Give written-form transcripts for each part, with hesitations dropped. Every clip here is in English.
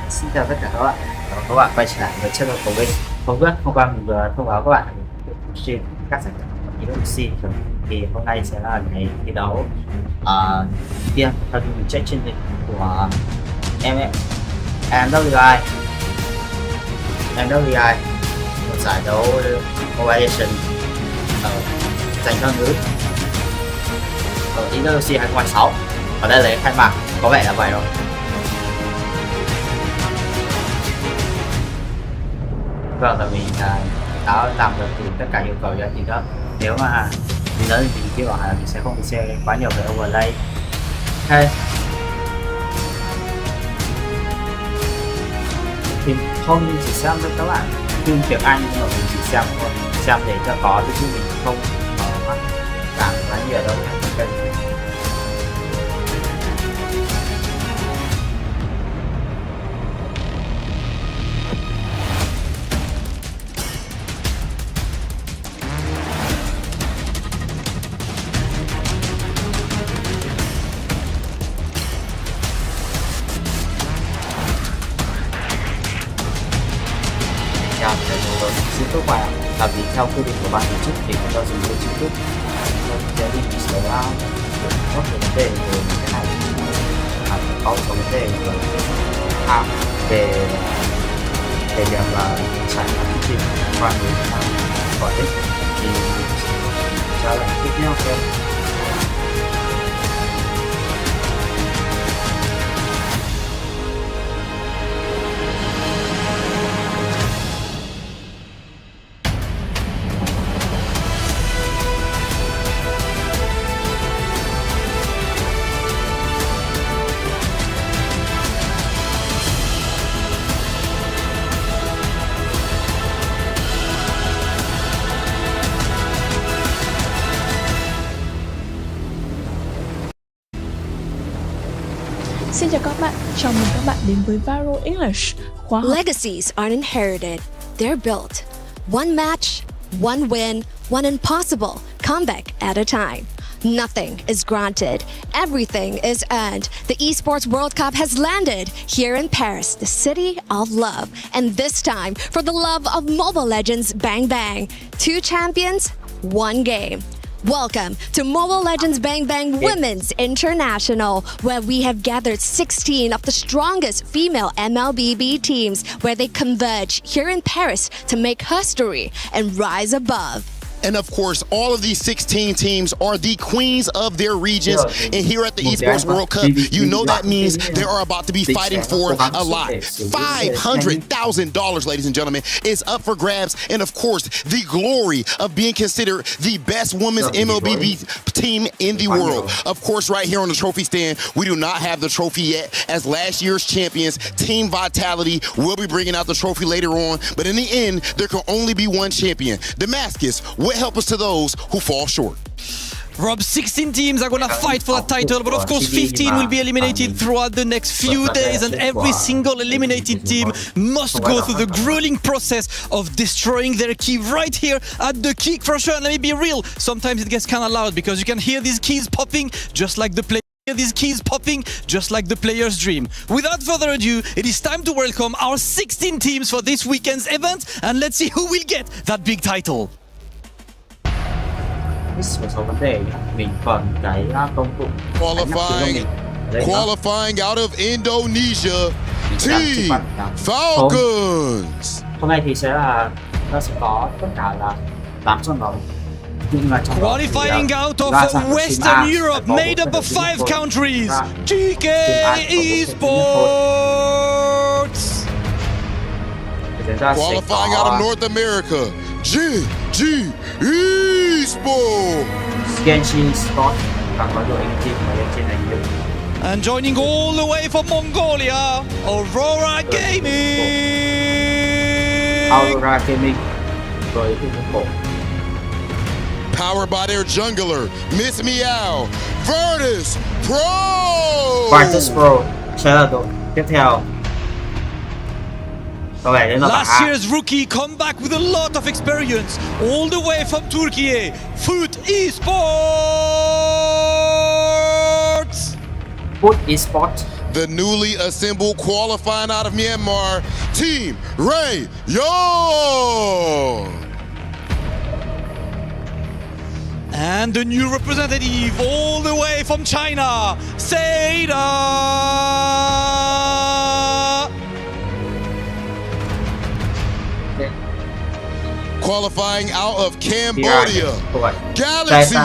Xin chào tất cả các bạn. Các bạn quay trở lại với channel của mình. Hôm qua mình vừa thông báo các bạn stream các giải đấu EWC thì hôm nay sẽ là ngày thi đấu kia theo như mình check trên lịch của MWI, một giải đấu Mobile Legends dành cho nữ ở EWC 2016 và đây là lễ khai mạc, có vẻ là vậy rồi. Vâng, là mình đã làm được từ tất cả yêu cầu cho thì đó. Nếu mà mình nói thì mình kêu bảo là mình sẽ không share quá nhiều về overlay. Ok, thì không chỉ xem cho các bạn phim tiếng Anh nhưng mà mình chỉ xem thôi, xem để cho có chứ mình không có mắt cảm quá nhiều đâu. Xin chúc bạn là vì theo quy định của ban tổ chức thì chúng ta dùng kênh YouTube sẽ đi sẽ kiểm soát vấn đề về cái này, có một vấn đề về việc là sản phẩm chương trình quan đến khỏi đích thì sẽ là tiếp theo xem. Xin chào các bạn, chào mừng các bạn đến với Varo English, khóa học. Legacies aren't inherited, they're built. One match, one win, one impossible comeback at a time. Nothing is granted, everything is earned. The Esports World Cup has landed here in Paris, the city of love. And this time, for the love of Mobile Legends Bang Bang. 2 champions, 1 game. Welcome to Mobile Legends Bang Bang Women's International, where we have gathered 16 of the strongest female MLBB teams, where they converge here in Paris to make history and rise above. And of course, all of these 16 teams are the queens of their regions. And here at the Esports World Cup, you know that means they are about to be fighting for a lot. $500,000, ladies and gentlemen, is up for grabs. And of course, the glory of being considered the best women's MLBB team in the world. Of course, right here on the trophy stand, we do not have the trophy yet. As last year's champions, Team Vitality will be bringing out the trophy later on. But in the end, there can only be one champion. Damascus, what help us to those who fall short? Rob, 16 teams are gonna fight for the title, but of course 15 will be eliminated throughout the next few days, and every single eliminated team must go through the grueling process of destroying their key right here at the kick for sure. And let me be real, sometimes it gets kind of loud because you can hear these keys popping just like the play. These keys popping just like the player's dream. Without further ado, it is time to welcome our 16 teams for this weekend's event, and let's see who will get that big title. Một số vấn đề mình còn cái công cụ Qualifying out of Indonesia, Team Falcons. Hôm nay thì nó sẽ có tất cả là 8 trận đấu. Qualifying out of Western Europe, made up of 5 countries, GK Esports. Qualifying out of North America, GG Esports. Genshin Sport và có đội team ở trên này nhiều. And joining all the way from Mongolia, Aurora Gaming. Aurora Gaming với cái bộ. Powered by their jungler, Miss Meow, Virtus Pro. Virtus Pro sẽ là đội tiếp theo. Last year's rookie come back with a lot of experience, all the way from Turkey, Foot Esports. Foot Esports the newly assembled qualifying out of Myanmar, Team Ray Young. And the new representative all the way from China, Seda. Qualifying out of Cambodia, Galaxy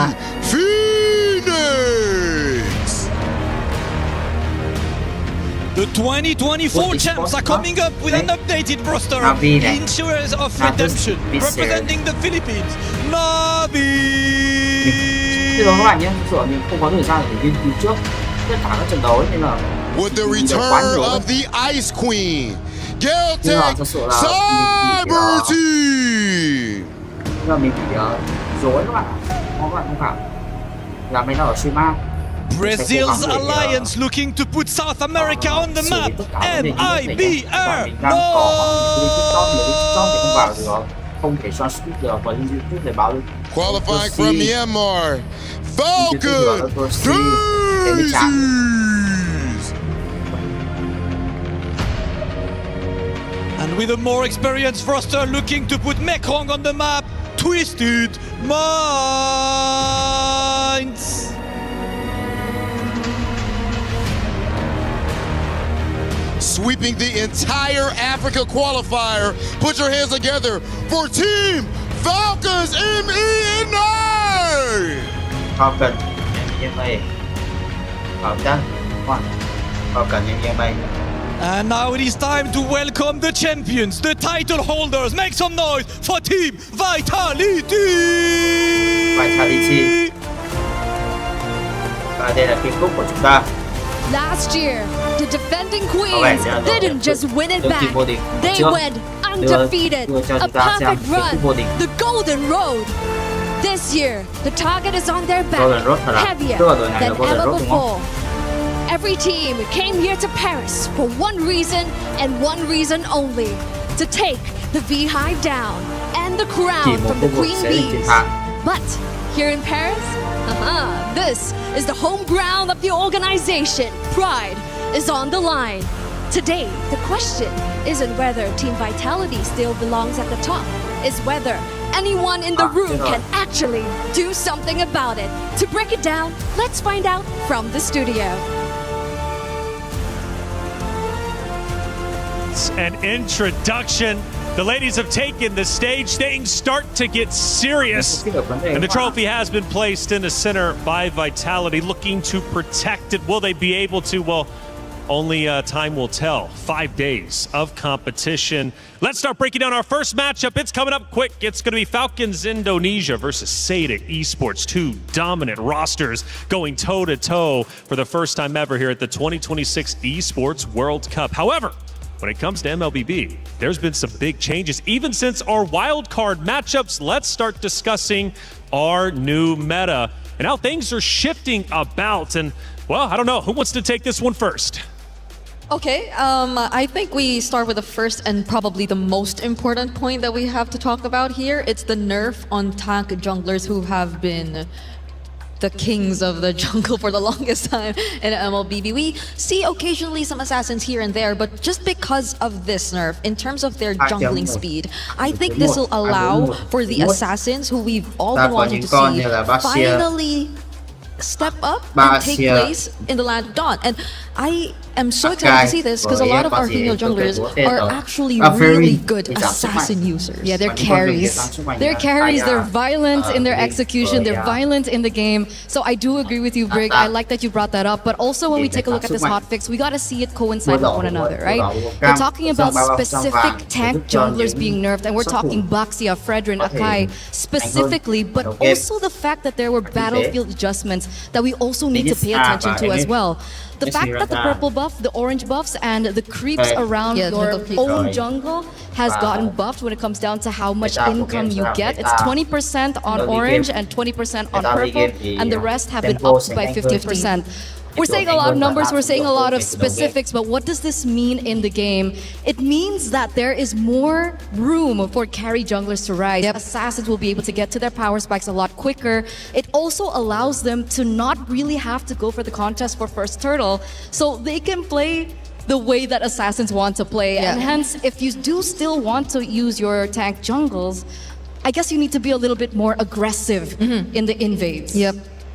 Phoenix. The 2024 champs are coming up with an updated roster of Insurers of Redemption, representing the Philippines, Navi. Thưa các bạn nhé, thực sự mình không có thời gian để nghiên cứu trước tất cả các trận đấu ấy, nên là With the return of the Ice Queen, Geltec Cyber Team. nhưng mà mình bị dối các bạn ạ. Các bạn không cảm là mình đang ở Shima. Brazil's alliance looking to put South America on the map. MIBR. Không thể cho speed được và lên YouTube để báo được. Qualifying from Myanmar, Falcon Daisies. And with a more experienced roster looking to put Mekong on the map, Twisted Minds. Sweeping the entire Africa qualifier. Put your hands together for Team Falcons MENA. Falcon MENA. Falcon MENA. And now it is time to welcome the champions, the title holders. Make some noise for Team Vitality. Vitality. Và đây là kim cúc của chúng ta. Last year, the defending queens didn't just win it back. They went undefeated. A perfect run. The golden road. This year, the target is on their back, heavier than ever before. Every team came here to Paris for one reason and one reason only: to take the V-Hive down and the crown from the Queen Bees. But here in Paris, this is the home ground of the organization. Pride is on the line. Today, the question isn't whether Team Vitality still belongs at the top, it's whether anyone in the room can actually do something about it. To break it down, let's find out from the studio. An introduction. The ladies have taken the stage. Things start to get serious. And the trophy has been placed in the center by Vitality, looking to protect it. Will they be able to? Well, only time will tell. 5 days of competition. Let's start breaking down our first matchup. It's coming up quick. It's going to be Falcons Indonesia versus Seda Esports. Two dominant rosters going toe-to-toe for the first time ever here at the 2026 Esports World Cup. However, when it comes to MLBB, there's been some big changes, even since our wildcard matchups. Let's start discussing our new meta and how things are shifting about. And, well, I don't know. Who wants to take this one first? Okay, I think we start with the first and probably the most important point that we have to talk about here. It's the nerf on tank junglers who have been the kings of the jungle for the longest time in MLBB. We see occasionally some assassins here and there, but just because of this nerf, in terms of their jungling speed, I think this will allow for the assassins who we've all been wanting to see finally step up and take place in the Land of Dawn. And I am so excited to see this because a lot of our female junglers are actually really good assassin users. Yeah, they're carries. They're carries, they're violent in their execution, they're violent in the game. So I do agree with you, Brig. I like that you brought that up. But also when we take a look at this hotfix, we gotta see it coincide with one another, right? We're talking about specific tank junglers being nerfed, and we're talking Baxia, Fredrin, Akai specifically, but also the fact that there were battlefield adjustments that we also need to pay attention to as well. The fact that the purple buff, the orange buffs, and the creeps around your own jungle has gotten buffed when it comes down to how much income you get. It's 20% on orange and 20% on purple, and the rest have been upped by 50%. We're saying a lot of numbers, we're saying a lot of specifics, but what does this mean in the game? It means that there is more room for carry junglers to rise. Assassins will be able to get to their power spikes a lot quicker. It also allows them to not really have to go for the contest for first turtle, so they can play the way that assassins want to play. And hence, if you do still want to use your tank jungles, I guess you need to be a little bit more aggressive in the invades.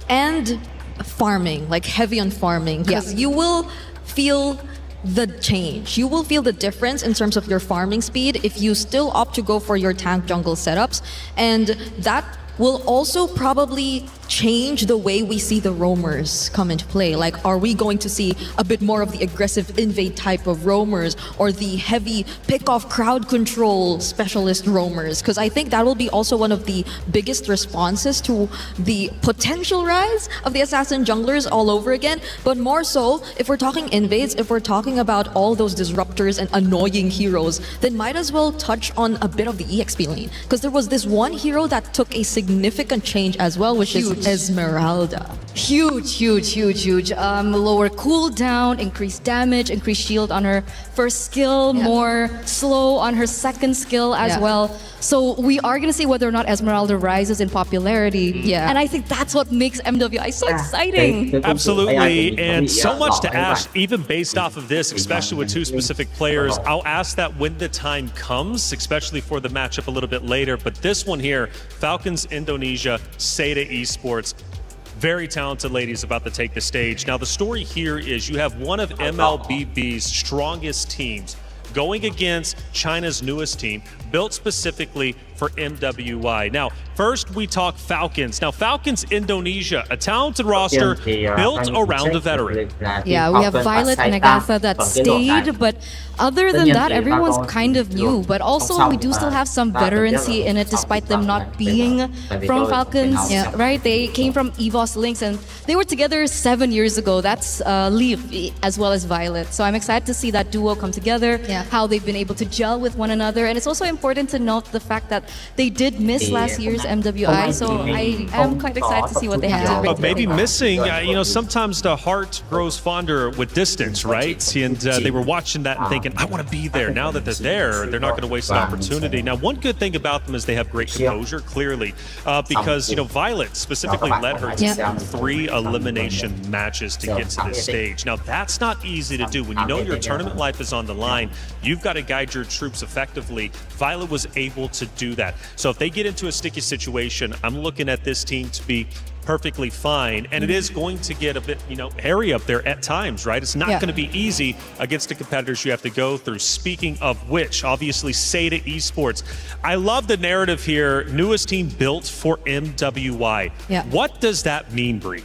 And farming, like heavy on farming, because you will feel the change. You will feel the difference in terms of your farming speed if you still opt to go for your tank jungle setups, and that will also probably change the way we see the roamers come into play. Like, are we going to see a bit more of the aggressive invade type of roamers or the heavy pick-off crowd control specialist roamers? Because I think that will be also one of the biggest responses to the potential rise of the assassin junglers all over again. But more so, if we're talking invades, if we're talking about all those disruptors and annoying heroes, then might as well touch on a bit of the EXP lane. Because there was this one hero that took a significant change as well, which is Esmeralda. Huge. Lower cooldown, increased damage, increased shield on her first skill, more slow on her second skill as well. So we are going to see whether or not Esmeralda rises in popularity. And I think that's what makes MWI so exciting. Absolutely, and so much to ask, even based off of this, especially with two specific players. I'll ask that when the time comes, especially for the matchup a little bit later. But this one here, Falcons Indonesia, Seda Esports. Very talented ladies about to take the stage. Now, the story here is you have one of MLBB's strongest teams going against China's newest team, built specifically for MWI. Now, first we talk Falcons. Now, Falcons Indonesia, a talented roster built around a veteran. Yeah, we have Violet and Agatha that stayed, but other than that, everyone's kind of new. But also, we do still have some veterancy in it, despite them not being from Falcons, right? They came from EVOS Lynx, and they were together 7 years ago. That's Leaf as well as Violet. So I'm excited to see that duo come together, how they've been able to gel with one another. And it's also important to note the fact that they did miss last year's MWI, so I am quite excited to see what they have to bring. But maybe missing, you know, sometimes the heart grows fonder with distance, right? And they were watching that and thinking, I want to be there. Now that they're there, they're not going to waste an opportunity. Now, one good thing about them is they have great composure, clearly, because, you know, Violet specifically led her to 3 elimination matches to get to this stage. Now, that's not easy to do. When you know your tournament life is on the line, you've got to guide your troops effectively. Violet was able to do that. So if they get into a sticky situation, I'm looking at this team to be perfectly fine, and it is going to get a bit, you know, hairy up there at times, right? It's not going to be easy against the competitors you have to go through. Speaking of which, obviously Seda Esports. I love the narrative here. Newest team built for MWI. What does that mean, Bree?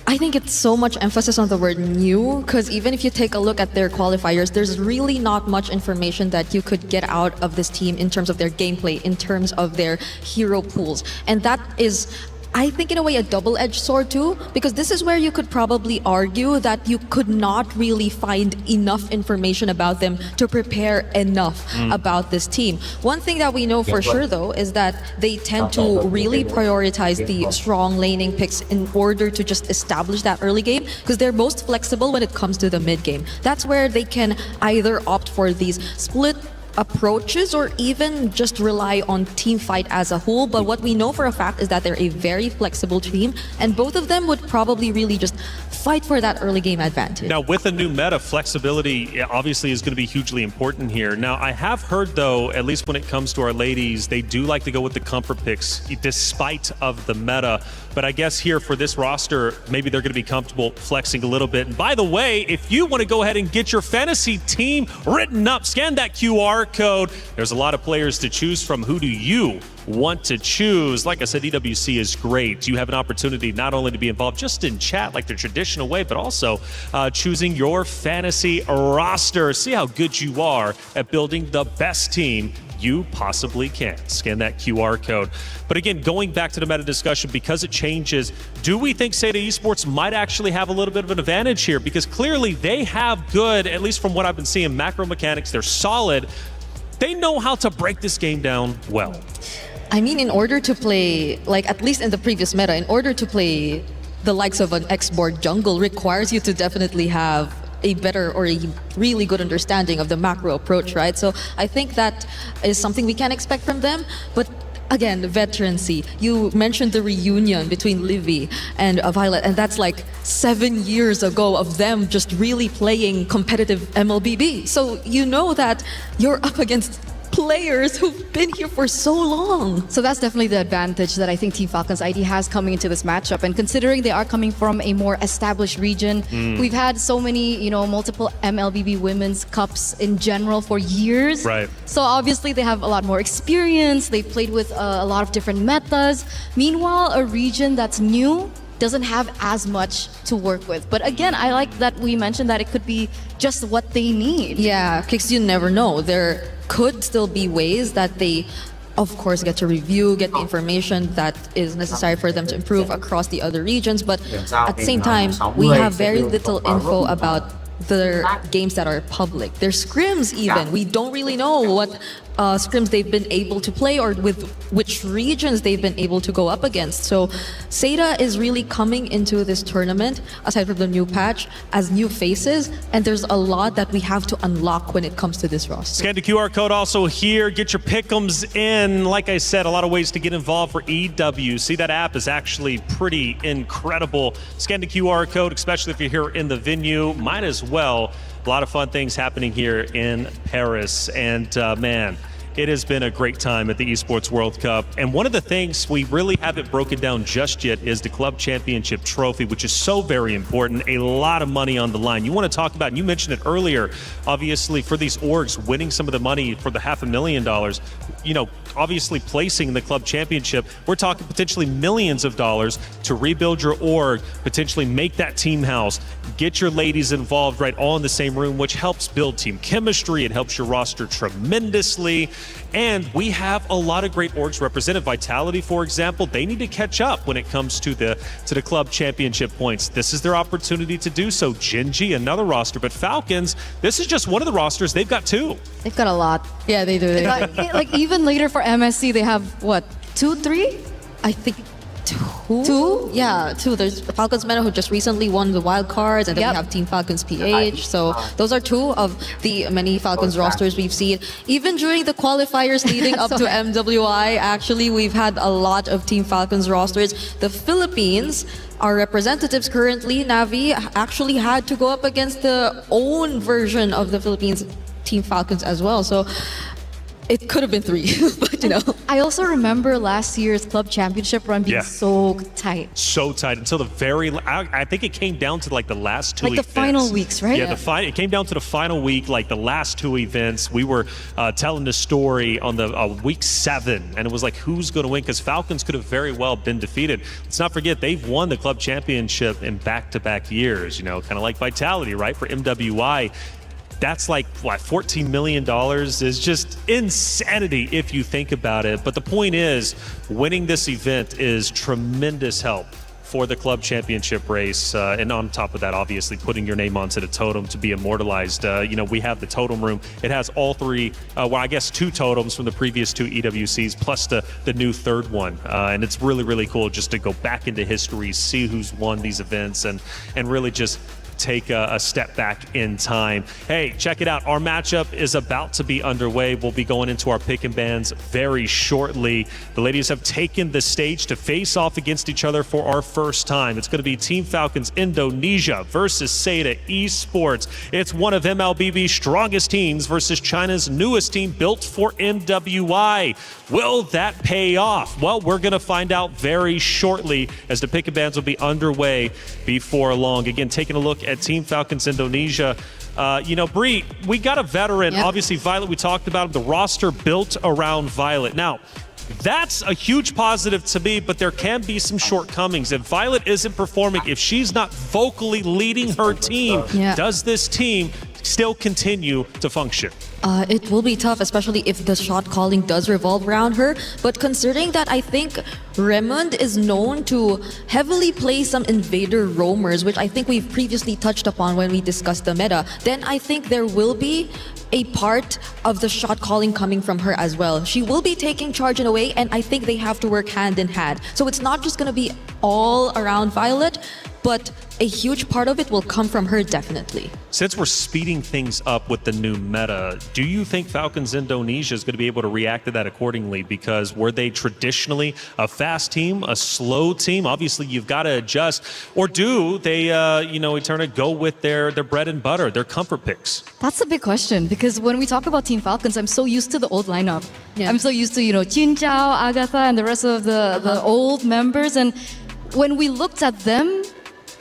I think it's so much emphasis on the word new, because even if you take a look at their qualifiers, there's really not much information that you could get out of this team in terms of their gameplay, in terms of their hero pools. And that is, I think, in a way, a double-edged sword too, because this is where you could probably argue that you could not really find enough information about them to prepare enough about this team. One thing that we know for sure, though, is that they tend to really prioritize the strong laning picks in order to just establish that early game, because they're most flexible when it comes to the mid game. That's where they can either opt for these split approaches or even just rely on team fight as a whole. But what we know for a fact is that they're a very flexible team, and both of them would probably really just fight for that early game advantage. Now, with a new meta, flexibility obviously is going to be hugely important here. Now, I have heard, though, at least when it comes to our ladies, they do like to go with the comfort picks despite of the meta. But I guess here for this roster, maybe they're going to be comfortable flexing a little bit. And by the way, if you want to go ahead and get your fantasy team written up, scan that QR code. There's a lot of players to choose from. Who do you want to choose? Like I said, EWC is great. You have an opportunity not only to be involved just in chat like the traditional way, but also choosing your fantasy roster. See how good you are at building the best team you possibly can. Scan that QR code. But again, going back to the meta discussion, because it changes, do we think Seda Esports might actually have a little bit of an advantage here? Because clearly they have good, at least from what I've been seeing, macro mechanics. They're solid. They know how to break this game down well. I mean, in order to play, like at least in the previous meta, in order to play the likes of an export jungle requires you to definitely have a better or a really good understanding of the macro approach, right? So I think that is something we can expect from them. But again, the veterancy. You mentioned the reunion between Livy and Violet, and that's like 7 years ago of them just really playing competitive MLBB. So you know that you're up against players who've been here for so long. So that's definitely the advantage that I think Team Falcons ID has coming into this matchup. And considering they are coming from a more established region, we've had so many, multiple MLBB Women's Cups in general for years. Right. So obviously they have a lot more experience. They've played with a lot of different metas. Meanwhile, a region that's new doesn't have as much to work with. But again, I like that we mentioned that it could be just what they need. Yeah, because you never know. There could still be ways that they, of course, get to review, get the information that is necessary for them to improve across the other regions. But at the same time, we have very little info about the games that are public. Their scrims even. We don't really know what scrims they've been able to play or with which regions they've been able to go up against. So Seda is really coming into this tournament, aside from the new patch, as new faces, and there's a lot that we have to unlock when it comes to this roster. Scan the QR code also here. Get your pick'ems in. Like I said, a lot of ways to get involved for EWC. That app is actually pretty incredible. Scan the QR code, especially if you're here in the venue. Might as well. A lot of fun things happening here in Paris. And man, it has been a great time at the Esports World Cup. And one of the things we really haven't broken down just yet is the Club Championship Trophy, which is so very important. A lot of money on the line. You want to talk about, and you mentioned it earlier, obviously for these orgs, winning some of the money for the $500,000, obviously placing in the Club Championship, we're talking potentially millions of dollars to rebuild your org, potentially make that team house, get your ladies involved right all in the same room, which helps build team chemistry. It helps your roster tremendously. And we have a lot of great orgs represented. Vitality, for example, they need to catch up when it comes to the Club Championship points. This is their opportunity to do so. Genji, another roster, but Falcons, this is just one of the rosters. They've got two. They've got a lot. Yeah, they do. Like even later for MSC, they have what, 2, 3? I think two? Yeah, two. There's Falcons Meta, who just recently won the wild cards, and then we have Team Falcons PH. So those are two of the many Falcons rosters we've seen. Even during the qualifiers leading up to MWI, actually, we've had a lot of Team Falcons rosters. The Philippines, our representatives currently, Navi, actually had to go up against the own version of the Philippines Team Falcons as well. So it could have been 3, but I also remember last year's Club Championship run being so tight. So tight until the very, I think it came down to like the last 2 events. Like the final weeks, right? Yeah, it came down to the final week, like the last 2 events. We were telling the story on the week 7, and it was like, who's going to win? Because Falcons could have very well been defeated. Let's not forget, they've won the Club Championship in back-to-back years, kind of like Vitality, right? For MWI. That's like, what, $14 million is just insanity if you think about it. But the point is, winning this event is tremendous help for the Club Championship race. And on top of that, obviously, putting your name onto the totem to be immortalized. We have the totem room. It has all 3, 2 totems from the previous 2 EWCs, plus the new 3rd one. And it's really, really cool just to go back into history, see who's won these events, and really just take a step back in time. Hey, check it out. Our matchup is about to be underway. We'll be going into our pick and bans very shortly. The ladies have taken the stage to face off against each other for our first time. It's going to be Team Falcons Indonesia versus Seda Esports. It's one of MLBB's strongest teams versus China's newest team built for MWI. Will that pay off? Well, we're going to find out very shortly as the pick and bans will be underway before long. Again, taking a look at Team Falcons Indonesia. Bree, we got a veteran. Yep. Obviously, Violet, we talked about him. The roster built around Violet. Now, that's a huge positive to me, but there can be some shortcomings. If Violet isn't performing, if she's not vocally leading her team, does this team still continue to function? It will be tough, especially if the shot calling does revolve around her. But considering that I think Raymond is known to heavily play some invader roamers, which I think we've previously touched upon when we discussed the meta, then I think there will be a part of the shot calling coming from her as well. She will be taking charge in a way, and I think they have to work hand in hand. So it's not just going to be all around Violet, but a huge part of it will come from her, definitely. Since we're speeding things up with the new meta, do you think Falcons Indonesia is going to be able to react to that accordingly? Because were they traditionally a fast team, a slow team? Obviously, you've got to adjust. Or do they, Eterna, go with their bread and butter, their comfort picks? That's a big question, because when we talk about Team Falcons, I'm so used to the old lineup. Yeah. I'm so used to, Jin Chao, Agatha, and the rest of the old members. And when we looked at them,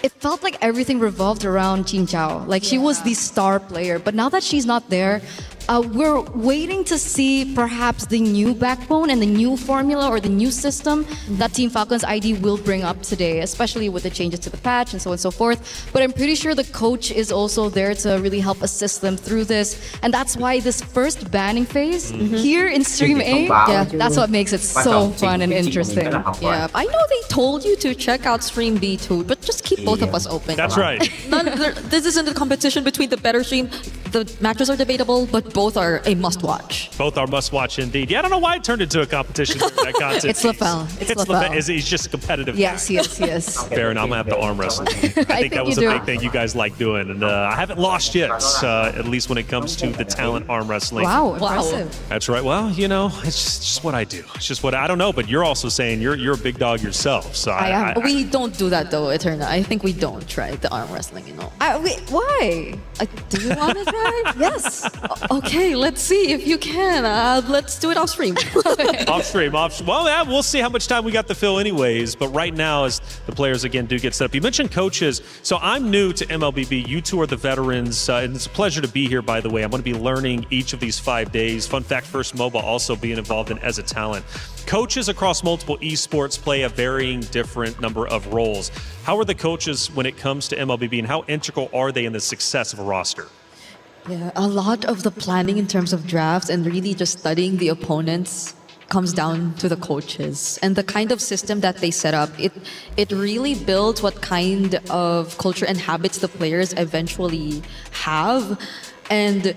it felt like everything revolved around Jin Chao. Like she was the star player. But now that she's not there, we're waiting to see perhaps the new backbone and the new formula or the new system that Team Falcons ID will bring up today, especially with the changes to the patch and so on and so forth. But I'm pretty sure the coach is also there to really help assist them through this. And that's why this first banning phase here in Stream A, that's what makes it so fun and interesting. Yeah, I know they told you to check out Stream B too, but just keep both of us open. That's right. This isn't a competition between the better stream. The matches are debatable, but both are a must-watch. Both are must-watch indeed. Yeah, I don't know why it turned into a competition. That content. It's Lafel. It's Lafel. He's just a competitive Yes, guy. yes. Fair enough. I'm going to have to arm wrestle. I think that was a big thing you guys like doing. And I haven't lost yet, at least when it comes to the talent arm wrestling. Wow, impressive. That's right. Well, it's just what I do. It's just what I don't know, but you're also saying you're a big dog yourself. So I am. We don't do that though, Eterna. I think we don't try the arm wrestling, Why? Do you want to try? Yes. Okay, let's see if you can. Let's do it off stream. Off stream. Well, yeah, we'll see how much time we got to fill anyways. But right now, as the players, again, do get set up. You mentioned coaches. So I'm new to MLBB. You two are the veterans. And it's a pleasure to be here, by the way. I'm going to be learning each of these 5 days. Fun fact, First Mobile also being involved in as a talent. Coaches across multiple esports play a varying different number of roles. How are the coaches when it comes to MLBB, and how integral are they in the success of a roster? Yeah, a lot of the planning in terms of drafts and really just studying the opponents comes down to the coaches and the kind of system that they set up. It really builds what kind of culture and habits the players eventually have. And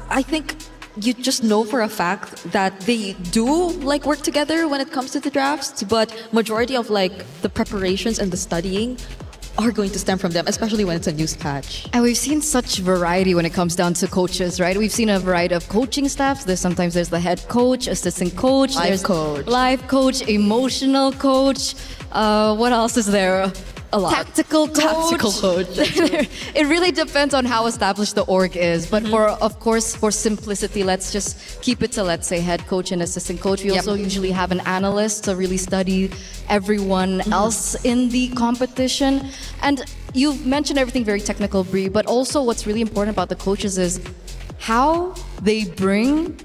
I think you just know for a fact that they do work together when it comes to the drafts, but majority of the preparations and the studying are going to stem from them, especially when it's a news patch. And we've seen such variety when it comes down to coaches, right? We've seen a variety of coaching staffs. Sometimes there's the head coach, assistant coach, live coach, emotional coach. What else is there? A lot. Tactical coach. It really depends on how established the org is. But for simplicity, let's just keep it to, let's say, head coach and assistant coach. We also usually have an analyst to really study everyone else in the competition. And you've mentioned everything very technical, Bree, but also what's really important about the coaches is how they bring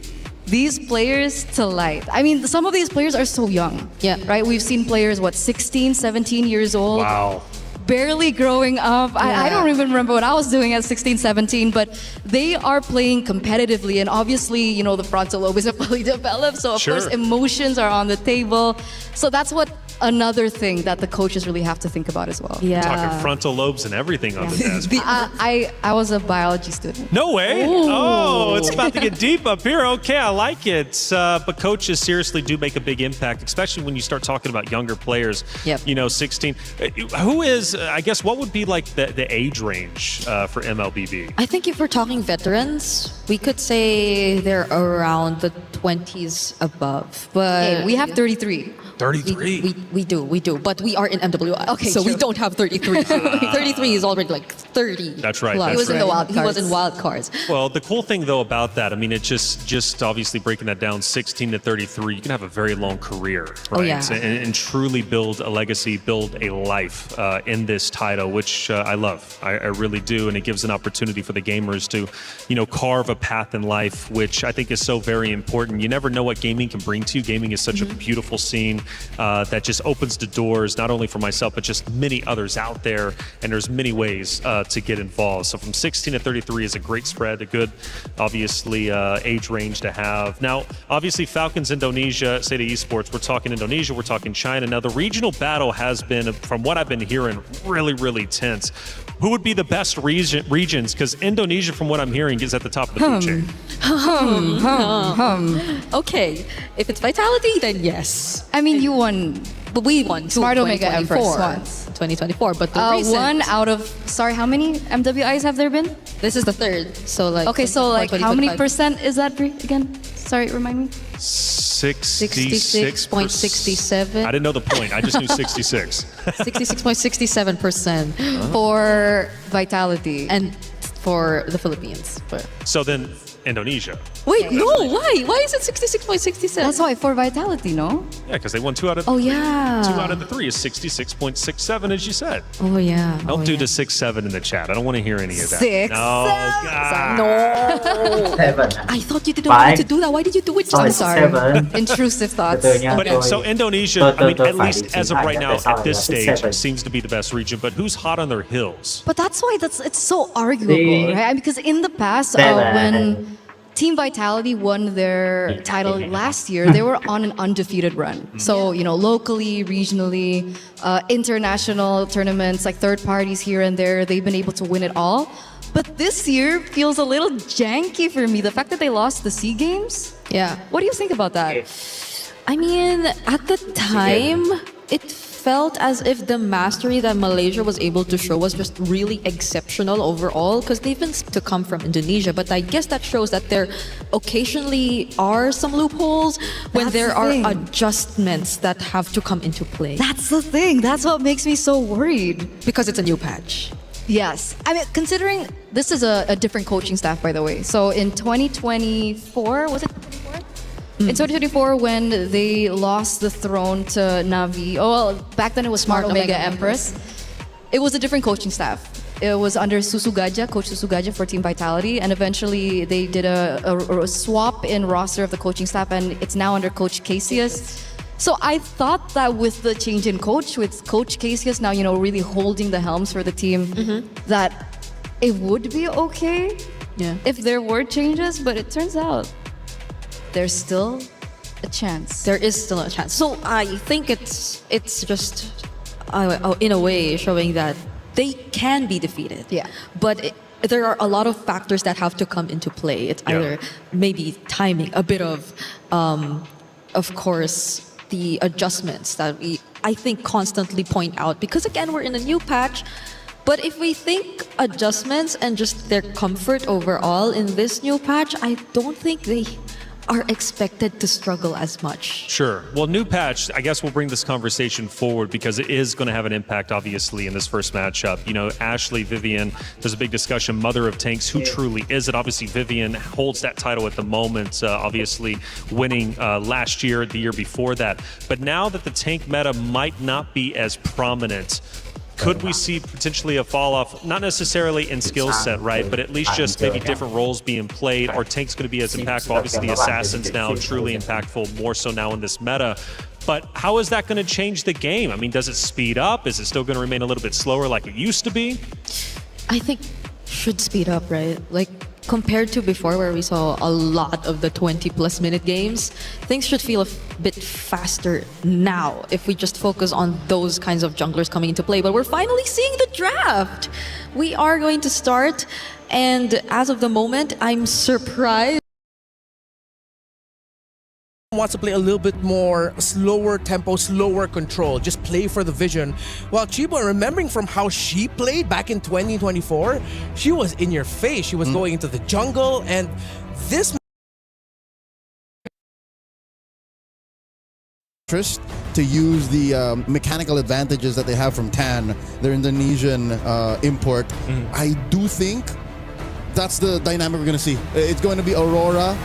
these players to light. I mean, some of these players are so young. Yeah. Right? We've seen players, 16, 17 years old. Wow. Barely growing up. I don't even remember what I was doing at 16, 17, but they are playing competitively. And obviously, the frontal lobe isn't fully developed. So, of course, emotions are on the table. So that's what another thing that the coaches really have to think about as well. Yeah. Talking frontal lobes and everything on the desk. I was a biology student. No way. Ooh. Oh, it's about to get deep up here. Okay, I like it. But coaches seriously do make a big impact, especially when you start talking about younger players. Yep. 16. Who is, I guess, what would be the age range for MLBB? I think if we're talking veterans, we could say they're around the 20s above. But Hey, we have 33. 33. We do, but we are in MWI. Okay, so true. we don't have 33. 33 is already 30. That's right. Plus. That's He was in the wild He was cards. in wild cards. Well, the cool thing, though, about that, I mean, it's just obviously breaking that down, 16 to 33, you can have a very long career, right? Oh, yeah. And truly build a legacy, build a life in this title, which I love. I really do. And it gives an opportunity for the gamers to, carve a path in life, which I think is so very important. You never know what gaming can bring to you. Gaming is such a beautiful scene that just just opens the doors, not only for myself, but just many others out there. And there's many ways to get involved. So from 16 to 33 is a great spread, a good, obviously, age range to have. Now, obviously, Falcons Indonesia, Seda Esports, we're talking Indonesia, we're talking China. Now, the regional battle has been, from what I've been hearing, really, really tense. Who would be the best regions? Because Indonesia, from what I'm hearing, is at the top of the food chain. Okay, if it's Vitality, then yes. I mean, you won. But we won Smart Omega Empress 2024. But the recent, one out of, sorry, how many MWIs have there been? this is the third. So like Okay, so like how many 2025. percent is that again? Sorry, remind me. 66.67. I didn't know the point. I just knew 66. 66.67% For Vitality. and for the Philippines. So then Indonesia. Wait, no, why? Why is it 66.67? That's why, for Vitality, no? Yeah, because they won 2 out of Oh yeah. 2 out of the 3 is 66.67, as you said. Oh yeah. Don't oh, do yeah. the 6-7 in the chat. I don't want to hear any of that. 6, No, God. No. 7. I thought you didn't want to do that. Why did you do it? I'm sorry. 7. Intrusive thoughts. But so Indonesia, I mean, at least as of right now, at this stage, 7. seems to be the best region. But who's hot on their heels? But that's why it's so arguable, See? right? Because in the past, 7. when Team Vitality won their title last year, they were on an undefeated run. So, you know, locally, regionally, international tournaments, like third parties here and there, they've been able to win it all. But this year feels a little janky for me. The fact that they lost the SEA Games. Yeah. What do you think about that? I mean, at the time, it felt as if the mastery that Malaysia was able to show was just really exceptional overall, because they've been to come from Indonesia. But I guess that shows that there occasionally are some loopholes when That's there the are thing. adjustments that have to come into play. That's the thing. That's what makes me so worried. Because it's a new patch. Yes. I mean, considering this is a different coaching staff, by the way. So in 2024, was it 2024? In 2024, when they lost the throne to Navi, well, back then it was Smart Omega Empress. It was a different coaching staff. It was under Susugaja, Coach Susugaja for Team Vitality, and eventually they did a swap in roster of the coaching staff, and it's now under Coach Casius. So I thought that with the change in coach, with Coach Casius now, you know, really holding the helms for the team, that it would be okay if there were changes, but it turns out there's still a chance. There is still a chance. So I think it's just in a way showing that they can be defeated. Yeah. But there are a lot of factors that have to come into play. It's either maybe timing, a bit of course, the adjustments that I think constantly point out, because again, we're in a new patch. But if we think adjustments and just their comfort overall in this new patch, I don't think they are expected to struggle as much. Sure. Well, new patch, I guess we'll bring this conversation forward because it is going to have an impact, obviously, in this first matchup. You know, Ashley, Vivian, there's a big discussion, Mother of Tanks, who truly is it? Obviously, Vivian holds that title at the moment, obviously winning last year, the year before that. But now that the tank meta might not be as prominent, could we see potentially a fall off, not necessarily in skill set, right, but at least just maybe different roles being played? Are tanks going to be as impactful? Obviously, the assassins now truly impactful, more so now in this meta. But how is that going to change the game? I mean, does it speed up? Is it still going to remain a little bit slower like it used to be? I think should speed up, right? Like compared to before where we saw a lot of the 20+ minute games, things should feel a bit faster now if we just focus on those kinds of junglers coming into play. But we're finally seeing the draft. We are going to start, and as of the moment, I'm surprised. Wants to play a little bit more slower tempo, slower control, just play for the vision. While Chibo, remembering from how she played back in 2024, she was in your face. She was going into the jungle, and this interest to use the mechanical advantages that they have from TAN, their Indonesian import. I do think that's the dynamic we're going to see. It's going to be Aurora.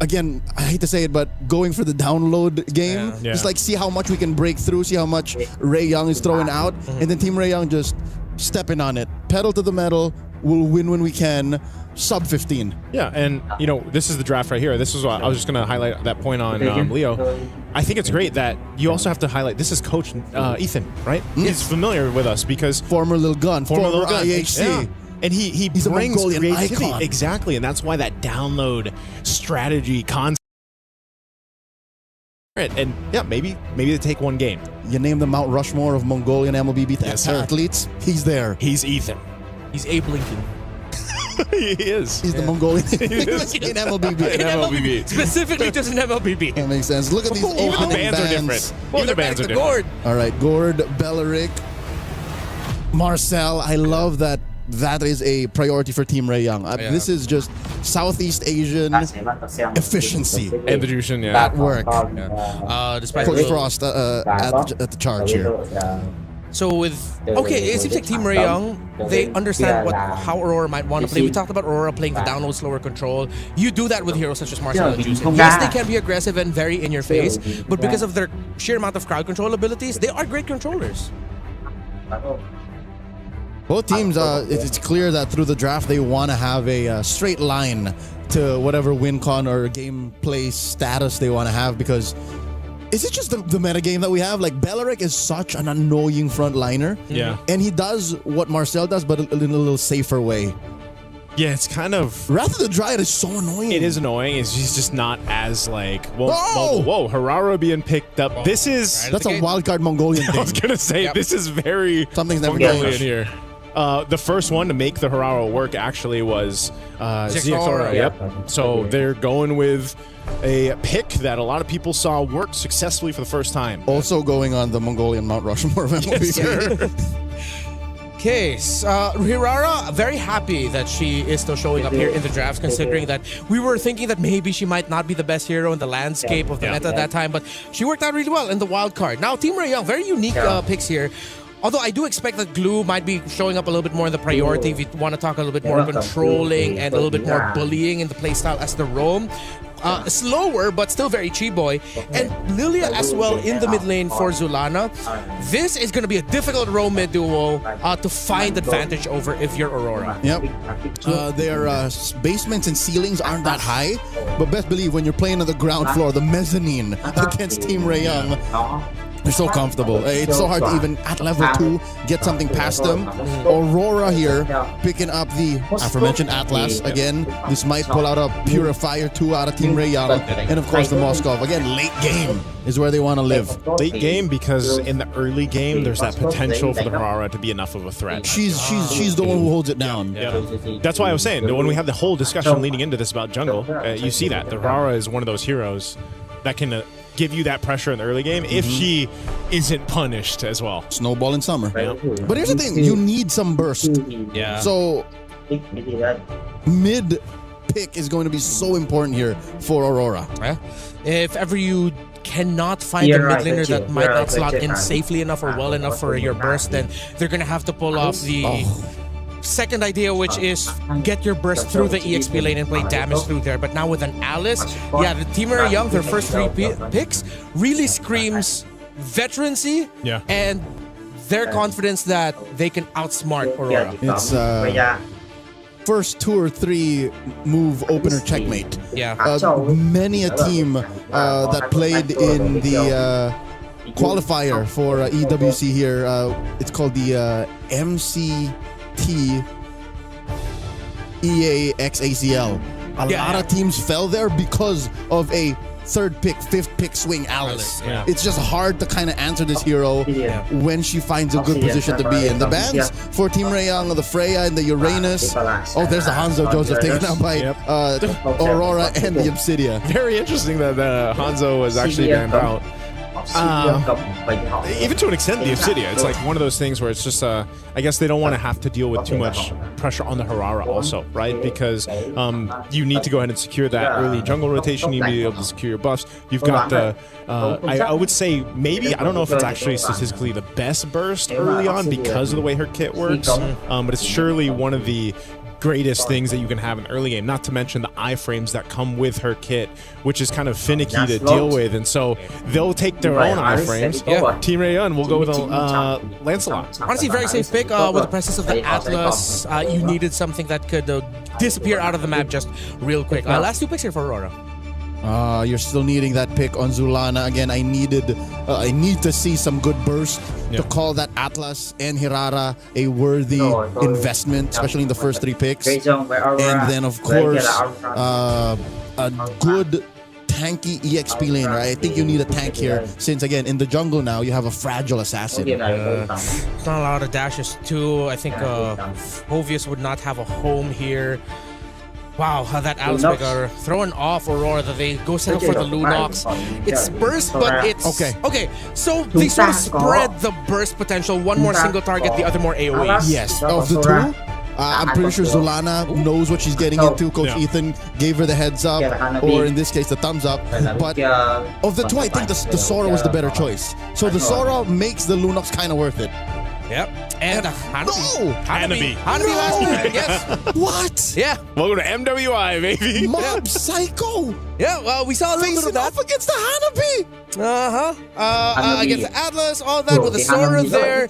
Again, I hate to say it, but going for the download game, just like see how much we can break through, see how much Ray Young is throwing out, and then Team Ray Young just stepping on it, pedal to the metal, We'll win when we can. Sub 15. Yeah, and you know, this is the draft right here. This is what I was just going to highlight that point on Leo. I think it's great that you also have to highlight this is Coach Ethan, right? He's familiar with us because former little gun, former IHC. Yeah. And he He's brings a Mongolian creativity. icon. Exactly, and that's why that download strategy concept. And yeah, maybe they take one game. You name the Mount Rushmore of Mongolian MLBB athletes. He's there. He's Ethan. He's Abe Lincoln. He is. He's the Mongolian in MLBB. In MLBB. Specifically just in MLBB. That makes sense. Look at these Even the opening bands are different. Even the bands are different. Gord. All right, Gord, Belleric, Marcel. I love that. That is a priority for Team Ray Young. This is just Southeast Asian efficiency. And the Jushin, yeah. At work. Despite Coach Frost at the charge here. So with it seems like Team Ray Young, they understand how Aurora might want to play. We talked about Aurora playing the download slower control. You do that with heroes such as Marcel and Jushin. Yes, they can be aggressive and very in your face, but because of their sheer amount of crowd control abilities, they are great controllers. Both teams, it's clear that through the draft they want to have a straight line to whatever win con or gameplay status they want to have, because is it just the meta game that we have? Like, Belleric is such an annoying frontliner. Yeah. And he does what Marcel does, but in a little safer way. Yeah, it's kind of... Wrath of the Dryad is so annoying. It is annoying. He's just not as like... Whoa, Harara being picked up. This is... That's a wildcard Mongolian thing. I was going to say, this is very Something's never Mongolian changed here. The first one to make the Harara work actually was Ziatora. Yep. So they're going with a pick that a lot of people saw work successfully for the first time. Also going on the Mongolian Mount Rushmore of MLBB. Okay, Hirara, very happy that she is still showing up here in the drafts, considering that we were thinking that maybe she might not be the best hero in the landscape of the meta at that time, but she worked out really well in the wild card. Now, Team Ray Young, very unique picks here. Although I do expect that Glue might be showing up a little bit more in the priority if you want to talk a little bit more controlling and a little bit more bullying in the playstyle as the roam. Slower, but still very Chiboy. And Lilia as well in the mid lane for Zulana. This is going to be a difficult roam mid duo to find advantage over if you're Aurora. Yep. Their basements and ceilings aren't that high, but best believe when you're playing on the ground floor, the mezzanine against Team Ray Young, they're so comfortable. It's so hard to even at level 2 get something past them. Aurora here picking up the aforementioned Atlas again. This might pull out a Purifier 2 out of Team Ray Young, and of course the Moskov. Again, late game is where they want to live. Late game because in the early game there's that potential for the Harara to be enough of a threat. She's the one who holds it down. Yeah. That's why I was saying when we have the whole discussion leading into this about jungle, you see that the Harara is one of those heroes that can give you that pressure in the early game if she isn't punished as well. Snowball in summer. But here's the thing, you need some burst. Yeah. So mid pick is going to be so important here for Aurora. If ever you cannot find a mid laner that might not slot in safely enough or well enough for your burst, then they're going to have to pull off the second idea, which is get your burst through the EXP lane and play damage through there. But now with an Alice, the Team Ray Young, their first 3 picks, really screams veterancy and their confidence that they can outsmart Aurora. It's first 2 or 3 move opener checkmate. Many a team that played in the qualifier for EWC here, it's called the MCT EAXACL. A lot of teams fell there because of a 3rd pick, 5th pick swing Alice. It's just hard to kind of answer this hero when she finds a good position to be in. The bans for Team Ray Young, the Freya and the Uranus. Oh, there's the Hanzo Joseph taken out by Aurora and the Obsidia. Very interesting that Hanzo was actually banned out. Even to an extent, the Obsidia. It's like one of those things where it's just, I guess they don't want to have to deal with too much pressure on the Harara also, right? Because you need to go ahead and secure that early jungle rotation. You need to be able to secure your buffs. You've got the, I would say maybe, I don't know if it's actually statistically the best burst early on because of the way her kit works, but it's surely one of the greatest things that you can have in the early game, not to mention the iframes that come with her kit, which is kind of finicky to deal with. And so they'll take their own iframes. Yeah. Team Rayon will go with Lancelot. Honestly, very safe pick with the presence of the Atlas. You needed something that could disappear out of the map just real quick. Last 2 picks here for Aurora. You're still needing that pick on Zulana. Again, I need to see some good burst to call that Atlas and Hirara a worthy investment, especially in the first 3 picks. And then, of course, a good tanky EXP lane, right? I think you need a tank here since, again, in the jungle now, you have a fragile assassin. Not a lot of dashes, too. I think Hovius would not have a home here. Wow, that Alice pick are throwing off Aurora that they go settle for the Lunox. It's burst, but it's... Okay, so they sort of spread the burst potential. One more single target, the other more AoEs. Yes, of the 2, I'm pretty sure Zulana knows what she's getting into. Coach Ethan gave her the heads up, or in this case, the thumbs up. But of the 2, I think the Sora was the better choice. So the Sora makes the Lunox kind of worth it. Yep. And Hanabi. No! Last year, yes. What? Yeah. Welcome to MWI, baby. Mob Psycho. Yeah, well, we saw a little bit of that. Off against the Hanabi. Against the Atlas, all that with the Sora there.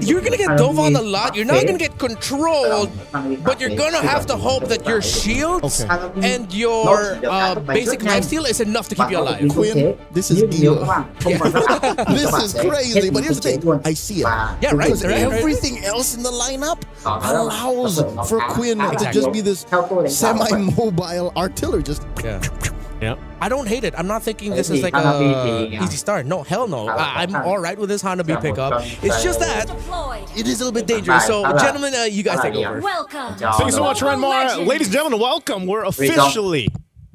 You're gonna get dove on a lot. You're not gonna get controlled, but you're gonna have to hope that your shields and your basic lifesteal is enough to keep you alive. Quinn, this is evil. This is crazy. But here's the thing, I see it. Yeah, right. Because everything else in the lineup allows for Quinn to just be this semi-mobile artillery. Just yeah. I don't hate it. I'm not thinking this is like a easy start. No, hell no. I'm all right with this Hanabi pickup. It's just that it is a little bit dangerous. So, gentlemen, you guys take over. Welcome. Thank you so much, Renmar. Ladies and gentlemen, welcome. We're officially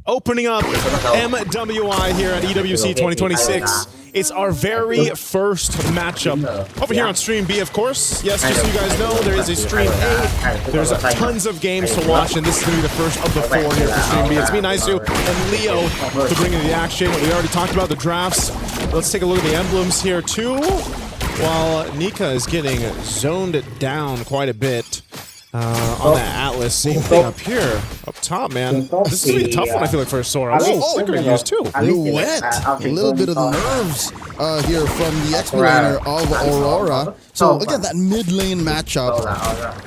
opening up MWI here at EWC 2026. It's our very first matchup over here on Stream B, of course. Yes, just so you guys know, there is a Stream A. There's tons of games to watch, and this is going to be the first of the 4 here for Stream B. It's me, Naisu, and Leo to bring in the action. We already talked about the drafts. Let's take a look at the emblems here, too. While Nika is getting zoned down quite a bit. On that Atlas, same thing up here, up top, man. This is gonna be a tough one, I feel like, for Sora. Oh, they're gonna use too. Luet, a little bit of nerves here from the XP laner of Aurora. So again, that mid lane matchup.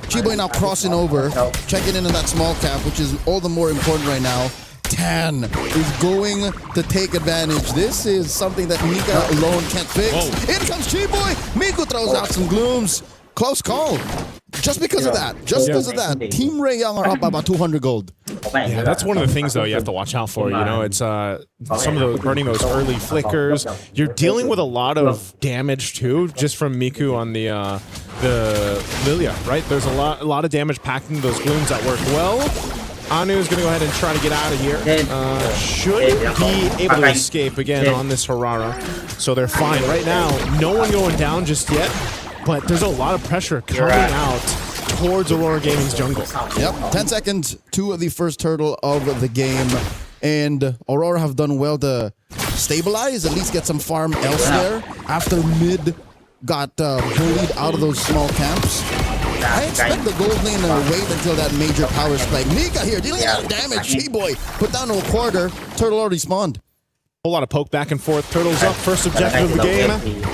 Chiboy now crossing over, checking in on that small cap, which is all the more important right now. Tan is going to take advantage. This is something that Mika alone can't fix. In comes Chiboy. Miku throws out some glooms. Close call. Just because of that. Just because of that. Team Ray Young are up by about 200 gold. Yeah, that's one of the things, though, you have to watch out for. You know, it's some of those burning those early flickers. You're dealing with a lot of damage, too, just from Miku on the Lilia, right? There's a lot of damage packed into those glooms that work well. Anu is going to go ahead and try to get out of here. Should be able to escape again on this Harara. So they're fine. Right now, no one going down just yet. But there's a lot of pressure coming out towards Aurora Gaming's jungle. Yep, 10 seconds to the first turtle of the game. And Aurora have done well to stabilize, at least get some farm elsewhere. After mid got bullied out of those small camps. I expect the gold lane to wait until that major power spike. Mika here dealing a lot of damage. She-boy put down to a quarter. Turtle already spawned. Whole lot of poke back and forth. Turtles up. First objective of the game.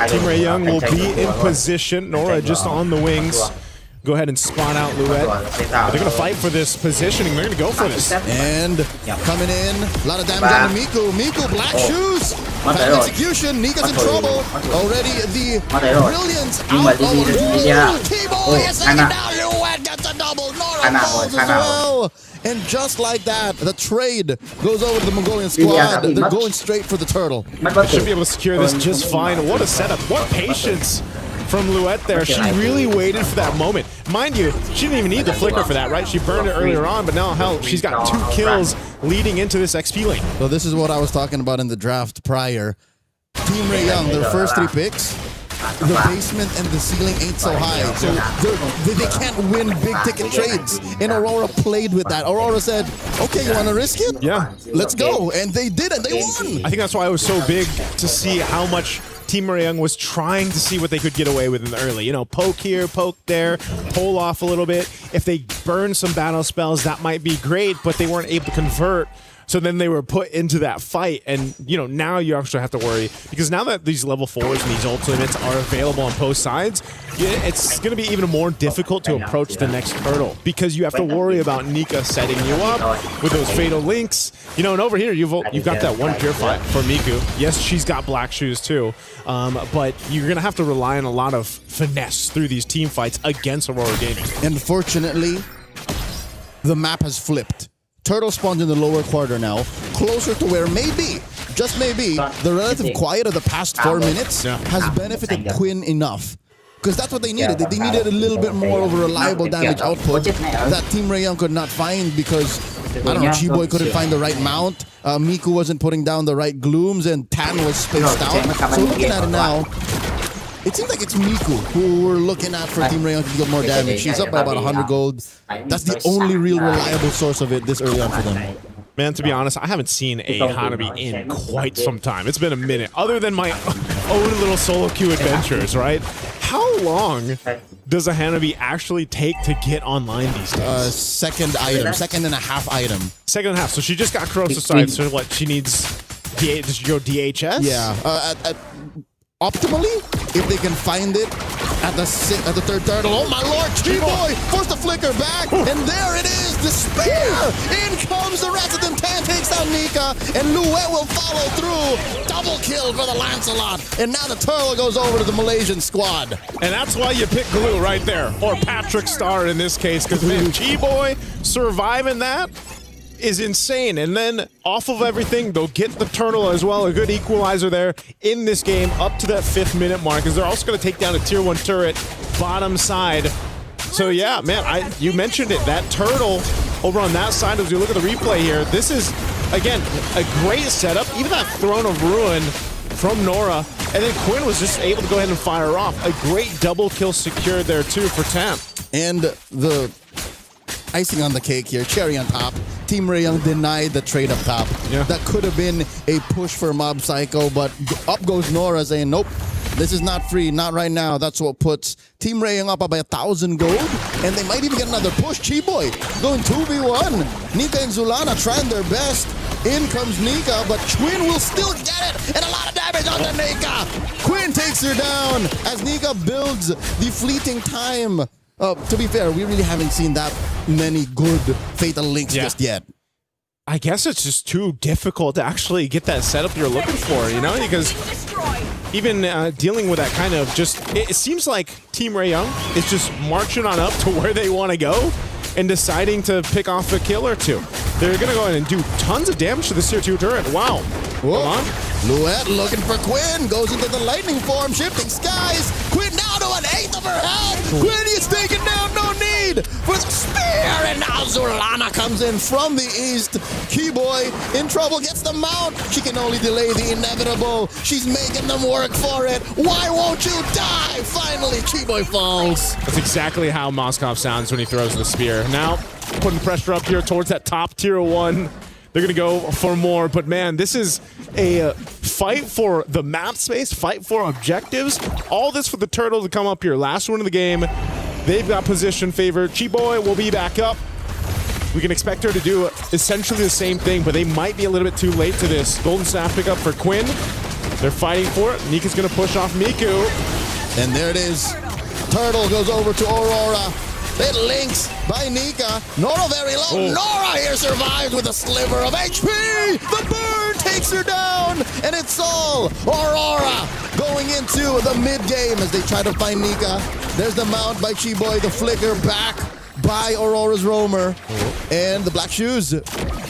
Team Ray Young will be in position. Nora just on the wings. Go ahead and spawn out Luet. They're going to fight for this positioning. They're going to go for this. And coming in. A lot of damage on Miku. Miku, black shoes. Bad execution. Nika's in trouble. Already the brilliance out of T-Boy is taken down. Luet gets a double. Nora falls as well. And just like that, the trade goes over to the Mongolian squad. They're going straight for the turtle. They should be able to secure this just fine. What a setup. What patience from Luet there. She really waited for that moment. Mind you, she didn't even need the flicker for that, right? She burned it earlier on, but now, hell, she's got 2 kills leading into this XP lane. So this is what I was talking about in the draft prior. Team Ray Young, their first 3 picks, the basement and the ceiling ain't so high, so they can't win big ticket trades. And Aurora played with that. Aurora said, okay, you want to risk it? Yeah. Let's go. And they did it. They won. I think that's why it was so big to see how much Team Young was trying to see what they could get away with in the early. You know, poke here, poke there, pull off a little bit. If they burn some battle spells, that might be great, but they weren't able to convert. So then they were put into that fight, and you know, now you actually have to worry, because now that these level 4s and these ultimates are available on both sides, it's going to be even more difficult to approach the next hurdle, because you have to worry about Nika setting you up with those fatal links. You know, and over here you've got that one purify for Miku. Yes, she's got black shoes too, but you're going to have to rely on a lot of finesse through these team fights against Aurora Gaming. Unfortunately, the map has flipped. Turtle spawns in the lower quarter now, closer to where maybe, just maybe, the relative quiet of the past 4 minutes has benefited Quinn enough. Because that's what they needed. They needed a little bit more of a reliable damage output that Team Young could not find because, I don't know, Chiboy couldn't find the right mount, Miku wasn't putting down the right glooms, and Tan was spaced out. So looking at it now, it seems like it's Miku who we're looking at for Team Young to deal more damage. She's up by about 100 gold. That's the only real reliable source of it this early on for them. Man, to be honest, I haven't seen a Hanabi in quite some time. It's been a minute, other than my own little solo queue adventures, right? How long does a Hanabi actually take to get online these days? Second item, second and a half item. Second and a half. So she just got corrosive side. So what? She needs does she go DHS? Yeah. Optimally, if they can find it at the third turtle. Oh my lord, Chiboy forced the flicker back, and there it is, despair! In comes the resident Tan, takes down Nika, and Luet will follow through. Double kill for the Lancelot, and now the turtle goes over to the Malaysian squad. And that's why you pick Glue right there, or Patrick Star in this case, because man, Chiboy surviving that is insane. And then off of everything, they'll get the turtle as well. A good equalizer there in this game up to that 5th minute mark, as they're also going to take down a tier 1 turret bottom side. So yeah, man, you mentioned it, that turtle over on that side. As you look at the replay here, this is again a great setup. Even that Throne of Ruin from Nora, and then Quinn was just able to go ahead and fire off a great double kill secured there too for Tam. And the icing on the cake here, cherry on top, Team Young denied the trade up top. That could have been a push for Mob Psycho, but up goes Nora saying, nope, this is not free, not right now. That's what puts Team Young up by 1,000 gold, and they might even get another push. Chiboy going 2v1. Nika and Zulana trying their best. In comes Nika, but Quinn will still get it, and a lot of damage on the Nika. Quinn takes her down as Nika builds the fleeting time. To be fair, we really haven't seen that many good Fatal Links just yet. I guess it's just too difficult to actually get that setup you're looking for, you know? Because even dealing with that kind of just... It seems like Team Young is just marching on up to where they want to go and deciding to pick off a kill or two. They're going to go ahead and do tons of damage to the tier 2 turret. Wow. Hold on. Luet looking for Quinn, goes into the lightning form, shifting skies. Quinn now to an 1/8 of her health. Quinn is taken down, no need for the spear, and now Zulana comes in from the east. Keyboy in trouble, gets the mount. She can only delay the inevitable. She's making them work for it. Why won't you die? Finally, Keyboy falls. That's exactly how Moskov sounds when he throws the spear. Now, putting pressure up here towards that top tier 1. They're going to go for more, but man, this is a fight for the map space, fight for objectives. All this for the turtle to come up here. Last one of the game. They've got position favor. Chiboy will be back up. We can expect her to do essentially the same thing, but they might be a little bit too late to this. Golden Staff pickup for Quinn. They're fighting for it. Nika's going to push off Miku. And there it is. Turtle goes over to Aurora. It links by Nika. Nora very low. Nora here survives with a sliver of HP. The burn takes her down. And it's all Aurora going into the mid-game as they try to find Nika. There's the mount by Chiboy. The flicker back by Aurora's roamer. And the black shoes.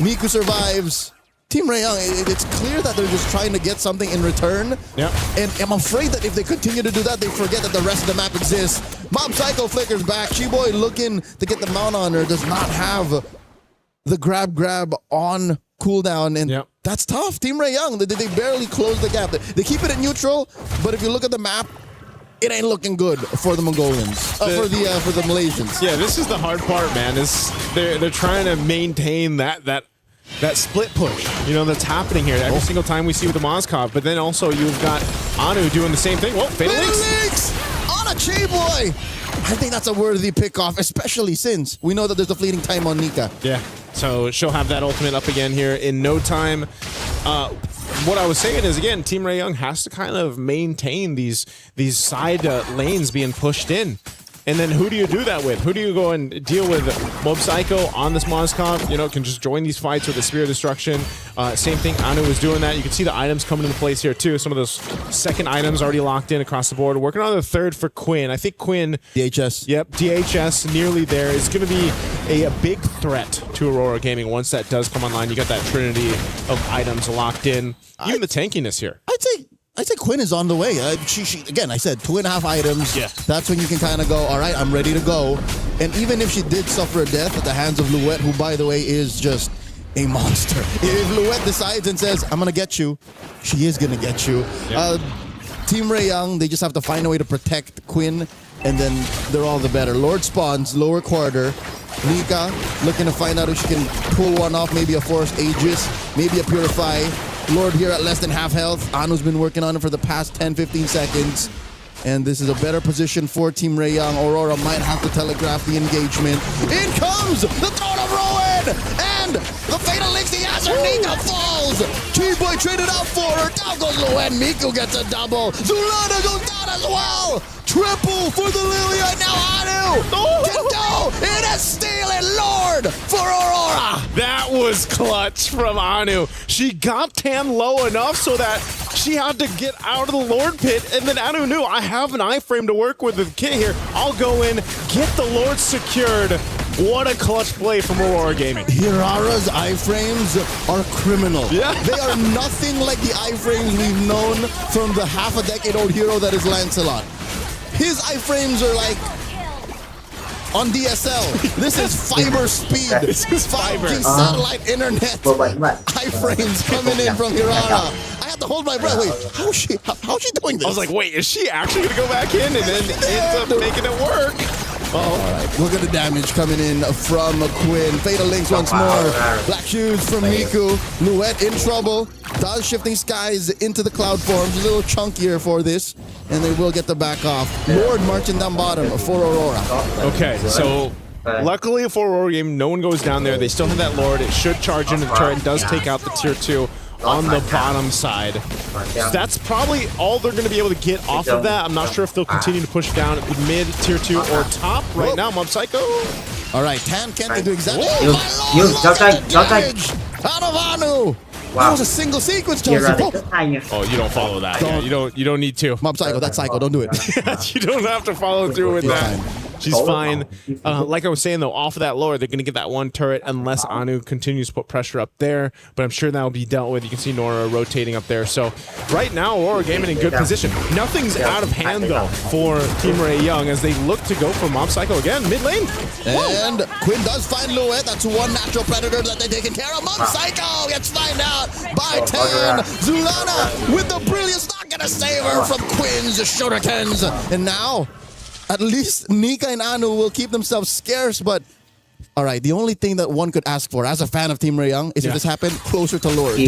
Miku survives. Team Young, it's clear that they're just trying to get something in return. And I'm afraid that if they continue to do that, they forget that the rest of the map exists. Mob Psycho flickers back. Chiboy looking to get the mount on her, does not have the grab on cooldown, and that's tough. Team Young, they barely close the gap. They keep it at neutral, but if you look at the map, it ain't looking good for the Mongolians, for the Malaysians. Yeah, this is the hard part, man. Is they're trying to maintain that that split push, you know, that's happening here every single time we see with the Mozkov. But then also you've got Anu doing the same thing. Whoa, Fatal Links on a J-Boy. I think that's a worthy pick-off, especially since we know that there's a fleeting time on Nika. Yeah, so she'll have that ultimate up again here in no time. What I was saying is, again, Team Ray Young has to kind of maintain these side lanes being pushed in. And then who do you do that with? Who do you go and deal with? Mob Psycho on this Mozkov, you know, can just join these fights with the Spear of Destruction. Same thing, Anu is doing that. You can see the items coming into place here too. Some of those second items already locked in across the board. Working on the third for Quinn. I think Quinn... DHS. Yep, DHS nearly there. Is going to be a big threat to Aurora Gaming once that does come online. You got that trinity of items locked in. Even the tankiness here. I'd say Quinn is on the way. She again, I said 2.5 items. Yeah. That's when you can kind of go, all right, I'm ready to go. And even if she did suffer a death at the hands of Luette, who, by the way, is just a monster. If Luette decides and says, I'm going to get you, she is going to get you. Yeah. Team Ray Young, they just have to find a way to protect Quinn, and then they're all the better. Lord spawns, lower quarter. Nika looking to find out if she can pull one off, maybe a Force Aegis, maybe a Purify. Lord here at less than half health. Anu's been working on it for the past 10-15 seconds. And this is a better position for Team Ray Young. Aurora might have to telegraph the engagement. In comes the Throne of Ruin! And the Fatal Links, he has her. Nika falls! T-Boy traded out for her. Down goes Luan. Miku gets a double. Zulana goes down as well! Triple for the Lilia, and now Anu! Can go! It is stealing Lord for Aurora! That was clutch from Anu. She got Tan low enough so that she had to get out of the Lord pit, and then Anu knew, I have an iframe to work with the kit here. I'll go in, get the Lord secured. What a clutch play from Aurora Gaming. Hirara's iframes are criminal. Yeah. They are nothing like the iframes we've known from the half-a-decade-old hero that is Lancelot. His iframes are like on DSL. This is fiber speed. This is 5G satellite internet. Iframes coming in from Hirara. I had to hold my breath. Wait, how's she doing this? I was like, wait, is she actually going to go back in? And then ends up making it work. All right, look at the damage coming in from Quinn. Fatal Links once more. Black shoes from Miku. Luette in trouble. Does Shifting Skies into the cloud forms. A little chunkier for this. And they will get the back off. Lord marching down bottom for Aurora. Okay, so luckily for Aurora Game, no one goes down there. They still have that Lord. It should charge into the turret. It does take out the tier 2 on the bottom side. That's probably all they're going to be able to get off of that. I'm not sure if they'll continue to push down at the mid, tier 2, or top. Right now, Mob Psycho. All right, Tan can't do exactly. Damage out of Anu. That was a single sequence, Joseph. Oh, you don't follow that. Yeah, you don't need to. Mob Psycho, that's Psycho. Don't do it. You don't have to follow through with that. She's fine. Like I was saying, though, off of that Lord, they're going to get that one turret unless Anu continues to put pressure up there. But I'm sure that will be dealt with. You can see Nora rotating up there. So right now, Aurora Gaming in good position. Nothing's out of hand, though, for Team Ray Young as they look to go for Mob Psycho again, mid lane. And Quinn does find Luette. That's one natural predator that they're taking care of. Mob Psycho gets found out by Tan. Zulana with the brilliance, not going to save her from Quinn's shurikens. And now, at least Nika and Anu will keep themselves scarce, but all right, the only thing that one could ask for as a fan of Team Ray Young is if this happened closer to Lord.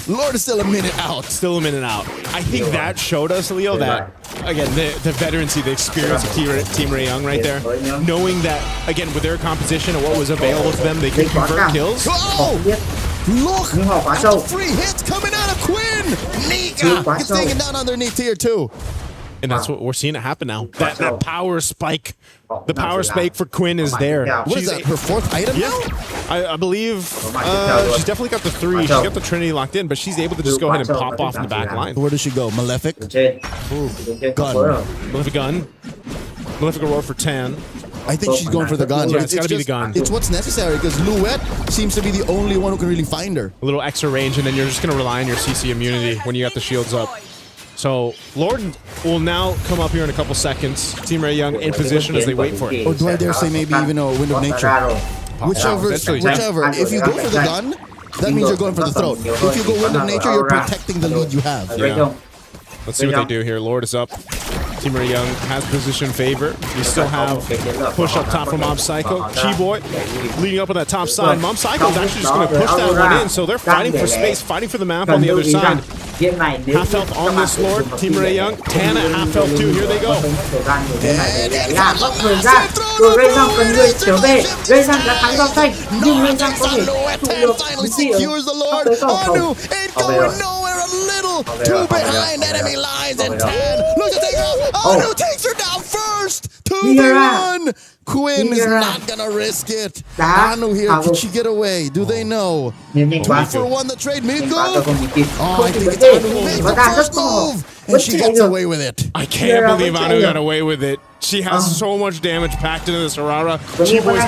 Lord is still a minute out. Still a minute out. I think that showed us, Leo, that, again, the veterancy, the experience of Team Ray Young right there. Knowing that, again, with their composition and what was available to them, they could convert kills. Oh! Look at the free hits coming out of Quinn! Nika gets taken down underneath tier 2. And that's what we're seeing it happen now. That power spike. The power spike for Quinn is there. What is that, her 4th item now? I believe she's definitely got the 3. She's got the Trinity locked in, but she's able to just go ahead and pop off in the back line. Where does she go? Malefic? Gun. Malefic gun. Malefic Aurora for Tan. I think she's going for the gun. Yeah, it's got to be the gun. It's what's necessary because Luette seems to be the only one who can really find her. A little extra range, and then you're just going to rely on your CC immunity when you got the shields up. So Lord will now come up here in a couple seconds. Team Ray Young in position as they wait for it. Or do I dare say maybe even a Wind of Nature? Whichever. If you go for the gun, that means you're going for the throat. If you go Wind of Nature, you're protecting the lead you have. Yeah. Let's see what they do here. Lord is up. Team Ray Young has position favor. We still have push up top from Mob Psycho. Chi-Boy leading up on that top side. Mob Psycho is actually just going to push that one in, so they're fighting for space, fighting for the map on the other side. Half health on this Lord. Team Ray Young, Tan at half health too. Here they go. Rồi Ray Young cần người trở về. Ray Young đã thắng Dom Xanh, nhưng Ray Young có thể trụ được DC ở tới cầu không. Ở về rồi. Two behind enemy lines and Tan looks to take her out. Anu takes her down first. 2v1. Quinn is not gonna risk it. Anu here, can she get away? Do they know? 2-for-1 the trade, Miko. Oh, I think it's Anu who made the first move, and she gets away with it. I can't believe Anu got away with it. She has so much damage packed into this Aurora. Chi-Boy's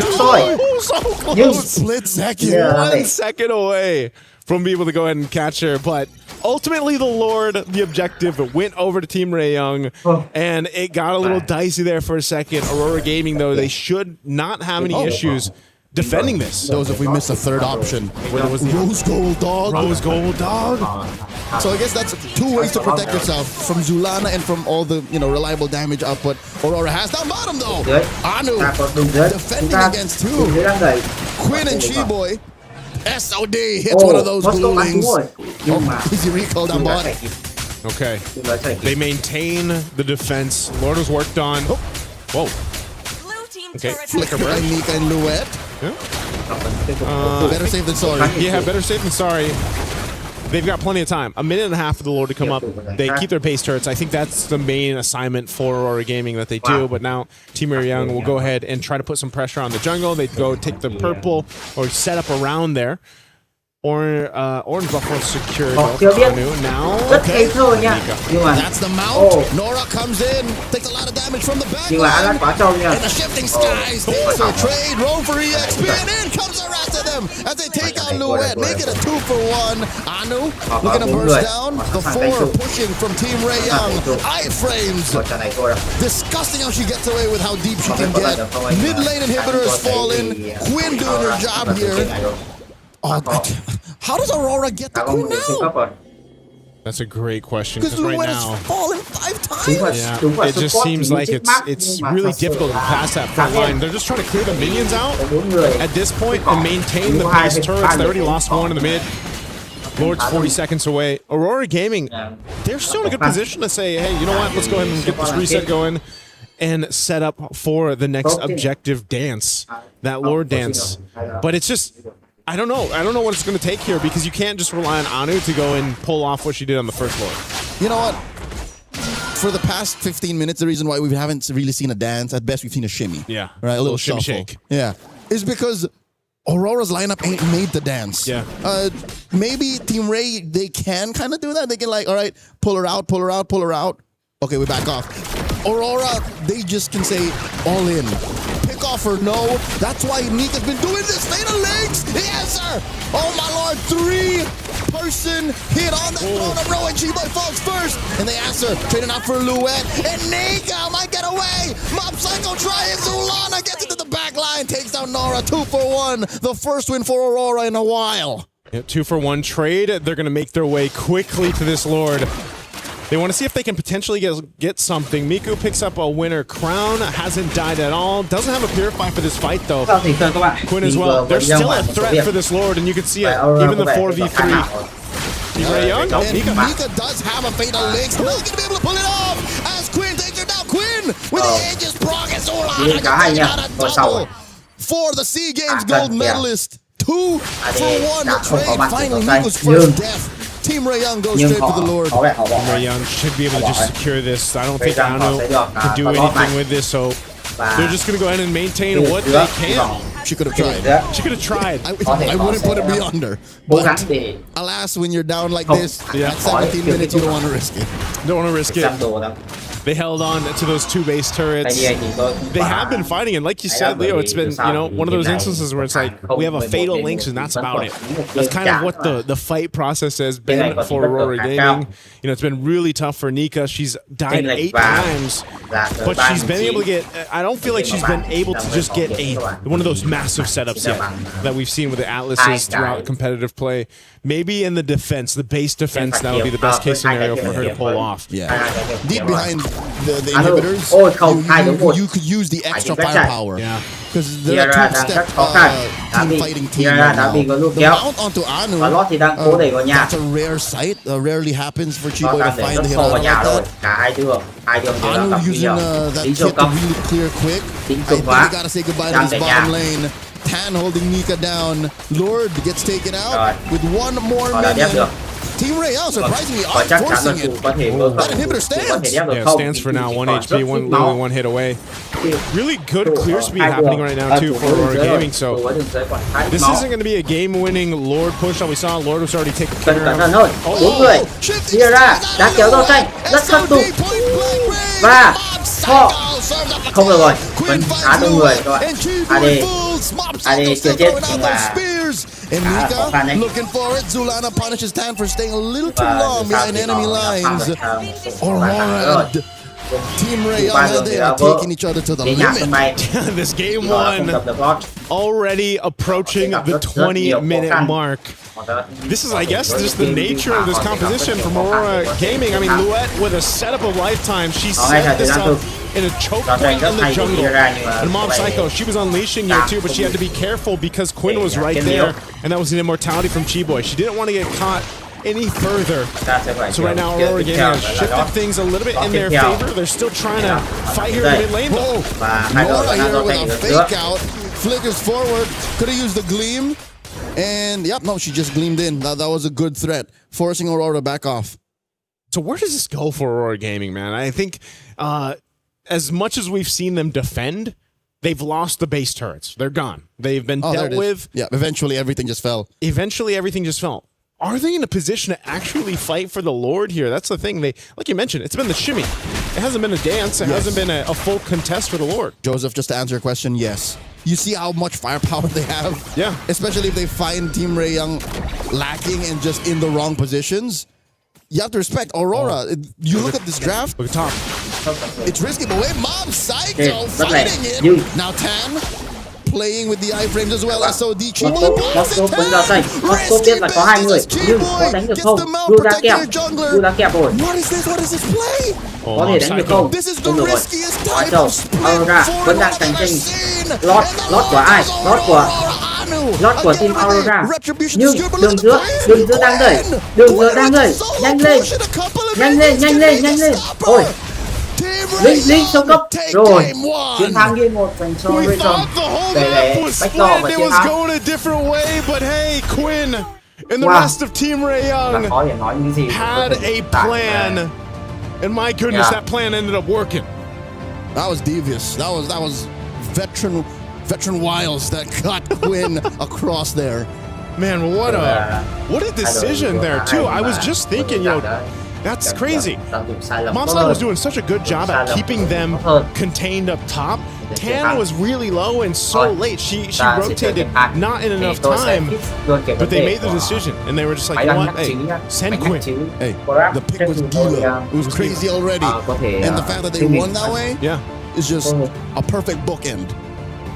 so close. Split second. 1 second away from being able to go ahead and catch her, but ultimately the Lord, the objective, went over to Team Ray Young, and it got a little dicey there for a second. Aurora Gaming, though, they should not have any issues defending this. Those if we miss a third option. Rose Gold Dog. Rose Gold Dog. So I guess that's two ways to protect yourself from Zulana and from all the reliable damage output Aurora has. Down bottom though, Anu defending against two. Quinn and Chi-Boy. SOD hits one of those ghoulings. Easy recall down bottom. Okay. They maintain the defense. Lord was worked on. Oh. Whoa. Okay. Flicker by Nika and Luet. Better safe than sorry. Yeah, better safe than sorry. They've got plenty of time. A minute and a half for the Lord to come up. They keep their base turrets. I think that's the main assignment for Aurora Gaming that they do. But now Team Ray Young will go ahead and try to put some pressure on the jungle. They go take the purple or set up around there. Orange Buffalo secured. Now, that's the mount. Nora comes in, takes a lot of damage from the back line. And the shifting skies. There's a trade, roll for EXP, and in comes the rest of them as they take out Luet. Make it a 2-for-1. Anu looking to burst down. The 4 pushing from Team Ray Young. Iframes. Disgusting how she gets away with how deep she can get. Mid lane inhibitor has fallen. Quinn doing her job here. Oh, how does Aurora get the Queen now? That's a great question. Because Luet right has now, fallen 5 times. yeah, it just seems like it's really difficult to pass that front line. They're just trying to clear the minions out at this point and maintain the base turrets. They already lost one in the mid. Lord's 40 seconds away. Aurora Gaming, they're still in a good position to say, hey, you know what? Let's go ahead and get this reset going and set up for the next objective dance, that Lord dance. But it's just, I don't know. I don't know what it's going to take here because you can't just rely on Anu to go and pull off what she did on the first Lord. You know what? For the past 15 minutes, the reason why we haven't really seen a dance, at best we've seen a shimmy. Yeah. Right? A little shimmy shuffle. shake. Yeah. Is because Aurora's lineup ain't made the dance. Yeah. Maybe Team Ray, they can kind of do that. They can like, all right, pull her out, pull her out, pull her out. Okay, we back off. Aurora, they just can say all in. Pick off or no. That's why Nika's been doing this. Fatal links. The answer. Oh my lord, 3-person hit on the throne of Rowan. Chi-Boy falls first. And they answer. Trading out for Luet. And Nika might get away. Mob Psycho trying. Zulana gets into the back line. Takes down Nora. 2-for-1. The first win for Aurora in a while. Yeah, 2-for-1 trade. They're going to make their way quickly to this Lord. They want to see if they can potentially get something. Miku picks up a winner crown. Hasn't died at all. Doesn't have a purify for this fight, though. Quinn as well. There's still a threat for this Lord, and you can see it. Even the 4v3. Team Ray Young? Oh, Nika does have a fatal link. Not going to be able to pull it off as Quinn takes her down. Quinn with the Aegis proc and Solana gets out a double for the SEA Games gold medalist. 2-for-1 trade. Finally, Miku's first death. Team Ray Young goes straight for the Lord. Team Ray Young should be able to just secure this. I don't think Anu can do anything with this, so they're just going to go ahead and maintain what they can. She could have tried. She could have tried. I wouldn't put it beyond her. But alas, when you're down like this, at 17 minutes, you don't want to risk it. Don't want to risk it. They held on to those 2 base turrets. They have been fighting, and like you said, Leo, it's been one of those instances where it's like we have a fatal links, and that's about it. That's kind of what the fight process has been for Aurora Gaming. It's been really tough for Nika. She's died 8 times, but she's been able to get. I don't feel like she's been able to just get one of those massive setups yet that we've seen with the Atlases throughout competitive play. Maybe in the defense, the base defense, that would be the best case scenario for her to pull off. Yeah, deep behind the inhibitors, Ôi không, hai đúng một. you could use the extra chính xác firepower. Yeah. Because they're a Tiara đang two-step rất khó khăn. Đã team bị fighting team Tiara right đã now. bị có lúc The kéo. mount onto Anu, Và Lót thì đang cố đẩy vào nhà. that's a rare sight. Rarely happens for Nó Chiboy to đang để find rất the sâu vào Hirana nhà like rồi. that. Cả hai đứa đều đang Anu gặp nguy using hiểm. that Tính kit siêu to công. really clear quick. Tính I cực think quá. we gotta say goodbye to Đang this để nhà. bottom lane. Tan holding Nika down. Lord gets taken out Rồi. with one more Họ đã đép minion. được. Team Rayo surprisingly Và chắc chắn là outforcing chủ it. có thể vượt That inhibitor có thể stands. đép được Yeah, không? stands for now. Chỉ 1 còn HP, rất ít literally máu. 1 hit away. Really good clear speed Hai happening đường. right now Ở too tủ for đường Aurora dưới rồi. Gaming. So Tủ ở đường dưới còn khá ít this máu. isn't going to be a game-winning Lord push that we saw. Lord was already taken Cẩn care thận of. hơn. 4 người. Tiara đã kéo giao tranh. Rất khắc tục. Và họ không được rồi. Vẫn khá đông người các bạn. AD chưa chết nhưng mà And khá là khó Nika khăn đấy. looking for it. Zulana punishes Tan for staying a little too Và long dù sao behind thì enemy nó lines. thắng được Aurora rồi. and Team Rayo, Ba đường they thì are đã vỡ. taking each other to the Đến nhà sân limit. bay. This game Họ đã không one tập được lót. already approaching the 20-minute mark. This is, I guess, just the nature of this composition from Aurora Gaming. I mean, Luette with a setup of lifetime. She set this up in a choke point in the jungle. And Mob Psycho, she was unleashing here too, but she had to be careful because Quinn was right there. And that was an immortality from Chiboy. She didn't want to get caught any further. So right now, Aurora Gaming has shifted things a little bit in their favor. They're still trying to fight here in the mid lane, though. Nora here with a fake out. Flickers forward. Could have used the gleam. And yep, no, she just gleamed in. That was a good threat, forcing Aurora back off. So where does this go for Aurora Gaming, man? I think as much as we've seen them defend, they've lost the base turrets. They're gone. They've been dealt with. Yeah, eventually everything just fell. Eventually everything just fell. Are they in a position to actually fight for the Lord here? That's the thing. They, like you mentioned, it's been the shimmy. It hasn't been a dance. It hasn't been a full contest for the Lord. Joseph, just to answer your question, yes. You see how much firepower they have? Yeah. Especially if they find Team Ray Young lacking and just in the wrong positions. You have to respect Aurora. You look at this draft. Look at top. It's risky, but wait, Mob Psycho fighting it. Now Tan playing with the iframes as well. SOD Chiboy blocks it. Nó biết là có hai người nhưng có đánh được không? Blue đã kẹp rồi. What is this play? Có thể đánh được không? This is the Không được rồi. riskiest Quá type trâu. of split Aurora vẫn đang cạnh tranh. Lót của ai? Lót của team Aurora. Nhưng đường giữa đang đẩy. Nhanh lên. Ôi. Linh sâu cấp rồi. Chiến thắng game 1 dành cho Razor. Để backdoor và chiến thắng. Going a different way, but hey, Quinn and the rest of Team Ray Young had a plan. And my goodness, that plan ended up working. That was devious. That was veteran wiles that got Quinn across there. Man, what a decision there too. I was just thinking, that's crazy. Monster was doing such a good job at keeping them contained up top. Tan was really low and so late. She rotated not in enough time, but they made the decision and they were just like, you know what? Hey, send Quinn. Hey, the pick was Gila. It was crazy already. And the fact that they won that way is just a perfect bookend.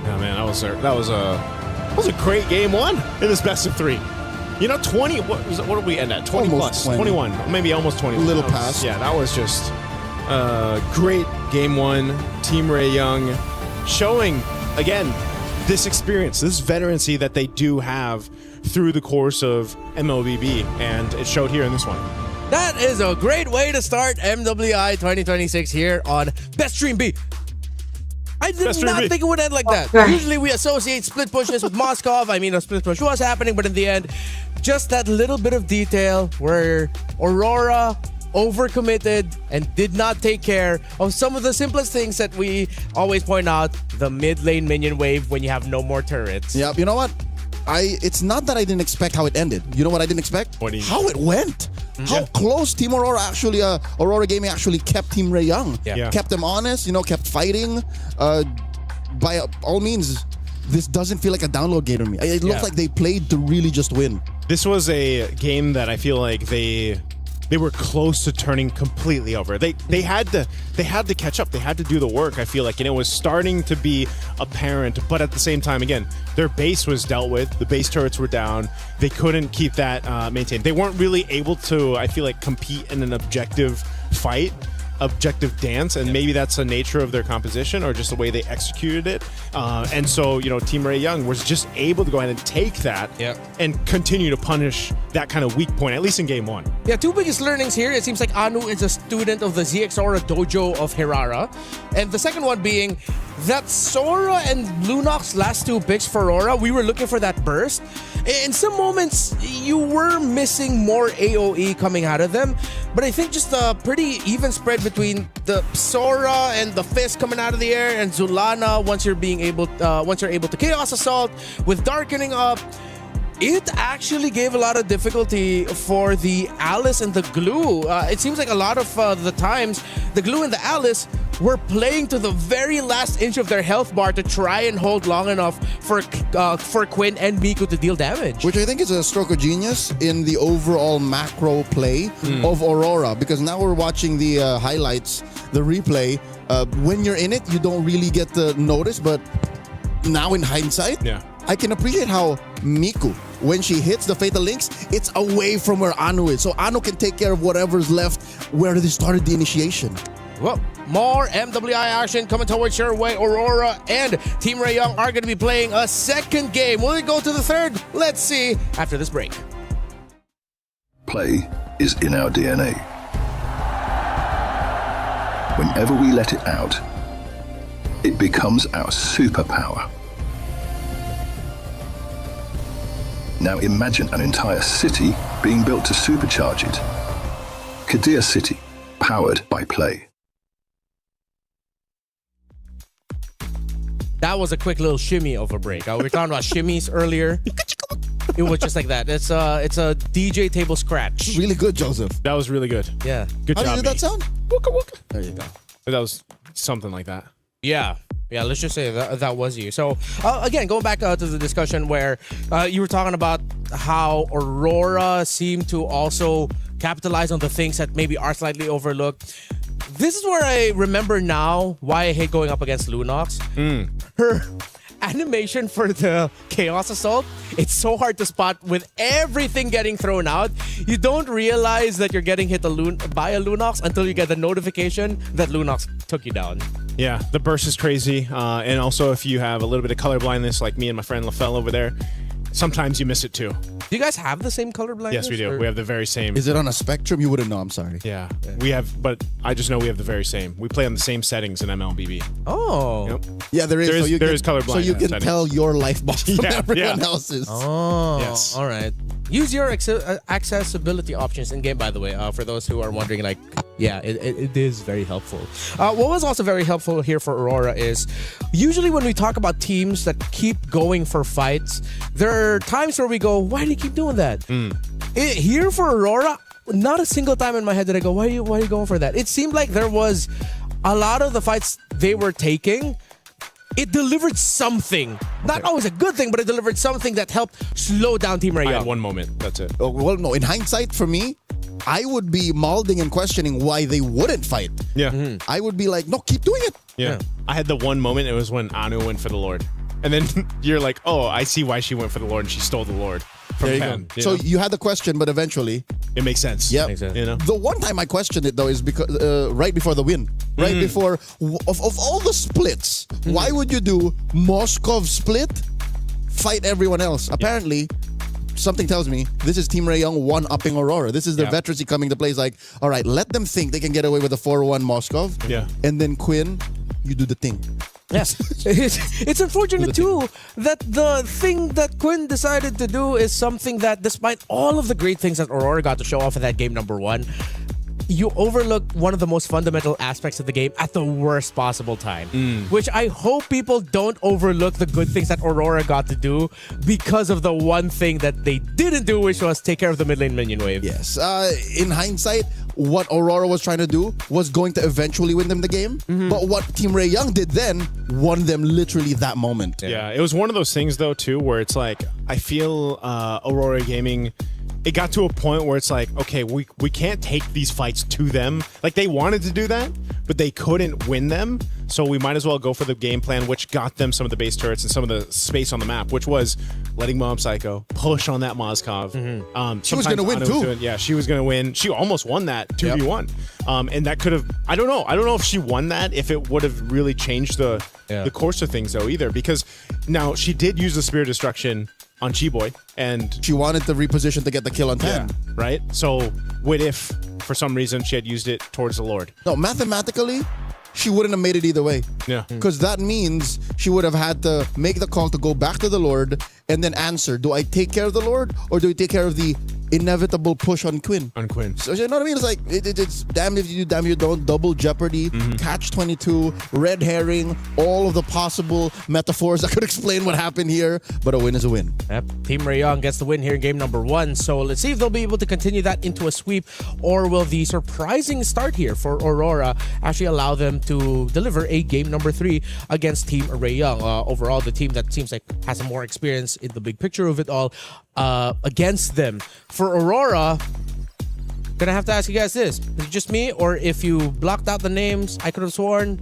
Yeah, man, that was a great game one in this best of 3. 20, what did we end at? 20 almost plus, 21, maybe almost 20. A little past. Yeah, that was just great game one. Team Ray Young showing, again, this experience, this veterancy that they do have through the course of MLBB, and it showed here in this one. That is a great way to start MWI 2026 here on Best Stream B. I did not think it would end like that. Usually we associate split pushes with Moskov. I mean, a split push was happening, but in the end, just that little bit of detail where Aurora overcommitted and did not take care of some of the simplest things that we always point out, the mid lane minion wave when you have no more turrets. Yeah, you know what? It's not that I didn't expect how it ended. You know what I didn't expect? How it went. How close Team Aurora actually, Aurora Gaming actually kept Team Ray Young. Yeah. Kept them honest, kept fighting. By all means, this doesn't feel like a download game to me. It looks like they played to really just win. This was a game that I feel like they were close to turning completely over. They had to catch up. They had to do the work, I feel like, and it was starting to be apparent, but at the same time, again, their base was dealt with. The base turrets were down. They couldn't keep that maintained. They weren't really able to, I feel like, compete in an objective fight objective dance, and maybe that's the nature of their composition or just the way they executed it. And so, Team Ray Young was just able to go ahead and take that and continue to punish that kind of weak point, at least in game one. Yeah, two biggest learnings here. It seems like Anu is a student of the ZX Aura dojo of Hirara. And the second one being that Sora and Lunox last two picks for Aurora, we were looking for that burst. In some moments, you were missing more AoE coming out of them, but I think just a pretty even spread between the Sora and the Fist coming out of the air, and Zulana once you're able to Chaos Assault with Darkening up. It actually gave a lot of difficulty for the Alice and the Glue. It seems like a lot of the times, the Glue and the Alice were playing to the very last inch of their health bar to try and hold long enough for Quinn and Miku to deal damage. Which I think is a stroke of genius in the overall macro play of Aurora, because now we're watching the highlights, the replay. When you're in it, you don't really get to notice, but now in hindsight, I can appreciate how Miku, when she hits the Fatal Links, it's away from where Anu is. So Anu can take care of whatever's left where they started the initiation. Well, more MWI action coming towards your way. Aurora and Team Ray Young are going to be playing a second game. Will it go to the third? Let's see after this break. Play is in our DNA. Whenever we let it out, it becomes our superpower. Now imagine an entire city being built to supercharge it. Kadir City, powered by play. That was a quick little shimmy of a break. We were talking about shimmies earlier. It was just like that. It's a DJ table scratch. Really good, Joseph. That was really good. Yeah. Good job. How did that sound? Wooka wooka. There you go. That was something like that. Yeah. Yeah, let's just say that was you. So, again, going back to the discussion where you were talking about how Aurora seemed to also capitalize on the things that maybe are slightly overlooked. This is where I remember now why I hate going up against Lunox. Her animation for the Chaos Assault, it's so hard to spot with everything getting thrown out. You don't realize that you're getting hit by a Lunox until you get the notification that Lunox took you down. Yeah, the burst is crazy. And also, if you have a little bit of color blindness like me and my friend LaFell over there, sometimes you miss it too. Do you guys have the same color blindness? Yes, we do. Or? We have the very same. Is it on a spectrum? You wouldn't know. I'm sorry. Yeah, we have, but I just know we have the very same. We play on the same settings in MLBB. Oh. Yep. Yeah, there is. There is color blindness. So you can settings. tell your life bar from Yeah, everyone yeah. else's. Oh, Yes. All right. Use your accessibility options in game, by the way, for those who are wondering. Like, yeah, it is very helpful. What was also very helpful here for Aurora is usually when we talk about teams that keep going for fights, there are times where we go, why do you keep doing that? Here for Aurora, not a single time in my head did I go, why are you going for that? It seemed like there was a lot of the fights they were taking, it delivered something. Not always a good thing, but it delivered something that helped slow down Team Ray I Young. had one moment. That's it. Oh, well, no. In hindsight, for me, I would be molding and questioning why they wouldn't fight. Yeah. I would be like, no, keep doing it. Yeah. I had the one moment. It was when Anu went for the Lord. And then you're like, oh, I see why she went for the Lord and she stole the Lord from There you Pen. go. So you had the question, but eventually, it makes sense. yeah. Makes sense. You know? The one time I questioned it though is because right before the win, right before of all the splits, why would you do Moskov split, fight everyone else? Apparently, something tells me this is Team Ray Young one-upping Aurora. This is the veterancy coming to play. It's like, all right, let them think they can get away with a 4-1 Moskov. Yeah. And then Quinn, you do the thing. Yes. It's unfortunate too that the thing that Quinn decided to do is something that, despite all of the great things that Aurora got to show off in that game number one, you overlook one of the most fundamental aspects of the game at the worst possible time. Which I hope people don't overlook the good things that Aurora got to do because of the one thing that they didn't do, which was take care of the mid lane minion wave. Yes. In hindsight, what Aurora was trying to do was going to eventually win them the game. But what Team Ray Young did then won them literally that moment. Yeah. It was one of those things, though, too, where it's like, I feel Aurora Gaming, it got to a point where it's like, okay, we can't take these fights to them. Like, they wanted to do that, but they couldn't win them. So we might as well go for the game plan, which got them some of the base turrets and some of the space on the map, which was letting Mob Psycho push on that Mozkov. She was going to win too. Yeah, she was going to win. She almost won that 2v1. And that could have, I don't know if she won that, if it would have really changed the course of things though either, because now she did use the Spear of Destruction on Chiboy, and she wanted to reposition to get the kill on 10. Yeah, right? So what if for some reason she had used it towards the Lord? No, mathematically, she wouldn't have made it either way. Yeah. Because that means she would have had to make the call to go back to the Lord and then answer, do I take care of the Lord or do I take care of the inevitable push on Quinn? So you know what I mean? It's like, it's damn if you do, damn you don't. Double jeopardy, catch-22, red herring, all of the possible metaphors that could explain what happened here. But a win is a win. Yep. Team Rayong gets the win here in game number 1. So let's see if they'll be able to continue that into a sweep, or will the surprising start here for Aurora actually allow them to deliver a game number 3 against Team Rayong. Overall, the team that seems like has some more experience in the big picture of it all against them. For Aurora, gonna have to ask you guys this. Is it just me, or if you blocked out the names, I could have sworn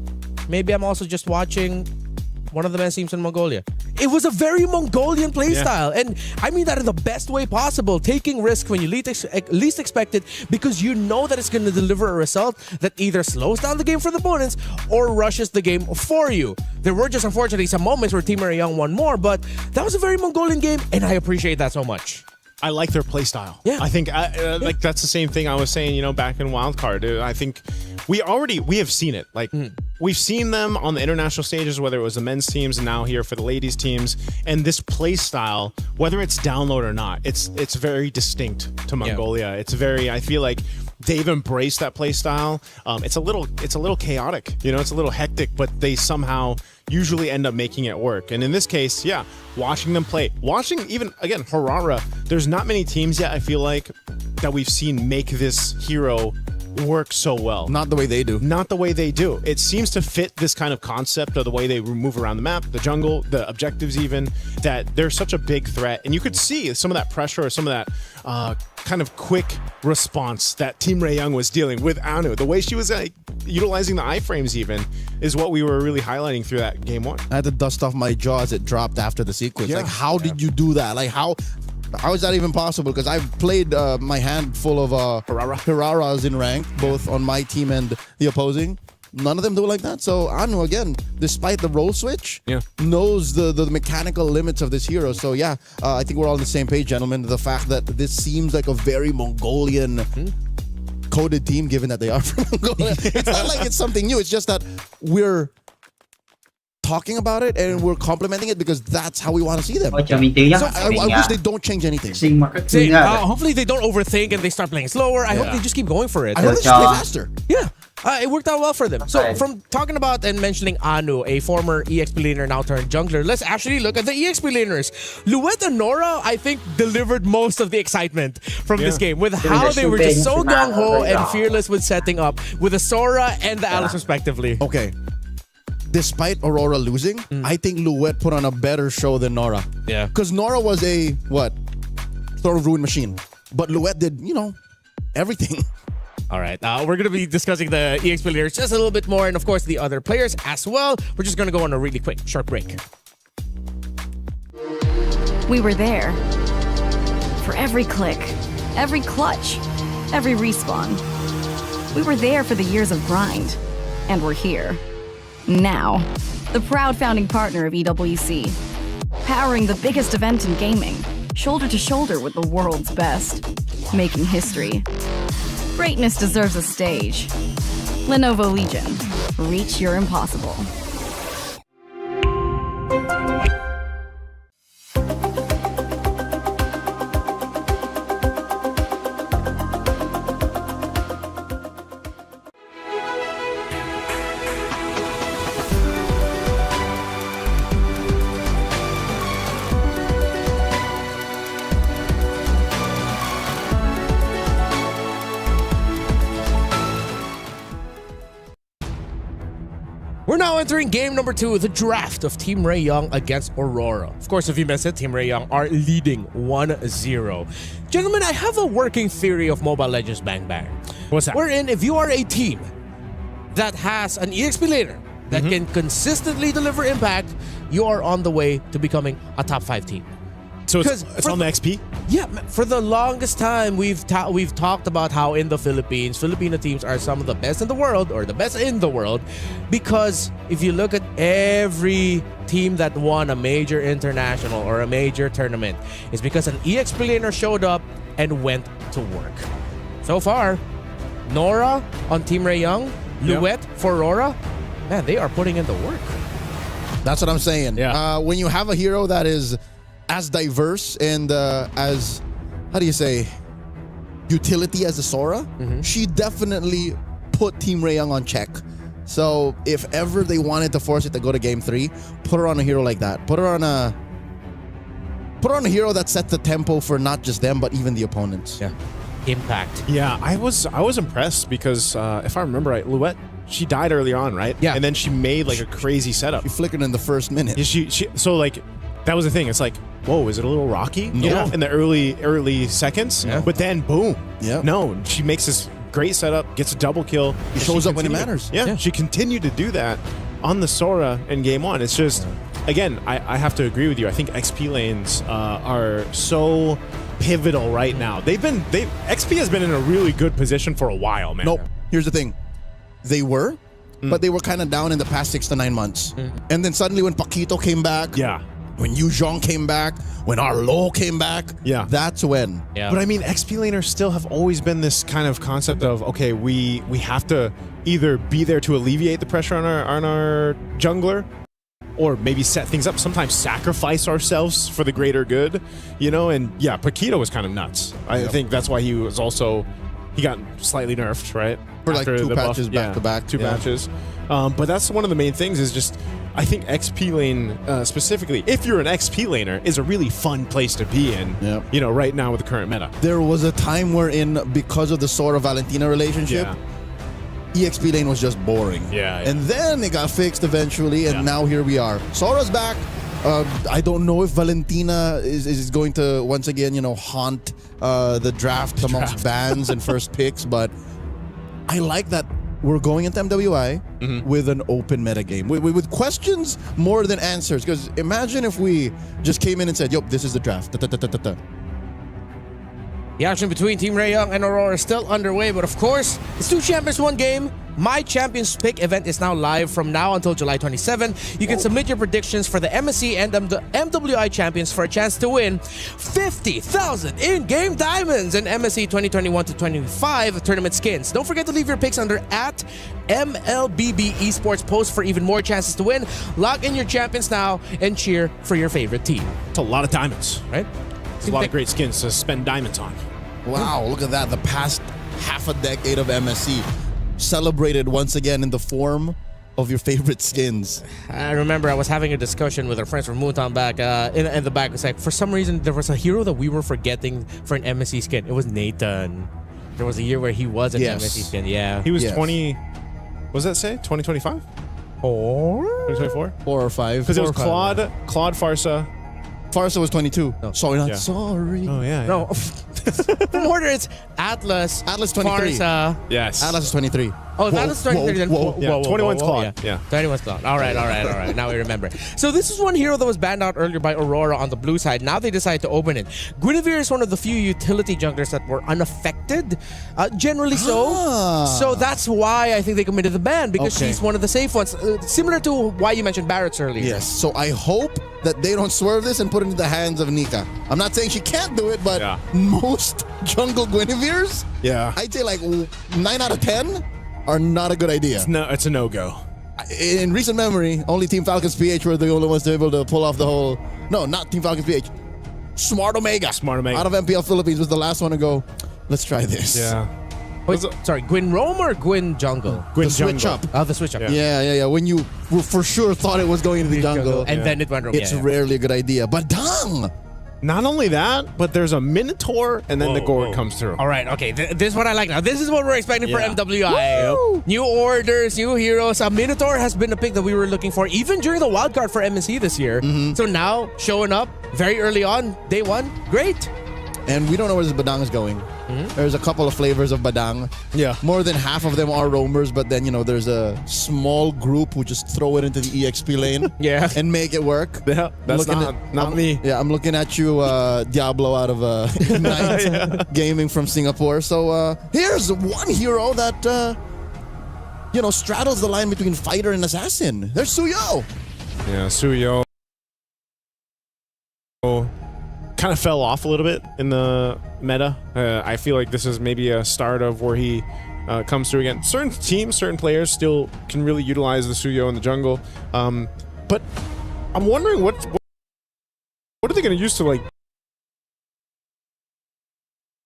maybe I'm also just watching one of the men's teams in Mongolia. It was a very Mongolian playstyle, and I mean that in the best way possible. Taking risk when you least expect it, because you know that it's going to deliver a result that either slows down the game for the opponents or rushes the game for you. There were just unfortunately some moments where Team Rayong won more, but that was a very Mongolian game, and I appreciate that so much. I like their play style. Yeah. I think like that's the same thing I was saying, back in Wildcard. I think we have seen it. Like we've seen them on the international stages, whether it was the men's teams and now here for the ladies teams. And this play style, whether it's download or not, it's very distinct to Mongolia. It's very, I feel like they've embraced that play style. It's a little chaotic, it's a little hectic, but they somehow usually end up making it work. And in this case, watching them play, watching even again Harara, there's not many teams yet I feel like that we've seen make this hero work so well. Not the way they do. Not the way they do. It seems to fit this kind of concept of the way they move around the map, the jungle, the objectives even, that they're such a big threat. And you could see some of that pressure or some of that kind of quick response that Team Rayong was dealing with Anu. The way she was utilizing the iframes even is what we were really highlighting through that game 1. I had to dust off my jaw as it dropped after the sequence. Like, how did you do that? Like, how is that even possible? Because I've played my hand full of Hararas in rank, both on my team and the opposing. None of them do it like that. So Anu, again, despite the role switch, knows the mechanical limits of this hero. So I think we're all on the same page, gentlemen. The fact that this seems like a very Mongolian coded team, given that they are from Mongolia. It's not like it's something new. It's just that we're talking about it and we're complimenting it because that's how we want to see them. So I wish they don't change anything. Hopefully they don't overthink and they start playing slower. I hope they just keep going for it. I hope they just play faster. Yeah. It worked out well for them. So from talking about and mentioning Anu, a former EXP laner now turned jungler, let's actually look at the EXP laners. Luet and Nora, I think, delivered most of the excitement from this game with how they were just so gung-ho and fearless with setting up with the Sora and the Alice respectively. Okay. Despite Aurora losing, I think Luet put on a better show than Nora. Yeah. Because Nora was a, Throw of Ruin machine. But Luet did, everything. All right, we're going to be discussing the EXP players just a little bit more, and of course the other players as well. We're just going to go on a really quick, short break. We were there. For every click, every clutch, every respawn. We were there for the years of grind. And we're here. Now. The proud founding partner of EWC. Powering the biggest event in gaming. Shoulder to shoulder with the world's best. Making history. Greatness deserves a stage. Lenovo Legion. Reach your impossible. We're now entering game number 2, the draft of Team Rayong against Aurora. Of course, if you missed it, Team Rayong are leading 1-0. Gentlemen, I have a working theory of Mobile Legends Bang Bang. What's that? Wherein, if you are a team that has an EXP laner that can consistently deliver impact, you are on the way to becoming a top 5 team. So it's on the XP? Yeah, for the longest time, we've talked about how in the Philippines, Filipino teams are some of the best in the world, or the best in the world, because if you look at every team that won a major international or a major tournament, it's because an EXP laner showed up and went to work. So far, Nora on Team Ray Young, Luet for Aurora, man, they are putting in the work. That's what I'm saying. Yeah. When you have a hero that is as diverse and as, how do you say, utility as a Sora, she definitely put Team Ray Young on check. So if ever they wanted to force it to go to game 3, put her on a hero like that. Put her on a hero that sets the tempo for not just them, but even the opponents. Yeah. Impact. Yeah, I was impressed because if I remember right, Luet, she died early on, right? Yeah. And then she made like a crazy setup. She flickered in the first minute. Yeah, so like that was the thing. It's like, whoa, is it a little rocky? You know, in the early seconds. Yeah. But then boom. Yeah. No, she makes this great setup, gets a double kill. She shows up when it matters. Yeah, she continued to do that on the Sora in game 1. It's just, again, I have to agree with you. I think XP lanes are so pivotal right now. XP has been in a really good position for a while, man. Nope. Here's the thing. They were, but they were kind of down in the past 6 to 9 months. And then suddenly when Paquito came back, when Yu Zhong came back, when Arlo came back, that's when. Yeah. But I mean, XP laners still have always been this kind of concept of, okay, we have to either be there to alleviate the pressure on our jungler, or maybe set things up, sometimes sacrifice ourselves for the greater good, you know? And yeah, Paquito was kind of nuts. I think that's why he got slightly nerfed, right? For like 2 patches back to back. 2 matches. But that's one of the main things is just, I think XP lane, specifically, if you're an XP laner, is a really fun place to be in, you know, right now with the current meta. There was a time wherein, because of the Sora-Valentina relationship, EXP lane was just boring. And then it got fixed eventually, and now here we are. Sora's back. I don't know if Valentina is going to, once again, you know, haunt the draft amongst bans and first picks, but I like that we're going into MWI with an open meta game. With questions more than answers. Because imagine if we just came in and said, "Yo, this is the draft." The action between Team Ray Young and Aurora is still underway, but of course, it's 2 champions, 1 game. My Champions Pick event is now live from now until July 27. You can submit your predictions for the MSC and MWI champions for a chance to win 50,000 in-game diamonds and MSC 2021-25 tournament skins. Don't forget to leave your picks under @MLBB Esports post for even more chances to win. Log in your champions now and cheer for your favorite team. It's a lot of diamonds, right? It's a lot of great skins to spend diamonds on. Wow, look at that. The past half a decade of MSC celebrated once again in the form of your favorite skins. I remember I was having a discussion with our friends from Moontown back in the back. It's like, for some reason, there was a hero that we were forgetting for an MSC skin. It was Nathan. There was a year where he was an MSC skin. Yeah. He was 20... What does that say? 2025? 2024? 4 or 5. Because it was Claude Farsa. Farsa was 22. No. Sorry, not sorry. Oh, yeah. No. From order, it's Atlas. Atlas 23. Farsa. Yes. Atlas is 23. Oh, Atlas 23. Then. Whoa. Yeah, 21's Claude. Yeah. 21's Claude. All right. Now we remember. So this is one hero that was banned out earlier by Aurora on the blue side. Now they decided to open it. Guinevere is one of the few utility junglers that were unaffected, generally so. So that's why I think they committed the ban, because she's one of the safe ones. Similar to why you mentioned Barrett's earlier. Yes. So I hope that they don't swerve this and put it into the hands of Nika. I'm not saying she can't do it, but most jungle Guineveres, I'd say like 9 out of 10 are not a good idea. It's a no-go. In recent memory, only Team Falcons PH were the only ones to be able to pull off the whole... No, not Team Falcons PH. Smart Omega. Out of MPL Philippines was the last one to go, let's try this. Yeah. Wait, sorry, Gwyn Rome or Gwyn Jungle? Gwyn Jungle. Switch up. Oh, the switch up. Yeah. When you for sure thought it was going into the jungle. And then it went Rome. It's rarely a good idea. But dang! Not only that, but there's a Minotaur, and then the Gourd comes through. All right, okay. This is what I like now. This is what we're expecting for MWI. New orders, new heroes. Minotaur has been a pick that we were looking for, even during the wildcard for MSC this year. So now, showing up very early on, day 1, great. And we don't know where this Badang is going. There's a couple of flavors of Badang. Yeah. More than half of them are roamers, but then, there's a small group who just throw it into the EXP lane and make it work. Yeah, that's not me. Yeah, I'm looking at you, Diablo out of Night Gaming from Singapore. So here's one hero that, straddles the line between fighter and assassin. There's Suyo. Yeah, Suyo kind of fell off a little bit in the meta. I feel like this is maybe a start of where he comes through again. Certain teams, certain players still can really utilize the Suyo in the jungle. But I'm wondering what are they going to use to like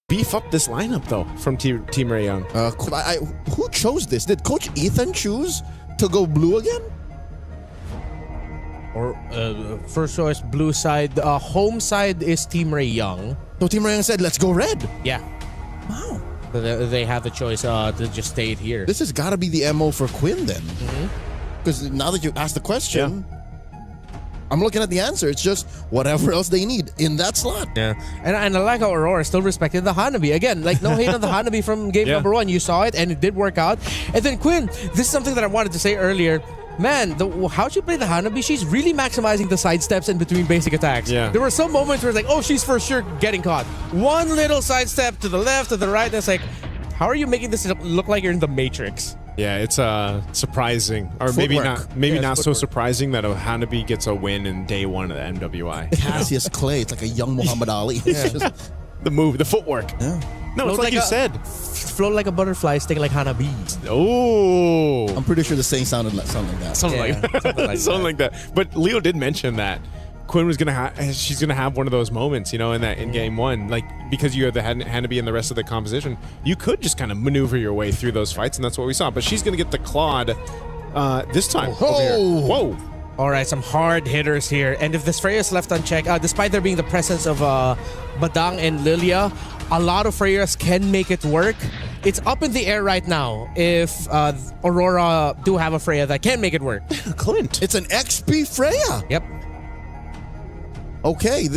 beef up this lineup though from Team Ray Young? Who chose this? Did Coach Ethan choose to go blue again? Or first choice, blue side. Home side is Team Ray Young. So Team Ray Young said, let's go red. Yeah. Wow. So they have the choice to just stay it here. This has got to be the MO for Quinn then. Because now that you asked the question, I'm looking at the answer. It's just whatever else they need in that slot. Yeah. And I like how Aurora still respected the Hanabi. Again, like no hate on the Hanabi from game number 1. You saw it and it did work out. And then Quinn, this is something that I wanted to say earlier. Man, how she played the Hanabi, she's really maximizing the sidesteps in between basic attacks. Yeah. There were some moments where it's like, oh, she's for sure getting caught. One little sidestep to the left, to the right, and it's like, how are you making this look like you're in the Matrix? Yeah, it's surprising, or Footwork. maybe not so surprising that a Hanabi gets a win in day 1 of the MWI. Cassius Clay, it's like a young Muhammad Ali. It's just the move, the footwork. Yeah. No, it's like you said. Float like a butterfly, sting like Hanabi. Oh, I'm pretty sure the saying sounded like something like that. Something like that. But Leo did mention that Quinn was she's gonna have one of those moments, in game 1, like because you have the Hanabi and the rest of the composition, you could just kind of maneuver your way through those fights, and that's what we saw. But she's gonna get the Claude this time. Whoa. All right, some hard hitters here. And if this Freya is left unchecked, despite there being the presence of Badang and Lilia, a lot of Freyas can make it work. It's up in the air right now if Aurora do have a Freya that can make it work. Clint. It's an XP Freya. Yep. Okay,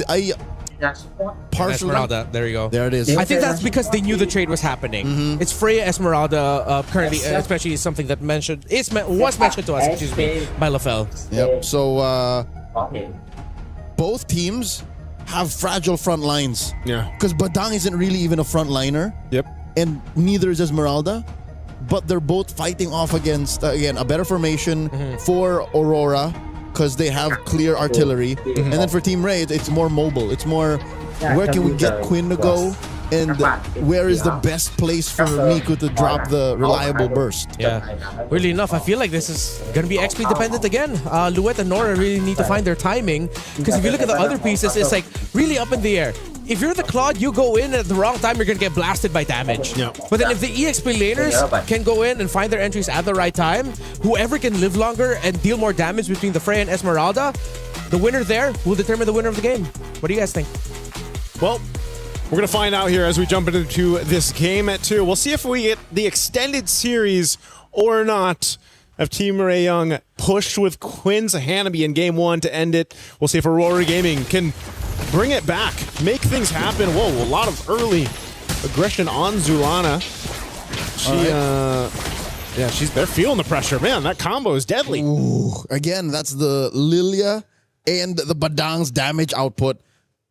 partial. Esmeralda, there you go. There it is. I think that's because they knew the trade was happening. It's Freya Esmeralda currently, especially something that was mentioned to us, by LaFell. Yep. So both teams have fragile front lines. Yeah. Because Badang isn't really even a front liner. Yep. And neither is Esmeralda. But they're both fighting off against, again, a better formation for Aurora because they have clear artillery. And then for Team Ray, it's more mobile. It's more, where can we get Quinn to go? And where is the best place for Miku to drop the reliable burst? Yeah. Weirdly enough, I feel like this is going to be XP dependent again. Luet and Nora really need to find their timing. Because if you look at the other pieces, it's like really up in the air. If you're the Claude, you go in at the wrong time, you're going to get blasted by damage. Yeah. But then if the EXP laners can go in and find their entries at the right time, whoever can live longer and deal more damage between the Freya and Esmeralda, the winner there will determine the winner of the game. What do you guys think? Well, we're going to find out here as we jump into this game at 2. We'll see if we get the extended series or not. Of Team Ray Young pushed with Quinn's Hanabi in game 1 to end it. We'll see if Aurora Gaming can bring it back, make things happen. Whoa, a lot of early aggression on Zulana. They're feeling the pressure. Man, that combo is deadly. Ooh, again, that's the Lilia and the Badang's damage output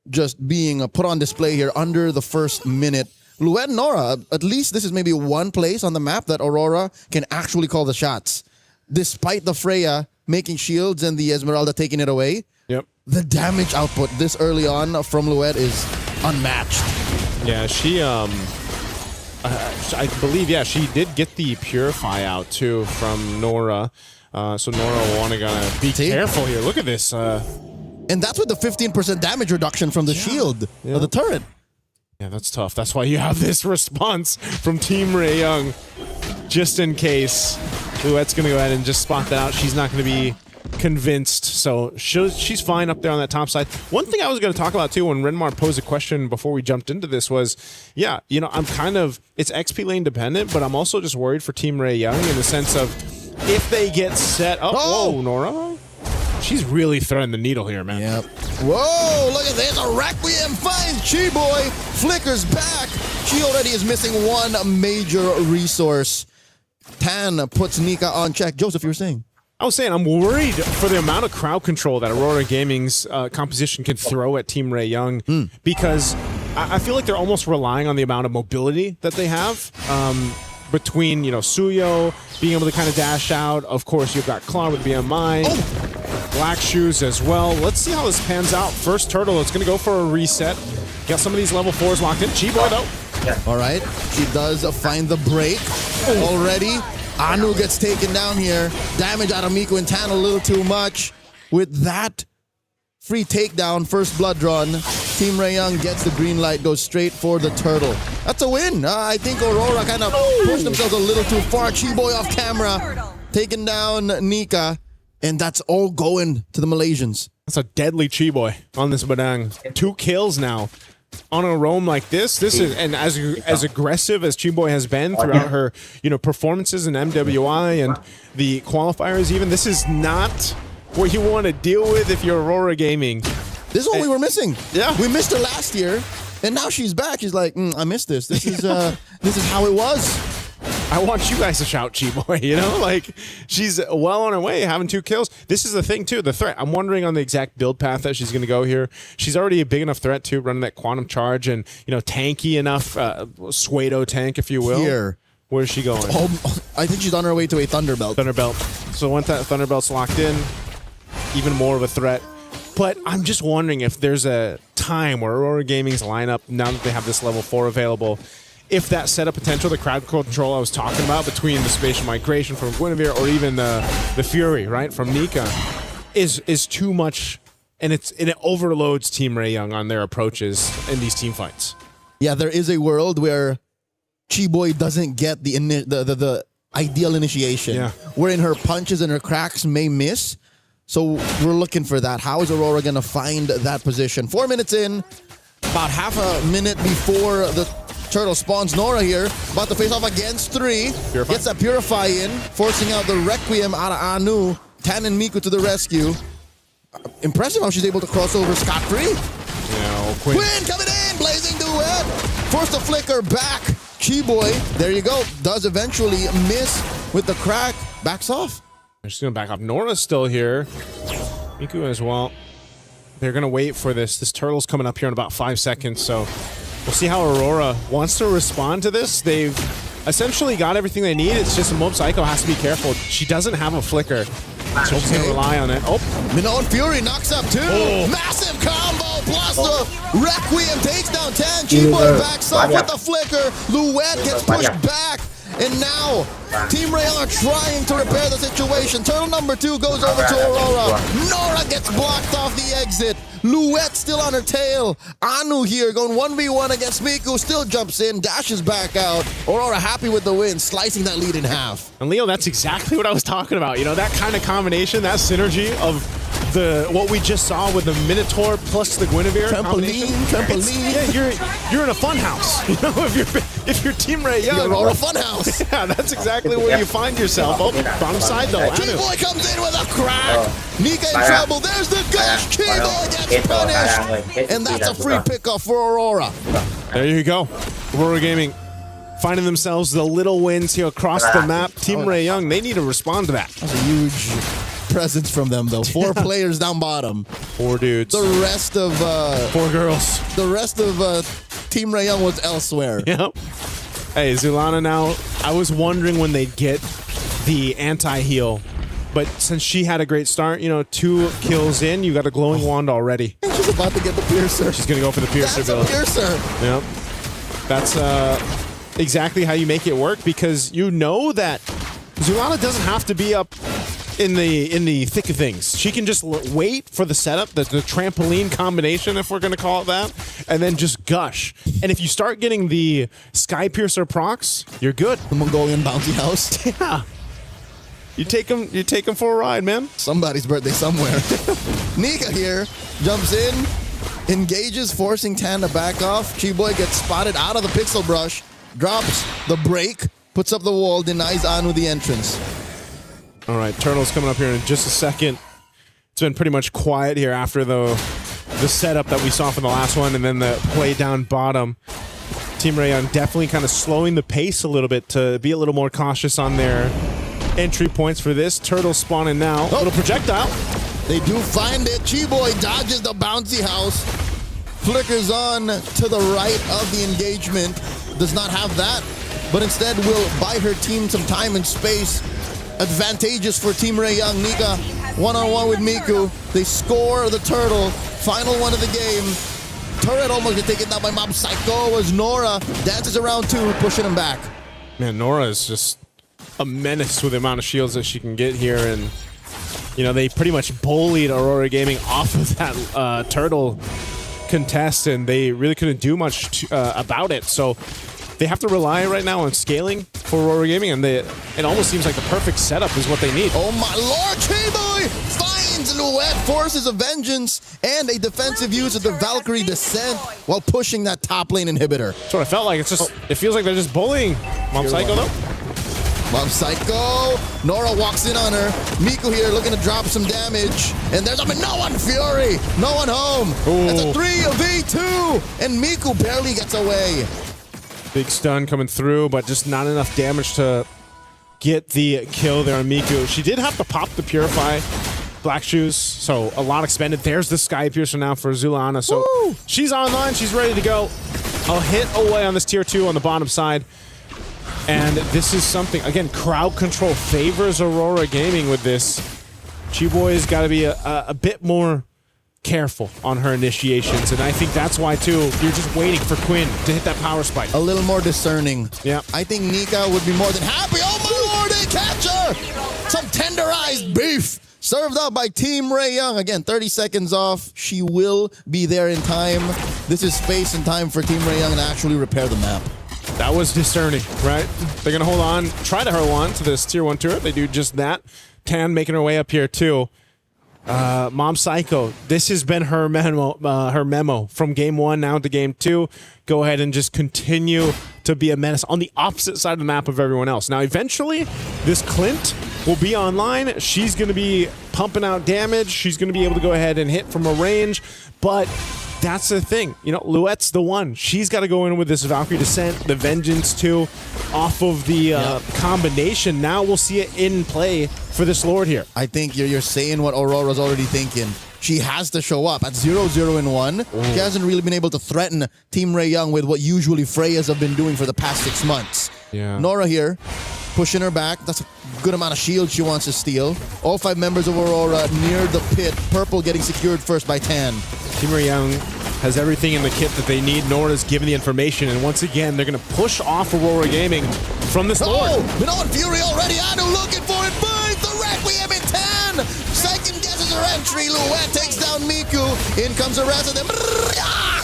just being put on display here under the first minute. Luet and Nora, at least this is maybe one place on the map that Aurora can actually call the shots. Despite the Freya making shields and the Esmeralda taking it away, the damage output this early on from Luet is unmatched. Yeah, she, I believe, she did get the Purify out too from Nora. So Nora will want to be careful here. Look at this. And that's with the 15% damage reduction from the shield of the turret. Yeah, that's tough. That's why you have this response from Team Ray Young. Just in case Luet's going to go ahead and just spot that out. She's not going to be convinced. So she's fine up there on that top side. One thing I was going to talk about too when Renmar posed a question before we jumped into this was, I'm kind of, it's XP lane dependent, but I'm also just worried for Team Ray Young in the sense of if they get set up. Whoa, Nora. She's really threading the needle here, man. Yep. Whoa, look at this. A Requiem finds Chi-Boy. Flickers back. She already is missing one major resource. Tan puts Nika on check. Joseph, you were saying? I was saying I'm worried for the amount of crowd control that Aurora Gaming's composition can throw at Team Ray Young because I feel like they're almost relying on the amount of mobility that they have between, Suyo being able to kind of dash out. Of course, you've got Claw with BMI. Black Shoes as well. Let's see how this pans out. First Turtle, it's going to go for a reset. Got some of these level 4s locked in. Chi-Boy, though. All right. She does find the break already. Anu gets taken down here. Damage out of Miku and Tan a little too much. With that free takedown, first blood drawn, Team Ray Young gets the green light, goes straight for the turtle. That's a win. I think Aurora kind of pushed themselves a little too far. Chi-Boy off camera, taking down Nika, and that's all going to the Malaysians. That's a deadly Chi-Boy on this Badang. 2 kills now. On a roam like this is, and as aggressive as Chi-Boy has been throughout her, performances in MWI and the qualifiers even, this is not what you want to deal with if you're Aurora Gaming. This is what we were missing. Yeah. We missed her last year, and now she's back. She's like, I missed this. This is how it was. I want you guys to shout Chi-Boy, like she's well on her way, having 2 kills. This is the thing too, the threat. I'm wondering on the exact build path that she's going to go here. She's already a big enough threat too, running that quantum charge and, tanky enough, Suedo tank, if you will. Here. Where's she going? I think she's on her way to a Thunderbelt. So once that Thunderbelt's locked in, even more of a threat. But I'm just wondering if there's a time where Aurora Gaming's lineup, now that they have this level 4 available, if that setup potential, the crowd control I was talking about between the spatial migration from Guinevere or even the Fury, right, from Nika, is too much, and it overloads Team Ray Young on their approaches in these team fights. Yeah, there is a world where Chi-Boy doesn't get the ideal initiation, wherein her punches and her cracks may miss. So we're looking for that. How is Aurora going to find that position? 4 minutes in, about half a minute before the Turtle spawns Nora here, about to face off against 3. Purify. Gets that Purify in, forcing out the Requiem out of Anu. Tan and Miku to the rescue. Impressive how she's able to cross over scot-free. Quinn coming in, blazing duet. Forced the flicker back. Chi-Boy, there you go, does eventually miss with the crack. Backs off. They're just going to back off. Nora's still here. Miku as well. They're going to wait for this. This Turtle's coming up here in about 5 seconds, so we'll see how Aurora wants to respond to this. They've essentially got everything they need. It's just Mob Psycho has to be careful. She doesn't have a flicker, so she's going to rely on it. Minnow and Fury knocks up 2. Massive combo plus the Requiem takes down 10. Chi-Boy backs off with the flicker. Luet gets pushed back. And now, Team Ray are trying to repair the situation. Turtle number 2 goes over to Aurora. Nora gets blocked off the exit. Luet still on her tail. Anu here going 1v1 against Miku. Still jumps in, dashes back out. Aurora happy with the win, slicing that lead in half. And Leo, that's exactly what I was talking about. That kind of combination, that synergy of what we just saw with the Minotaur plus the Guinevere Trampoline. Yeah, you're in a fun house. If you're Team Ray Young, you're Aurora fun house. Yeah, that's exactly where you find yourself. Bottom side though. Chi-Boy comes in with a crack. Nika in trouble. There's the gush. Chi-Boy gets punished, and that's a free pickoff for Aurora. There you go. Aurora Gaming finding themselves the little wins here across the map. Team Ray Young, they need to respond to that. That's a huge presence from them, though. 4 players down bottom. 4 dudes. The rest of 4 girls. The rest of Team Ray Young was elsewhere. Yep. Hey, Zulana now, I was wondering when they'd get the anti-heal, but since she had a great start, 2 kills in, you got a glowing wand already. And she's about to get the piercer. She's going to go for the piercer build. That's a piercer. Yep. That's exactly how you make it work, because you know that Zulana doesn't have to be up in the thick of things. She can just wait for the setup, the trampoline combination, if we're going to call it that, and then just gush. And if you start getting the Sky Piercer procs, you're good. The Mongolian bounty house. Yeah. You take them for a ride, man. Somebody's birthday somewhere. Nika here jumps in, engages, forcing Tan to back off. Chi-Boy gets spotted out of the pixel brush, drops the break, puts up the wall, denies Anu the entrance. All right, Turtle's coming up here in just a second. It's been pretty much quiet here after the setup that we saw from the last one and then the play down bottom. Team Rayoung definitely kind of slowing the pace a little bit to be a little more cautious on their entry points for this. Turtle spawning now. Little projectile. They do find it. Chiboy dodges the bouncy house. Flickers on to the right of the engagement. Does not have that, but instead will buy her team some time and space. Advantageous for Team Rayoung. Nika one-on-one with Miku. They score the turtle. Final one of the game. Turret almost gets taken down by Mob Psycho as Nora dances around too, pushing him back. Man, Nora is just a menace with the amount of shields that she can get here, and you know, they pretty much bullied Aurora Gaming off of that turtle contest, and they really couldn't do much about it. So they have to rely right now on scaling for Aurora Gaming, and it almost seems like the perfect setup is what they need. Oh my lord, Chiboy finds Luet, forces a vengeance, and a defensive use of the Valkyrie Descent while pushing that top lane inhibitor. That's what I felt like. It's just, it feels like they're just bullying Mom Psycho though. Mom Psycho, Nora walks in on her. Miku here looking to drop some damage, and there's no one Fury, no one home. Ooh. It's a 3v2, and Miku barely gets away. Big stun coming through, but just not enough damage to get the kill there on Miku. She did have to pop the Purify Black Shoes, so a lot expended. There's the Sky Piercer now for Zulana, so Woo! She's online, she's ready to go. A hit away on this tier 2 on the bottom side. And this is something, again, crowd control favors Aurora Gaming with this. Chiboy's got to be a bit more careful on her initiations, and I think that's why, too, you're just waiting for Quinn to hit that power spike. A little more discerning. Yeah. I think Nika would be more than happy. Oh my lord, they catch her! Some tenderized beef served up by Team Rayoung. Again, 30 seconds off. She will be there in time. This is space and time for Team Rayoung to actually repair the map. That was discerning, right? They're going to hold on, try to hold on to this tier 1 turret. They do just that. Tan making her way up here, too. Mom Psycho, this has been her memo from game 1 now to game 2. Go ahead and just continue to be a menace on the opposite side of the map of everyone else. Now, eventually, this Clint will be online. She's going to be pumping out damage. She's going to be able to go ahead and hit from a range, but that's the thing. You know, Luet's the one. She's got to go in with this Valkyrie Descent, the Vengeance too, off of the combination. Now we'll see it in play for this Lord here. I think you're saying what Aurora's already thinking. She has to show up at 0-0-1. She hasn't really been able to threaten Team Rayoung with what usually Freyas have been doing for the past 6 months. Yeah. Nora here, pushing her back. That's a good amount of shield she wants to steal. All 5 members of Aurora near the pit. Purple getting secured first by Tan. Team Rayoung has everything in the kit that they need. Nora's given the information, and once again, they're going to push off Aurora Gaming from this Lord. Oh, Minoan Fury already. Anu looking for it. Finds the Requiem in Tan. Second guesses her entry. Luet takes down Miku. In comes the rest of them.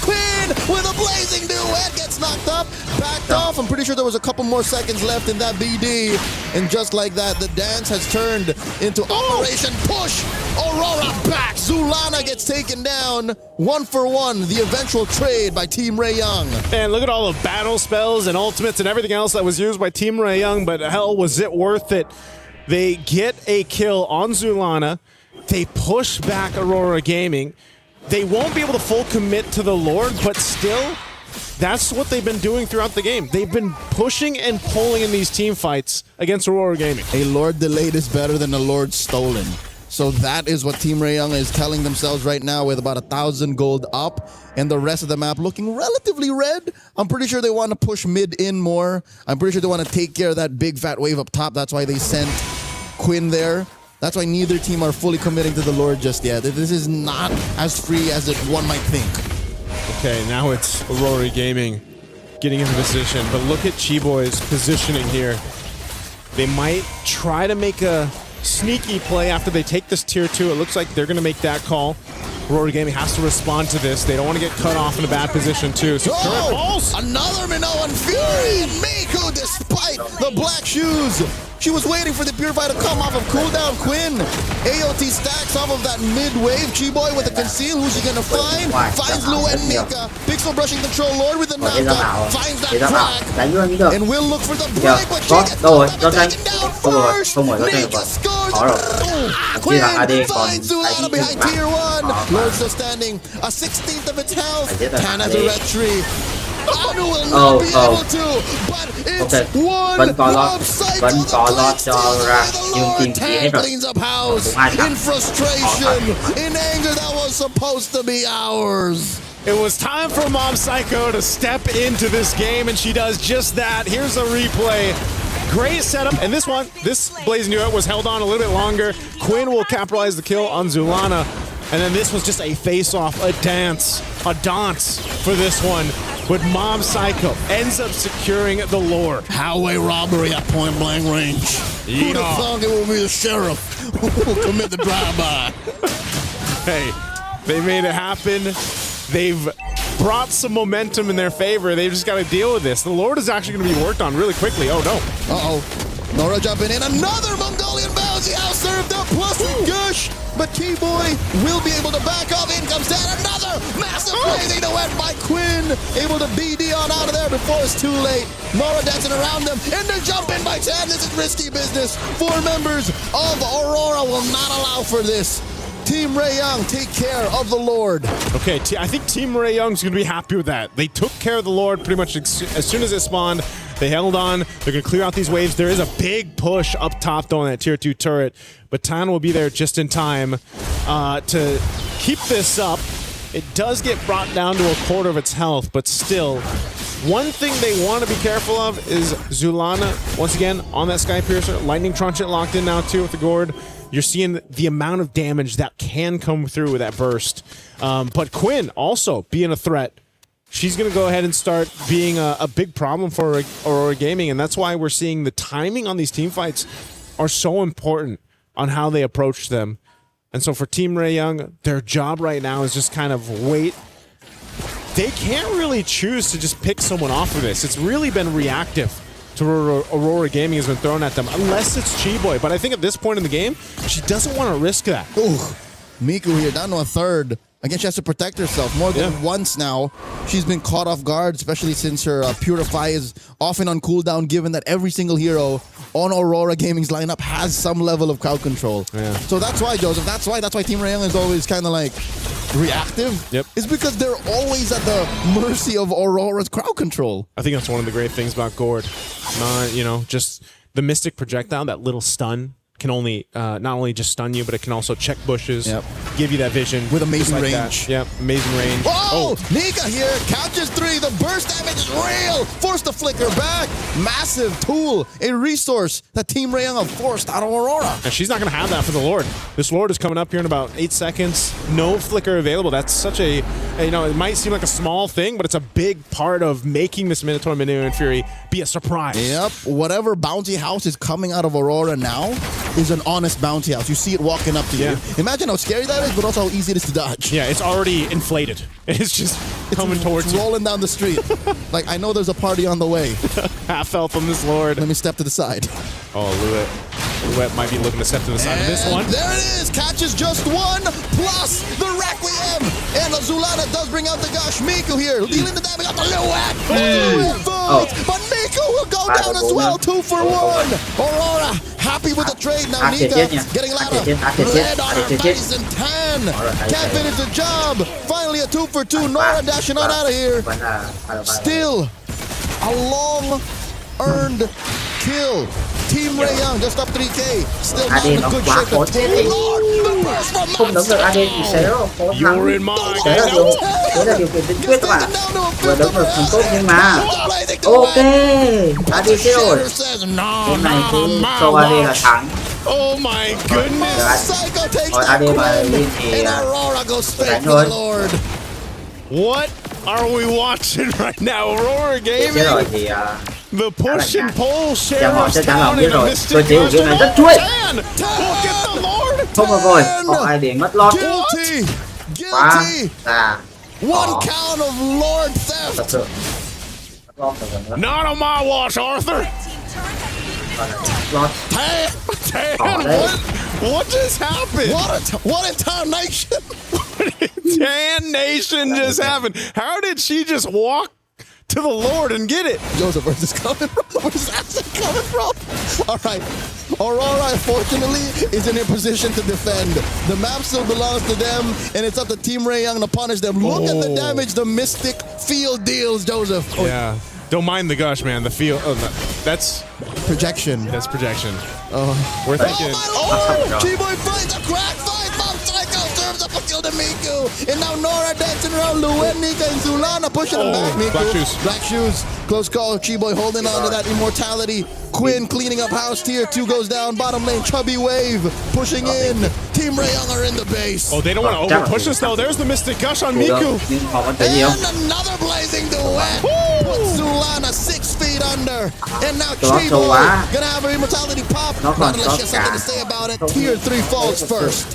Quinn with a blazing duet gets knocked up, backed off. I'm pretty sure there was a couple more seconds left in that BD. And just like that, the dance has turned into Operation Push. Aurora back. Zulana gets taken down. 1-for-1, the eventual trade by Team Rayoung. And look at all the battle spells and ultimates and everything else that was used by Team Rayoung, but hell, was it worth it? They get a kill on Zulana. They push back Aurora Gaming. They won't be able to full commit to the Lord, but still, that's what they've been doing throughout the game. They've been pushing and pulling in these team fights against Aurora Gaming. A Lord delayed is better than a Lord stolen. So that is what Team Rayoung is telling themselves right now with about 1,000 gold up and the rest of the map looking relatively red. I'm pretty sure they want to push mid in more. I'm pretty sure they want to take care of that big fat wave up top. That's why they sent Quinn there. That's why neither team are fully committing to the Lord just yet. This is not as free as one might think. Okay, now it's Aurora Gaming getting into position, but look at Chiboy's positioning here. They might try to make a sneaky play after they take this tier 2. It looks like they're going to make that call. Aurora Gaming has to respond to this. They don't want to get cut off in a bad position too. So current balls. Another Minoan Fury and Miku, despite right, the black shoes. She was waiting for the Purify to come off of cooldown. Quinn, AOT stacks off of that mid-wave. Chi-Boy with a conceal. Who's she gonna find? Finds Lu and Mika. Pixel brushing control. Lord with the knockout. Finds that crack. And will look for the break, but she gets taken down first. Mika scores. Quinn finds Zulana behind tier 1. Lord still standing. A 16th of its health. Tan has a red tree. Anu will not be able to, but it's one Mob Psycho the Lord Tan cleans up house in frustration, in anger that was supposed to be ours. It was time for Mob Psycho to step into this game, and she does just that. Here's a replay. Great setup, and this Blazing Duet was held on a little bit longer. Quinn will capitalize the kill on Zulana, and then this was just a face-off, a dance for this one. But Mob Psycho ends up securing the Lord. Highway robbery at point blank range. Who'd have thought it would be the sheriff who will commit the drive-by? Hey, they made it happen. They've brought some momentum in their favor. They've just got to deal with this. The Lord is actually going to be worked on really quickly. Oh, no. Uh-oh. Nora jumping in. Another Mongolian bouncy out served up. Plus with Gush. But Chi-Boy will be able to back off. In comes Tan. Another massive blazing to win by Quinn. Able to BD on out of there before it's too late. Nora dancing around them. And they're jumping by Tan. This is risky business. 4 members of Aurora will not allow for this. Team Ray Young, take care of the Lord. Okay, I think Team Ray Young's going to be happy with that. They took care of the Lord pretty much as soon as it spawned. They held on. They're going to clear out these waves. There is a big push up top, though, on that tier 2 turret. But Tan will be there just in time to keep this up. It does get brought down to a quarter of its health, but still, one thing they want to be careful of is Zulana, once again, on that Sky Piercer. Lightning Trunchet locked in now, too, with the Gourd. You're seeing the amount of damage that can come through with that burst. But Quinn also being a threat. She's going to go ahead and start being a big problem for Aurora Gaming, and that's why we're seeing the timing on these team fights are so important on how they approach them. And so for Team Ray Young, their job right now is just kind of wait. They can't really choose to just pick someone off of this. It's really been reactive to Aurora Gaming has been thrown at them, unless it's Chi-Boy. But I think at this point in the game, she doesn't want to risk that. Ooh, Miku here down to a third. Again, she has to protect herself more than once now. She's been caught off guard, especially since her Purify is often on cooldown, given that every single hero on Aurora Gaming's lineup has some level of crowd control. Yeah. So that's why, Joseph, that's why Team Ray Young is always kind of like reactive. Yep. It's because they're always at the mercy of Aurora's crowd control. I think that's one of the great things about Gourd. Just the Mystic Projectile, that little stun, can only not only just stun you, but it can also check bushes, give you that vision. With amazing range. That. Yep, amazing range. Oh, Nika here, catches 3. The burst damage is real. Forced to flicker back. Massive tool, a resource that Team Ray Young have forced out of Aurora. And she's not going to have that for the Lord. This Lord is coming up here in about 8 seconds. No flicker available. That's such a, it might seem like a small thing, but it's a big part of making this Minotaur and Fury be a surprise. Yep, whatever bounty house is coming out of Aurora now is an honest bounty house. You see it walking up to you. Imagine how scary that is, but also how easy it is to dodge. Yeah, it's already inflated. It's just coming towards you. Rolling down the street. Like, I know there's a party on the way. Half health on this Lord. Let me step to the side. Oh, Louet might be looking to step to the side of this one. There it is. Catches just 1 plus the Requiem. And Zulana does bring out the Gush. Miku here dealing the damage on the Louet. But Miku will go down as well. 2 for 1. Aurora happy with the trade now. Nika getting louder. Red on her Bison Tan. Can't finish the job. Finally a 2 for 2. Nora dashing on out of here. Still a long earned kill. Team Ray Young just up 3k. Still not in a good shape. The burst from Không đứng được AD thì sẽ rất là khó thắng. Đấy là điều kiện tiên quyết các bạn. Vừa đứng được thành tốt nhưng mà ok, AD chết rồi. Game này thì cho AD là thắng. Oh my goodness. Rồi AD mà lên thì đánh thôi. What are we watching right now? Aurora Gaming. Chết rồi thì the push and pull họ sheriff's chắc chắn là down biết in a rồi. Mystic Tôi thấy game này rất chuối. Không được rồi. Họ ai để mất lót. Quá là one count of Lord theft. thật sự. Not on my watch, Arthur. What just happened? What entire nation? Tan Nation just happened. How did she just walk to the Lord and get it? Joseph, where's this coming from? Where's that coming from? All right. Aurora, unfortunately, is in a position to defend. The map still belongs to them, and it's up to Team Ray Young to punish them. Look at the damage the Mystic Field deals, Joseph. Yeah. Don't mind the gush, man. The field. Oh, no. That's projection. That's projection. We're thinking. T-Boy finds a crack fight. Mom Psycho serves up a kill to Miku. And now Nora dancing around Luet, Nika, and Zulana pushing him back. Miku. Black shoes. Black shoes. Close call. Chi-Boy holding on to that immortality. Quinn cleaning up house. Tier 2 goes down. Bottom lane. Chubby Wave pushing in. Team Ray Young are in the base. Oh, they don't want to overpush us though. There's the Mystic Gush on Miku. And another blazing duet. Puts Zulana 6 feet under. And now Chi-Boy gonna have her immortality pop. Not unless she has something to say about it. Tier 3 falls first.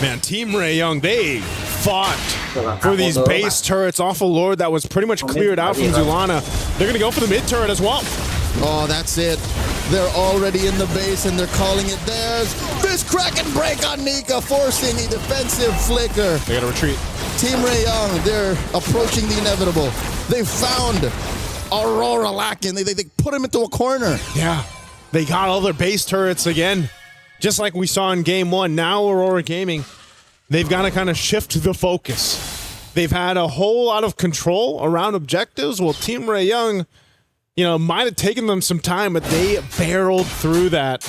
Man, Team Ray Young, they fought for these base turrets off a Lord that was pretty much cleared out from Zulana. They're going to go for the mid turret as well. Oh, that's it. They're already in the base and they're calling it theirs. Fist crack and break on Nika, forcing a defensive flicker. They got to retreat. Team Ray Young, they're approaching the inevitable. They found Aurora lacking. They put him into a corner. Yeah, they got all their base turrets again. Just like we saw in Game 1, now Aurora Gaming, they've got to kind of shift the focus. They've had a whole lot of control around objectives. Well, Team Ray Young, might have taken them some time, but they barreled through that.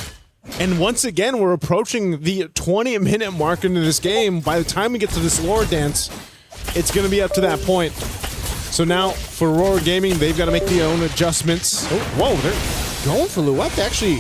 And once again, we're approaching the 20-minute mark into this game. By the time we get to this Lord dance, it's going to be up to that point. So now, for Aurora Gaming, they've got to make their own adjustments. Oh, whoa, they're going for Luet to actually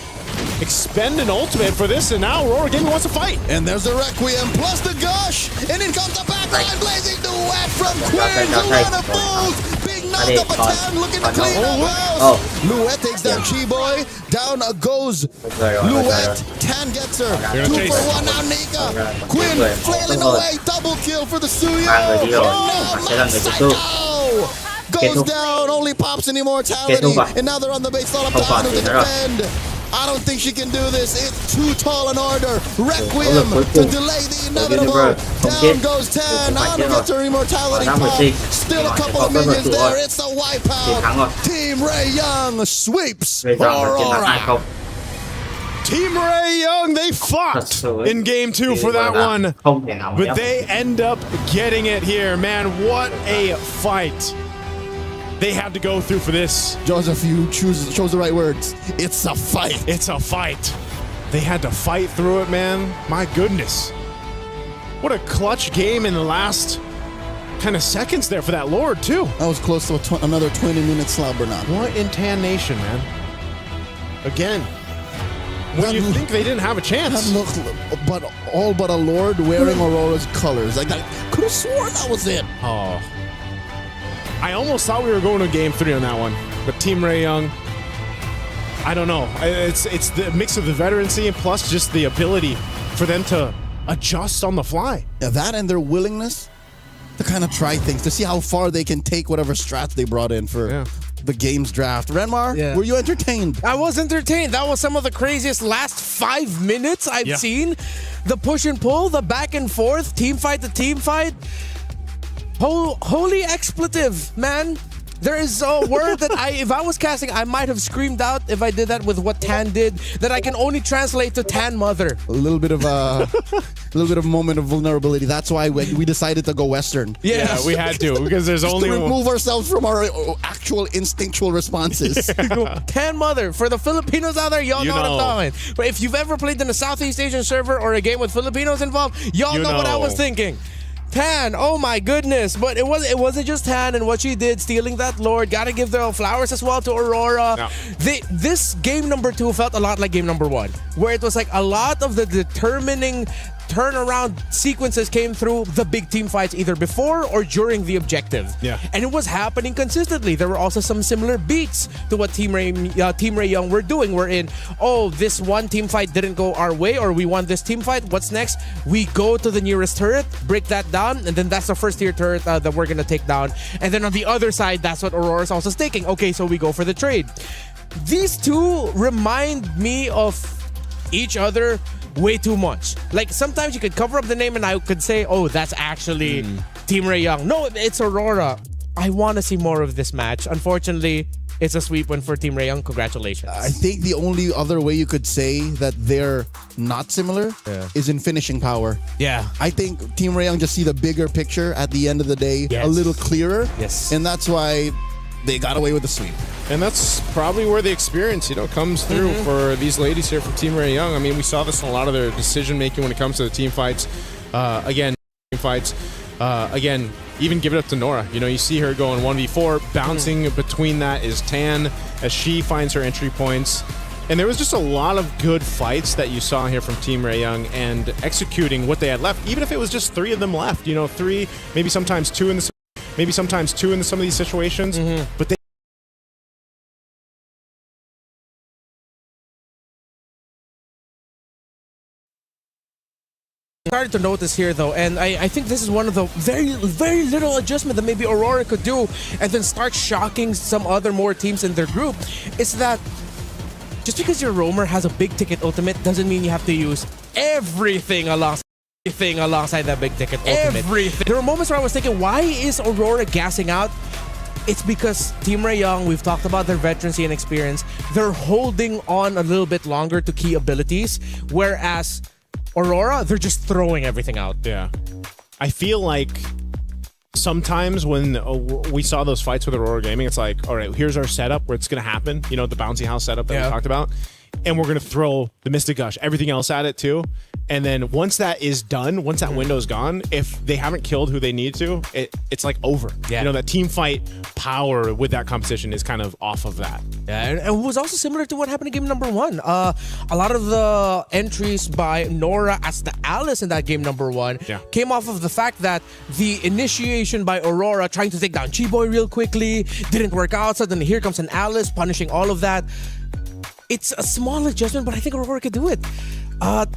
expend an ultimate for this, and now Aurora Gaming wants to fight. And there's the Requiem plus the Gush, and in comes the backline blazing duet from Quinn. Zulana falls. Big knock up a 10, looking to clean up house. Luet takes down Chi-Boy. Down goes Luet. Tan gets her. 2 for 1 now, Nika. Quinn flailing away. Double kill for the Suyo. And now Psycho goes down. Only pops in immortality. And now they're on the base. All up down to defend. I don't think she can do this. It's too tall an order. Requiem to delay the inevitable. Down goes Tan. Anu gets her immortality pop. Still a couple of minions there. It's a wipeout. Team Ray Young sweeps Aurora. Team Ray Young, they fought in Game 2 for that one. But they end up getting it here. Man, what a fight they had to go through for this. Joseph, you chose the right words. It's a fight. It's a fight. They had to fight through it, man. My goodness. What a clutch game in the last kind of seconds there for that Lord, too. That was close to another 20-minute slobber knot. What in Tan Nation, man? Again. When you think they didn't have a chance. But all but a Lord wearing Aurora's colors. I could have sworn that was it. Oh. I almost thought we were going to Game 3 on that one, but Team Ray Young, I don't know. It's the mix of the veterancy and plus just the ability for them to adjust on the fly. Yeah, that and their willingness to kind of try things, to see how far they can take whatever strats they brought in for the game's draft. Renmar, were you entertained? I was entertained. That was some of the craziest last 5 minutes I've seen. The push and pull, the back and forth, team fight to team fight. Holy expletive, man. There is a word that if I was casting, I might have screamed out if I did that with what Tan did, that I can only translate to Tan Mother. A little bit of a moment of vulnerability. That's why we decided to go Western. Yeah, we had to, because there's only to remove ourselves from our actual instinctual responses. Tan Mother. For the Filipinos out there, y'all know what I'm talking. But if you've ever played in a Southeast Asian server or a game with Filipinos involved, y'all know what I was thinking. Tan, oh my goodness. But it wasn't just Tan and what she did, stealing that Lord. Gotta give the flowers as well to Aurora. No. This game number 2 felt a lot like game number 1, where it was like a lot of the determining turnaround sequences came through the big team fights either before or during the objective. Yeah. And it was happening consistently. There were also some similar beats to what Team Ray Young were doing. We're in, this one team fight didn't go our way, or we won this team fight. What's next? We go to the nearest turret, break that down, and then that's the first tier turret that we're going to take down. And then on the other side, that's what Aurora's also staking. Okay, so we go for the trade. these two remind me of each other way too much. Like sometimes you could cover up the name and I could say, oh, that's actually Team Ray Young. No, it's Aurora. I want to see more of this match. Unfortunately, it's a sweep win for Team Ray Young. Congratulations. I think the only other way you could say that they're not similar is in finishing power. Yeah. I think Team Ray Young just see the bigger picture at the end of the day a little clearer. Yes. And that's why they got away with the sweep. And that's probably where the experience, comes through for these ladies here from Team Ray Young. I mean, we saw this in a lot of their decision making when it comes to the team fights. Again, even give it up to Nora. You see her going 1v4, bouncing between that is Tan as she finds her entry points. And there was just a lot of good fights that you saw here from Team Ray Young and executing what they had left, even if it was just 3 of them left. 3, maybe sometimes 2 in some of these situations. But they started to notice here though, and I think this is one of the very little adjustment that maybe Aurora could do and then start shocking some other more teams in their group. It's that just because your roamer has a big ticket ultimate doesn't mean you have to use everything alongside that big ticket ultimate. Everything. There were moments where I was thinking, why is Aurora gassing out? It's because Team Ray Young, we've talked about their veterancy and experience, they're holding on a little bit longer to key abilities, whereas Aurora, they're just throwing everything out. Yeah. I feel like sometimes when we saw those fights with Aurora Gaming, it's like, all right, here's our setup where it's going to happen. The bouncy house setup that we talked about. And we're going to throw the Mystic Gush, everything else at it too. And then once that is done, once that window's gone, if they haven't killed who they need to, it's like over. Yeah. That team fight power with that competition is kind of off of that. Yeah, and it was also similar to what happened in game number 1. A lot of the entries by Nora as the Alice in that game number 1 came off of the fact that the initiation by Aurora trying to take down Chiboy real quickly didn't work out. Suddenly here comes an Alice punishing all of that. It's a small adjustment, but I think Aurora could do it.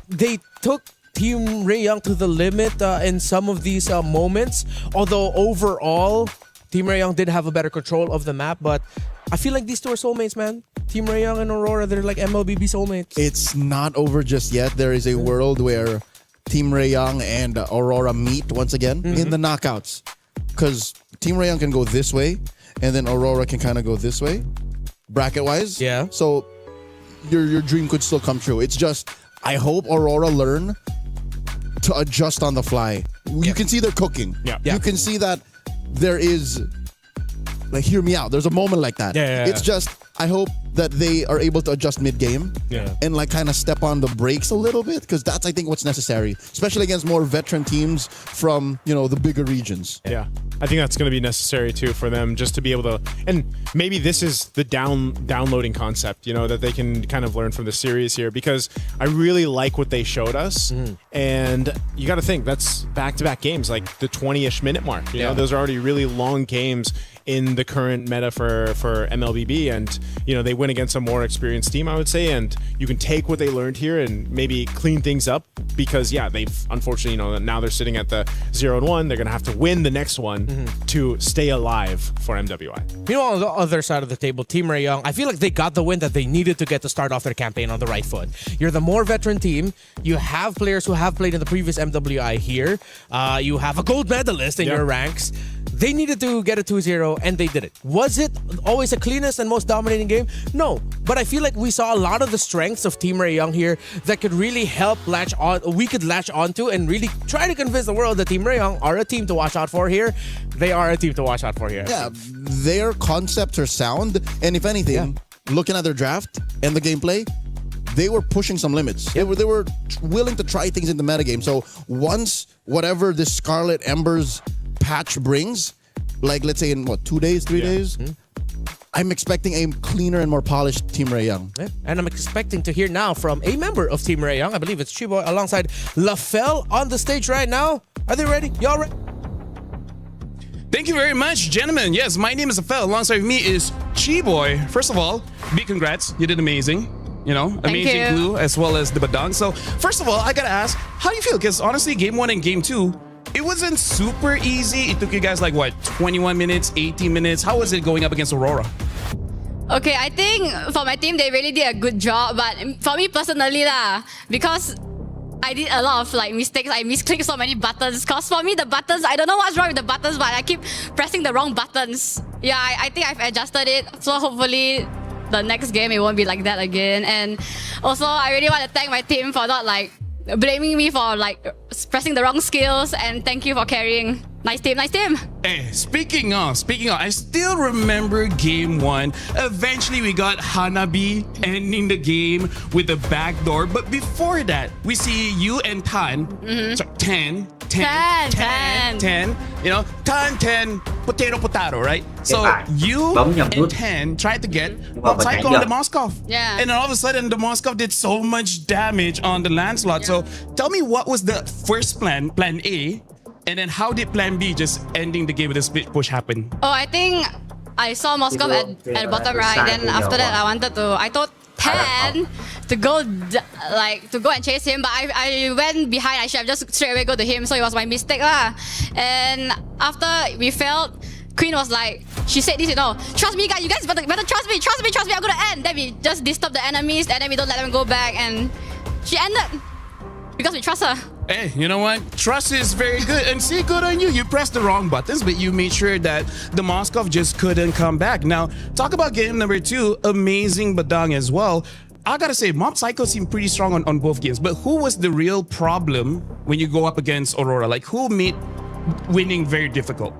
They took Team Ray Young to the limit in some of these moments. Although overall, Team Ray Young did have a better control of the map. But I feel like these two are soulmates, man. Team Ray Young and Aurora, they're like MLBB soulmates. It's not over just yet. There is a world where Team Ray Young and Aurora meet once again in the knockouts. Because Team Ray Young can go this way, and then Aurora can kind of go this way, bracket-wise. Yeah. So your dream could still come true. It's just, I hope Aurora learn to adjust on the fly. You can see they're cooking. You can see that there is, like, hear me out. There's a moment like that. It's just, I hope that they are able to adjust mid-game and like kind of step on the brakes a little bit, because that's, I think, what's necessary, especially against more veteran teams from, the bigger regions. Yeah. I think that's going to be necessary too for them, just to be able to, and maybe this is the downloading concept, that they can kind of learn from the series here, because I really like what they showed us. And you got to think that's back-to-back games, like the 20-ish minute mark. Those are already really long games in the current meta for MLBB, and they win against a more experienced team, I would say, and you can take what they learned here and maybe clean things up, because they've unfortunately, now they're sitting at the 0-1. They're gonna have to win the next one to stay alive for MWI. On the other side of the table, Team Ray Young, I feel like they got the win that they needed to get to start off their campaign on the right foot. You're the more veteran team. You have players who have played in the previous MWI here. You have a gold medalist in your ranks. They needed to get a 2-0, and they did it. Was it always the cleanest and most dominating game? No. But I feel like we saw a lot of the strengths of Team Ray Young here that could really help we could latch onto and really try to convince the world that Team Ray Young are a team to watch out for here. They are a team to watch out for here. Yeah, their concepts are sound, and if anything, looking at their draft and the gameplay, they were pushing some limits. They were willing to try things in the metagame. So once whatever this Scarlet Embers patch brings, like let's say in 2 days, 3 days, I'm expecting a cleaner and more polished Team Ray Young. And I'm expecting to hear now from a member of Team Ray Young. I believe it's Chiboy alongside LaFell on the stage right now. Are they ready? Y'all ready? Thank you very much, gentlemen. Yes, my name is LaFell. Alongside me is Chiboy. First of all, big congrats. You did amazing. Amazing glue as well as the badang. So first of all, I gotta ask, how do you feel? Because honestly, game 1 and game 2, it wasn't super easy. It took you guys like 21 minutes, 18 minutes. How was it going up against Aurora? Okay, I think for my team, they really did a good job. But for me personally because I did a lot of like mistakes. I misclicked so many buttons. Cause for me, the buttons, I don't know what's wrong with the buttons, but I keep pressing the wrong buttons. Yeah, I think I've adjusted it. So hopefully the next game, it won't be like that again. And also, I really want to thank my team for not like blaming me for like pressing the wrong skills. And thank you for carrying. Nice team, nice team. Hey, speaking of, I still remember game 1. Eventually, we got Hanabi ending the game with a backdoor. But before that, we see you and Tan. Sorry, 10. You know, Tan, potato, right? So you and 10 tried to get Mob Psycho on the Moskov. Yeah. And then all of a sudden, the Moskov did so much damage on the Lancelot. So tell me, what was the first plan A? And then how did plan B, just ending the game with a split push, happen? Oh, I think I saw Moskov at the bottom right. Then after that, I told 10 to go and chase him, but I went behind. I should have just straight away go to him, so it was my mistake lah. And after we failed, Queen was like, she said this, you know, trust me guys, you guys better trust me, I'm gonna end. Then we just disturb the enemies and then we don't let them go back, and she ended because we trust her. Hey, you know what? Trust is very good. And see, good on you. You pressed the wrong buttons, but you made sure that the Moskov just couldn't come back. Now, talk about game number 2. Amazing Badang as well. I gotta say, Mob Psycho seemed pretty strong on both games. But who was the real problem when you go up against Aurora? Like, who made winning very difficult?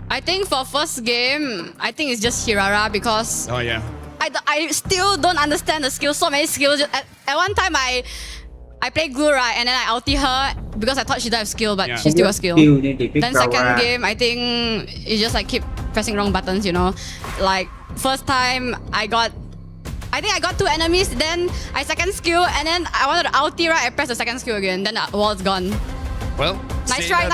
I think for first game, I think it's just Hirara because... Oh, yeah. I still don't understand the skills. So many skills. At one time, I played Glue, right, and then I ulti her because I thought she didn't have skill, but she still has skill. Then second game, I think you just like keep pressing wrong buttons, you know. Like first time, I think I got 2 enemies, then I second skill, and then I wanted to ulti, right, I pressed the second skill again, then the wall's gone. Well, nice try.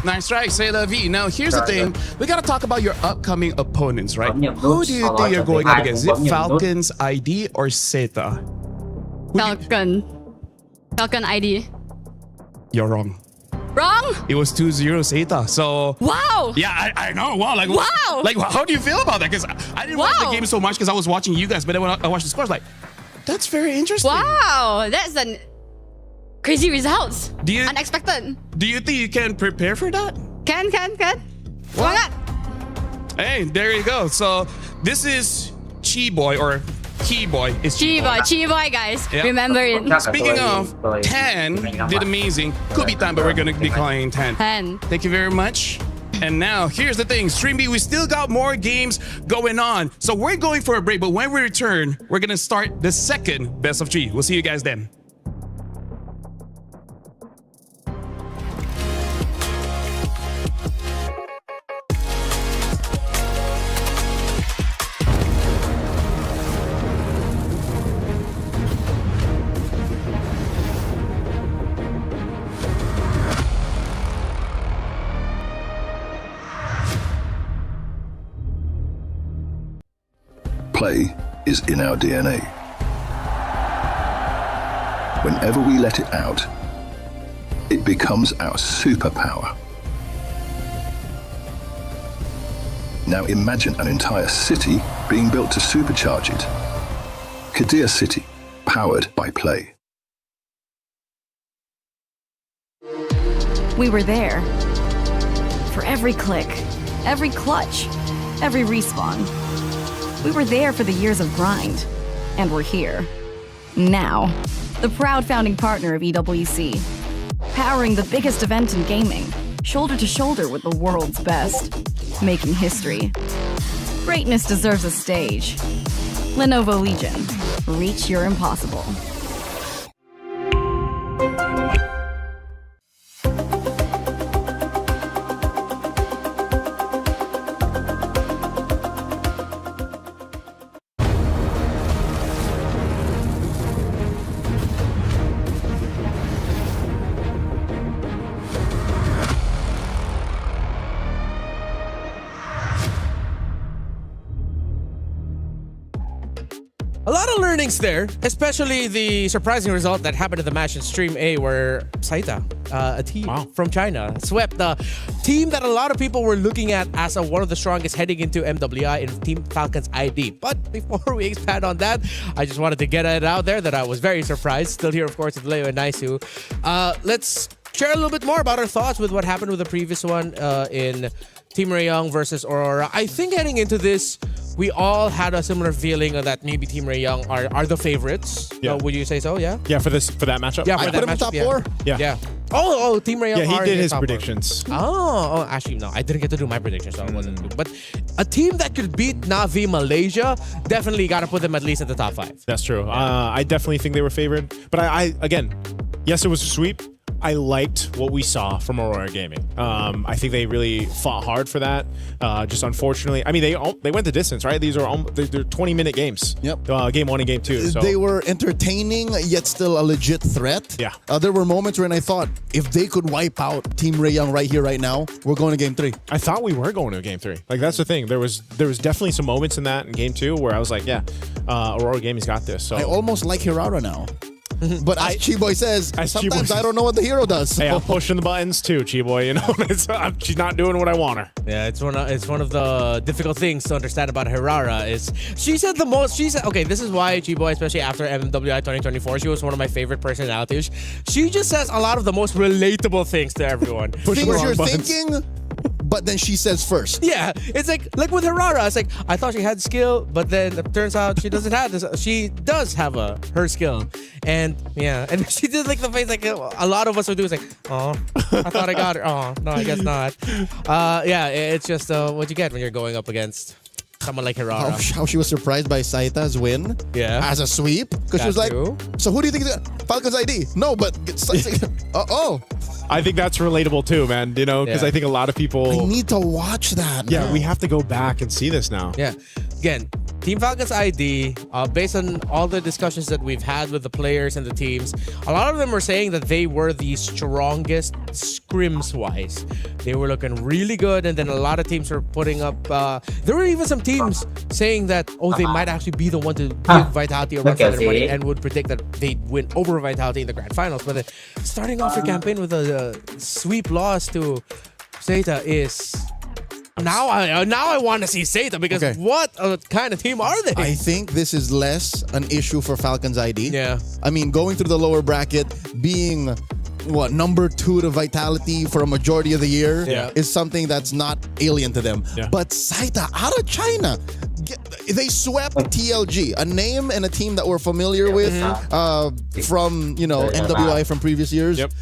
Nice try, say la vie. Now, here's the thing. We gotta talk about your upcoming opponents, right? Who do you think you're going up against? Is it Falcon's ID or Zeta? Falcon ID. You're wrong. Wrong? It was 2-0 Zeta. So wow. Yeah, I know. Wow. Like wow. Like how do you feel about that? Because I didn't watch the game so much because I was watching you guys, but then when I watched the scores, like that's very interesting. Wow, that's an crazy results. Unexpected. Do you think you can prepare for that? Can. Why not? Hey, there you go. So this is Chi Boy or Key Boy. It's Chi Boy, guys. Yep. Remember it. Speaking of, 10 did amazing. Could be 10, but we're gonna be calling 10. Thank you very much. And now, here's the thing. Streamby, we still got more games going on. So we're going for a break, but when we return, we're gonna start the second best of 3. We'll see you guys then. Play is in our DNA. Whenever we let it out, it becomes our superpower. Now imagine an entire city being built to supercharge it. Kadir City, powered by play. We were there. For every click, every clutch, every respawn. We were there for the years of grind, and we're here. Now, the proud founding partner of EWC, powering the biggest event in gaming, shoulder to shoulder with the world's best, making history. Greatness deserves a stage. Lenovo Legion, reach your impossible. A lot of learnings there, especially the surprising result that happened in the match in Stream A where Saita, a team from China, swept the team that a lot of people were looking at as one of the strongest heading into MWI in Team Falcon's ID. But before we expand on that, I just wanted to get it out there that I was very surprised. Still here, of course, with Leo and Naisu. Let's share a little bit more about our thoughts with what happened with the previous one in Team Rayong versus Aurora. I think heading into this, we all had a similar feeling that maybe Team Rayong are the favorites. Yeah. Would you say so? Yeah. Yeah, for that matchup. Yeah, for I that put him in matchup, top yeah. 4. Yeah. Oh, Team Rayong. Yeah, he are did in his top predictions. Oh, actually no, I didn't get to do my predictions, so it wasn't good. But a team that could beat Navi Malaysia definitely got to put them at least in the top 5. That's true. I definitely think they were favored. But I again, yes, it was a sweep. I liked what we saw from Aurora Gaming. I think they really fought hard for that. Just unfortunately, I mean, they went the distance, right? They're 20-minute games. Yep. Game 1 and game 2. So. They were entertaining, yet still a legit threat. Yeah. There were moments when I thought, if they could wipe out Team Rayong right here, right now, we're going to game 3. I thought we were going to game 3. Like, that's the thing. There was definitely some moments in that in game 2 where I was like, yeah, Aurora Gaming's got this. So I almost like Hirara now. But as Chiboy says, sometimes I don't know what the hero does. So. Hey, I'm pushing the buttons too, Chiboy. You know, she's not doing what I want her. Yeah, it's one of the difficult things to understand about Hirara is she said the most. She said, okay, this is why Chiboy, especially after MWI 2024, she was one of my favorite personalities. She just says a lot of the most relatable things to everyone. Things you're thinking, but then she says first. Yeah, it's like with Hirara, it's like I thought she had skill, but then it turns out she doesn't have this. She does have her skill, and yeah, and she did like the face like a lot of us would do. It's like, oh, I thought I got her. Oh, no, I guess not. Yeah, it's just what you get when you're going up against someone like Hirara. How she was surprised by Saita's win. Yeah. As a sweep, because she was like, so who do you think is Falcon's ID? No, but oh. I think that's relatable too, man. You know, because I think a lot of people. I need to watch that. Yeah, now. we have to go back and see this now. Yeah. Again, Team Falcon's ID, based on all the discussions that we've had with the players and the teams, a lot of them were saying that they were the strongest scrims-wise. They were looking really good, and then a lot of teams were putting up... there were even some teams saying that, they might actually be the one to give Vitality a run for their money and would predict that they'd win over Vitality in the grand finals. But then starting off your campaign with a sweep loss to Zeta is... Now I want to see Saita because what kind of team are they? I think this is less an issue for Falcon's ID. Yeah. I mean, going through the lower bracket, being number 2 to Vitality for a majority of the year is something that's not alien to them. Yeah. But Saita out of China, they swept TLG, a name and a team that we're familiar with from MWI from previous years. Yep.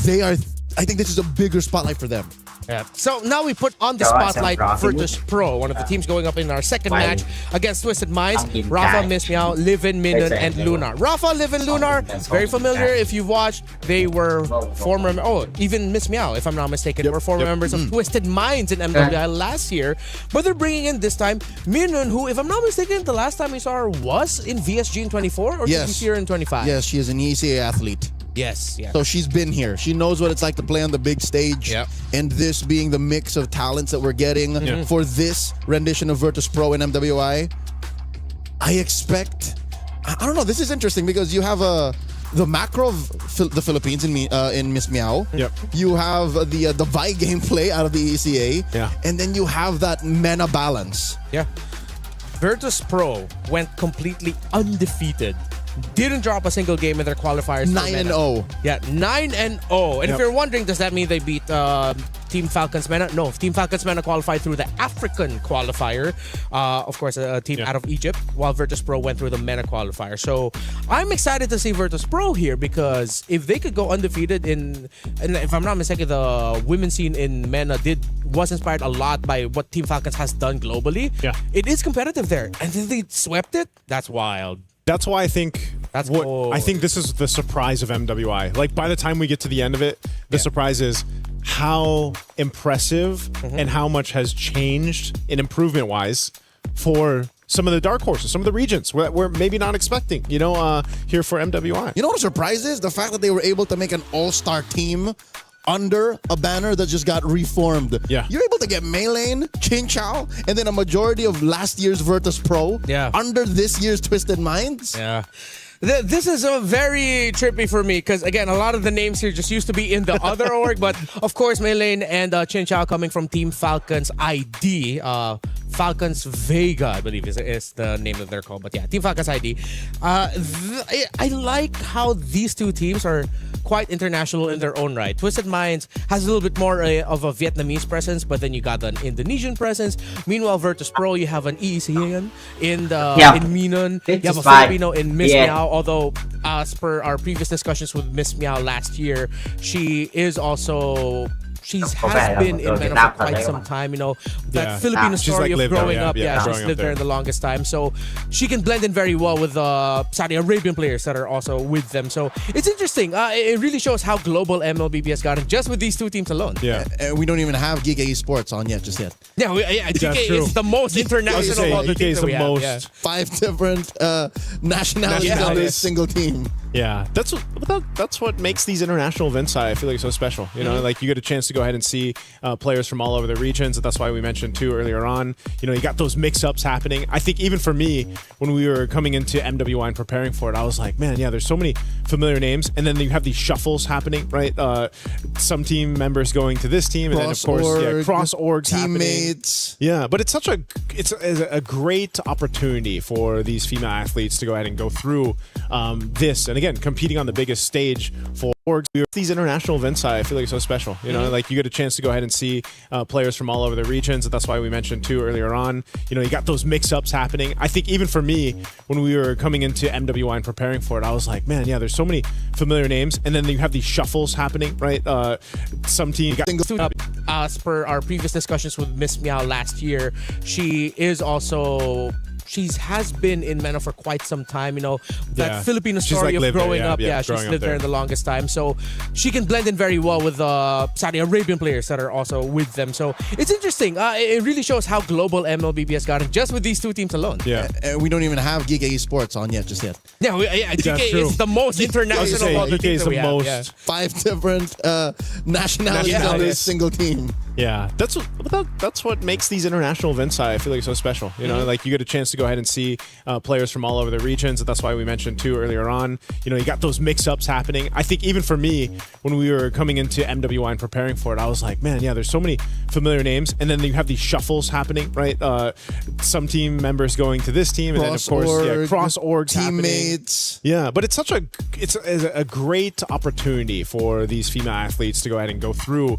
They are. I think this is a bigger spotlight for them. Yeah. So now we put on the spotlight Virtus Pro, one of the teams going up in our second match against Twisted Minds. Rafa, Miss Meow, Livin, Minun, and Lunar. Rafa, Livin, Lunar, very familiar if you've watched. They were former, even Miss Meow, if I'm not mistaken, were former members of Twisted Minds in MWI last year. But they're bringing in this time Minun, who, if I'm not mistaken, the last time we saw her was in VSG in 24 or did we see her in 25? Yes, she is an ECA athlete. Yes. So she's been here. She knows what it's like to play on the big stage. Yep. And this being the mix of talents that we're getting for this rendition of Virtus Pro in MWI, I expect... I don't know. This is interesting because you have the macro of the Philippines in Miss Meow. Yep. You have the Vi gameplay out of the ECA. Yeah. And then you have that MENA balance. Yeah. Virtus Pro went completely undefeated. Didn't drop a single game in their qualifiers. 9-0. Yeah, 9-0. And if you're wondering, does that mean they beat Team Falcon's MENA? No, Team Falcon's MENA qualified through the African qualifier. Of course, a team out of Egypt, while Virtus Pro went through the MENA qualifier. So I'm excited to see Virtus Pro here because if they could go undefeated and if I'm not mistaken, the women's scene in MENA was inspired a lot by what Team Falcons has done globally. Yeah. It is competitive there. And then they swept it? That's wild. That's why I think I think this is the surprise of MWI. Like by the time we get to the end of it, the surprise is how impressive and how much has changed in improvement wise for some of the dark horses, some of the regions we're maybe not expecting, here for MWI. You know what a surprise is? The fact that they were able to make an all-star team under a banner that just got reformed. Yeah. You're able to get Maylane, Chin Chow, and then a majority of last year's Virtus Pro under this year's Twisted Minds. Yeah. This is a very trippy for me because, again, a lot of the names here just used to be in the other org. But, of course, Maylane and Chin Chow coming from Team Falcons ID. Falcons Vega, I believe, is the name that they're called. But, yeah, Team Falcons ID. I like how these two teams are quite international in their own right. Twisted Minds has a little bit more of a Vietnamese presence, but then you got an Indonesian presence. Meanwhile, Virtus Pro, you have an ECN in Minon. You have a Filipino in Miss Meow. Although, as per our previous discussions with Miss Meow last year, she has been in Mena for quite some time. You know, that Filipino story of growing up. She's lived there the longest time. So she can blend in very well with Saudi Arabian players that are also with them. So it's interesting. It really shows how global MLBB has gotten just with these two teams alone. Yeah. And we don't even have Giga Esports on yet, just yet. Yeah, GK is the most international of the teams that we have. Yeah. 5 different nationalities on this single team. Yeah, that's what makes these international events, I feel like, so special. You know, like you get a chance to go ahead and see players from all over the regions. That's why we mentioned too earlier on. You know, you got those mix-ups happening. I think even for me, when we were coming into MWI and preparing for it, I was like, man, yeah, there's so many familiar names, and then you have these shuffles happening, right? Some team members going to this team, and then of course, cross orgs, teammates. Happening. Yeah, but it's a great opportunity for these female athletes to go ahead and go through this, and again, competing on the biggest stage for orgs. These international events, I feel like, so special. You know, like you get a chance to go ahead and see players from all over the regions. That's why we mentioned too earlier on. You know, you got those mix-ups happening. I think even for me, when we were coming into MWI and preparing for it, I was like, man, yeah, there's so many familiar names, and then you have these shuffles happening, right? Some team got as per our previous discussions with Miss Meow last year, she has been in Mena for quite some time. You know, that Filipino story of growing up. She's lived there the longest time. So she can blend in very well with Saudi Arabian players that are also with them. So it's interesting. It really shows how global MLBB has gotten just with these two teams alone. Yeah. And we don't even have Giga Esports on yet, just yet. Yeah, GK is the most international of the teams that we have. Yeah. 5 different nationalities on this single team. Yeah, that's what makes these international events, I feel like, so special. You know, like you get a chance to go ahead and see players from all over the regions. That's why we mentioned too earlier on. You know, you got those mix-ups happening. I think even for me, when we were coming into MWI and preparing for it, I was like, man, yeah, there's so many familiar names, and then you have these shuffles happening, right? Some team members going to this team, and then of course, cross orgs, teammates. Happening. Yeah, but it's a great opportunity for these female athletes to go ahead and go through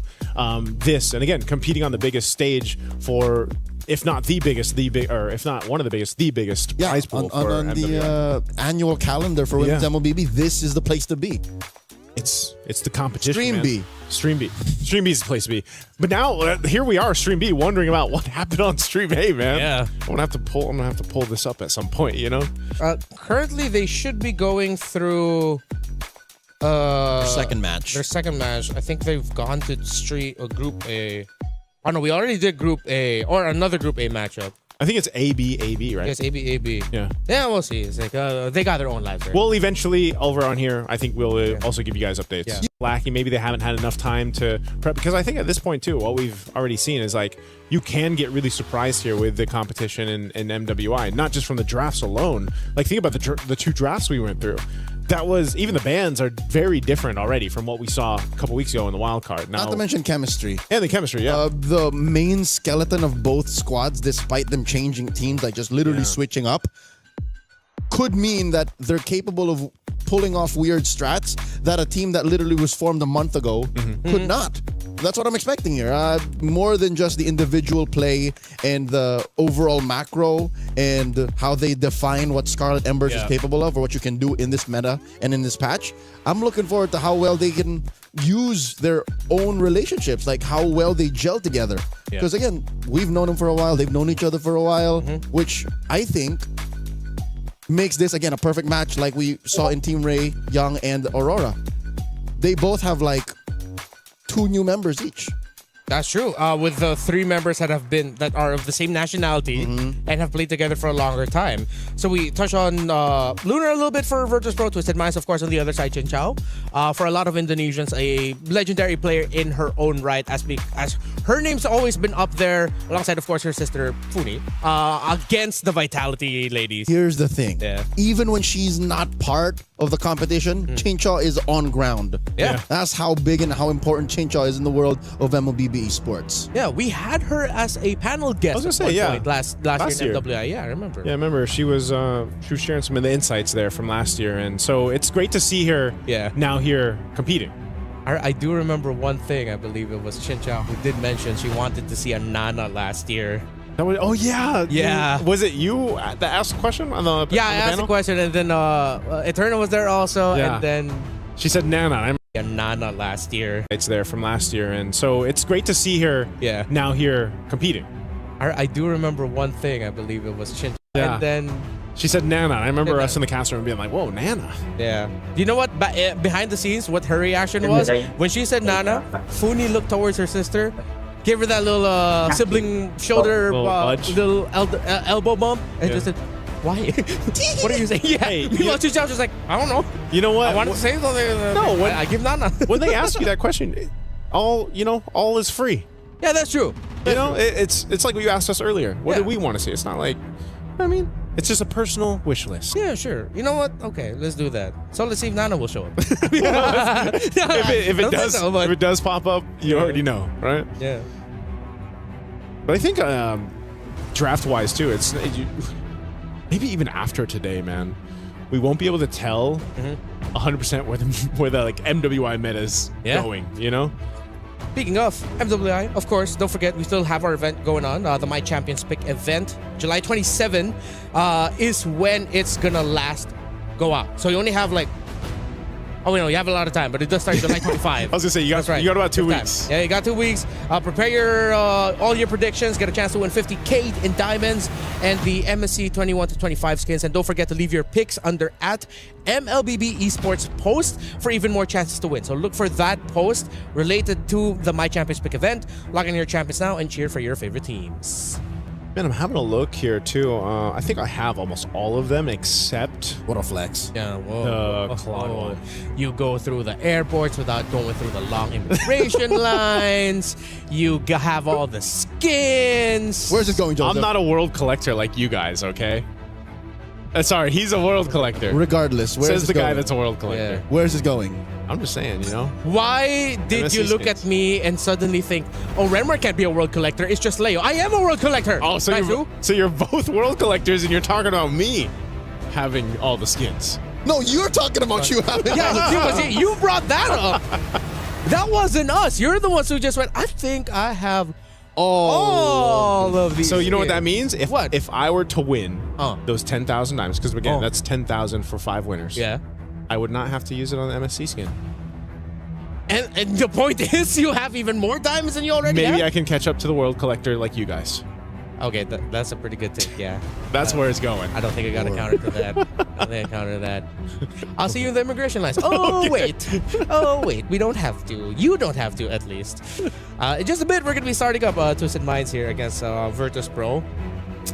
this, and again, competing on the biggest stage for, if not the biggest, or if not one of the biggest prize pool on the annual calendar for Women's MLBB. This is the place to be. It's the competition. Stream B. Stream B is the place to be. But now here we are, Stream B, wondering about what happened on Stream A, man. Yeah, I'm gonna have to pull this up at some point. You know. Currently, they should be going through. Their second match. I think they've gone to Group A. Oh no, we already did Group A or another Group A matchup. I think it's AB, right? Yes, AB. Yeah. Yeah, we'll see. It's like they got their own lives. Right? Well, eventually, over on here, I think we'll also give you guys updates. Yeah. Lacking, maybe they haven't had enough time to prep, because I think at this point too, what we've already seen is like you can get really surprised here with the competition in MWI, not just from the drafts alone. Like think about the 2 drafts we went through. That was, even the bands are very different already from what we saw a couple weeks ago in the wild card. Now, not to mention chemistry. And the chemistry, yeah. The main skeleton of both squads, despite them changing teams, like just literally switching up, could mean that they're capable of pulling off weird strats that a team that literally was formed a month ago could not. That's what I'm expecting here. More than just the individual play and the overall macro and how they define what Scarlet Embers is capable of, or what you can do in this meta and in this patch. I'm looking forward to how well they can use their own relationships, like how well they gel together. Because again, we've known them for a while, they've known each other for a while, which I think makes this, again, a perfect match like we saw in Team Ray, Young, and Aurora. They both have like 2 new members each. That's true. With the 3 members that are of the same nationality and have played together for a longer time. So we touch on Lunar a little bit for Virtus Pro, Twisted Minds, of course, on the other side, Chin Chow. For a lot of Indonesians, a legendary player in her own right, as her name's always been up there, alongside, of course, her sister Funi, against the Vitality ladies. Here's the thing. Even when she's not part of the competition, Chin Chow is on ground. Yeah. That's how big and how important Chin Chow is in the world of MLBB esports. Yeah, we had her as a panel guest I was gonna say, point last year in MWI. Yeah, I remember. Yeah, I remember she was sharing some of the insights there from last year, and so it's great to see her now here competing. I do remember one thing. I believe it was Chin Chow who did mention she wanted to see a Nana last year. Yeah. Was it you that asked the question on the I asked the question, and then Eterna was there also, and then she said Nana. A Nana last year. It's there from last year, and so it's great to see her now here competing. I do remember one thing. I believe it was Chin Chow, and then she said Nana. I remember us in the cast room being like, "Whoa, Nana!" Yeah. Do you know what? Behind the scenes, what her reaction was when she said Nana? Funi looked towards her sister, gave her that little sibling shoulder, little elbow bump, and just said, "Why? What are you saying?" Yeah. Meanwhile, Chin Chow just like, "I don't know. You know what? I wanted to say something. No, I give Nana." When they ask you that question, all is free. Yeah, that's true. It's like what you asked us earlier. What do we want to see? It's not like, I mean, it's just a personal wish list. Yeah, sure. You know what? Okay, let's do that. So let's see if Nana will show up. if it does pop up, you already know, right? Yeah. But I think draft-wise too, maybe even after today, man, we won't be able to tell 100% where the like MWI meta is going. You know. Speaking of MWI, of course, don't forget we still have our event going on, the My Champions Pick event. July 27 is when it's gonna go out. So you only have like, you have a lot of time, but it does start July 25. I was gonna say you got about 2 weeks. Yeah, you got 2 weeks. Prepare all your predictions. Get a chance to win 50K in diamonds and the MSC 21 to 25 skins. And don't forget to leave your picks under at MLBB Esports post for even more chances to win. So look for that post related to the My Champions Pick event. Log in your champions now and cheer for your favorite teams. Man, I'm having a look here too. I think I have almost all of them except what a flex. Yeah, whoa. The Claude one. You go through the airports without going through the long immigration lines. You have all the skins. Where's it going, Joseph? I'm not a world collector like you guys, okay? Sorry, he's a world collector. Regardless, where's Says the guy that's a world collector. Yeah. Where's it going? I'm just saying, Why did you look at me and suddenly think, oh, Renmar can't be a world collector, it's just Leo. I am a world collector! Oh, so you're both world collectors and you're talking about me having all the skins. No, you're talking about you having you brought that up. That wasn't us. You're the ones who just went, I think I have all of these. So you know what that means? If I were to win those 10,000 diamonds, because again, that's 10,000 for 5 winners. Yeah. I would not have to use it on the MSC skin. And the point is, you have even more diamonds than you already have? Maybe I can catch up to the world collector like you guys. Okay, that's a pretty good take, yeah. That's where it's going. I don't think I got a counter to that. I'll see you in the immigration lines. Oh, wait. We don't have to. You don't have to, at least. In just a bit, we're going to be starting up Twisted Minds here against Virtus Pro.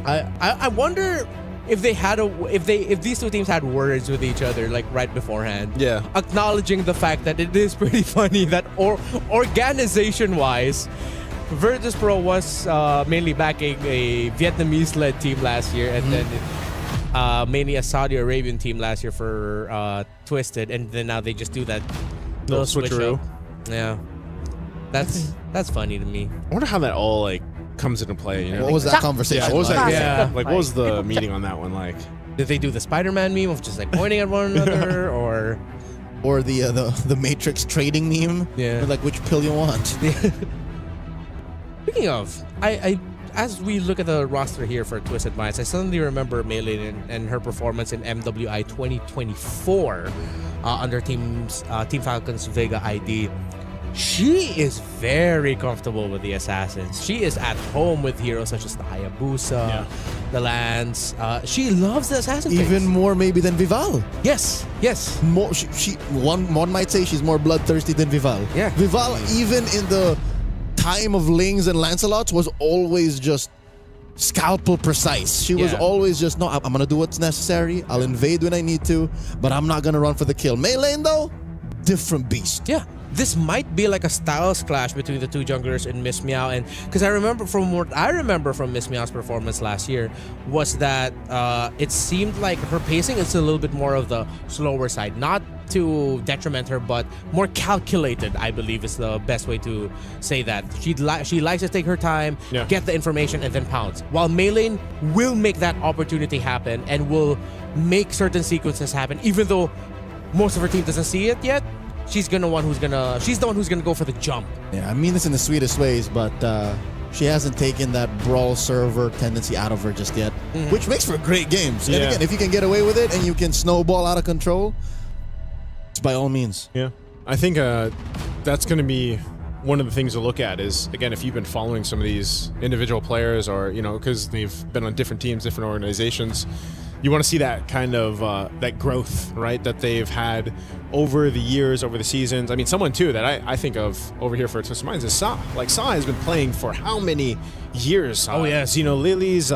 I wonder if these two teams had words with each other like right beforehand. Yeah. Acknowledging the fact that it is pretty funny that organization-wise, Virtus Pro was mainly backing a Vietnamese-led team last year, and then mainly a Saudi Arabian team last year for Twisted, and then now they just do that little switcheroo. Yeah, that's funny to me. I wonder how that all like comes into play. What was that conversation? What was that? Yeah, like what was the meeting on that one like? Did they do the Spider-Man meme of just like pointing at one another, or the Matrix trading meme? Yeah, like which pill you want? Speaking of, I as we look at the roster here for Twisted Minds, I suddenly remember Maylin and her performance in MWI 2024 under Team Falcon's Vega ID. She is very comfortable with the Assassins. She is at home with heroes such as the Hayabusa, the Lance. She loves the Assassin Even things. more maybe than Vival. Yes. More, one might say she's more bloodthirsty than Vival. Yeah. Vival, even in the time of Ling's and Lancelot's was always just scalpel precise. She was always just, no, I'm going to do what's necessary. I'll invade when I need to, but I'm not going to run for the kill. Mei lane, though, different beast. Yeah. This might be like a styles clash between the two junglers in Miss Meow, and because I remember from Miss Meow's performance last year was that it seemed like her pacing is a little bit more of the slower side, not to detriment her, but more calculated, I believe is the best way to say that. She likes to take her time, get the information, and then pounce. While Mei lane will make that opportunity happen and will make certain sequences happen, even though most of her team doesn't see it yet. She's the one who's gonna go for the jump. Yeah, I mean this in the sweetest ways, but she hasn't taken that brawl server tendency out of her just yet, which makes for great games. And again, if you can get away with it and you can snowball out of control, it's by all means. Yeah, I think that's going to be one of the things to look at is, again, if you've been following some of these individual players or, because they've been on different teams, different organizations, you want to see that kind of that growth, right, that they've had over the years, over the seasons. I mean, someone too that I think of over here for Twist of Minds is Sa. Like, Sa has been playing for how many years? Oh yeah, Xeno Lilies.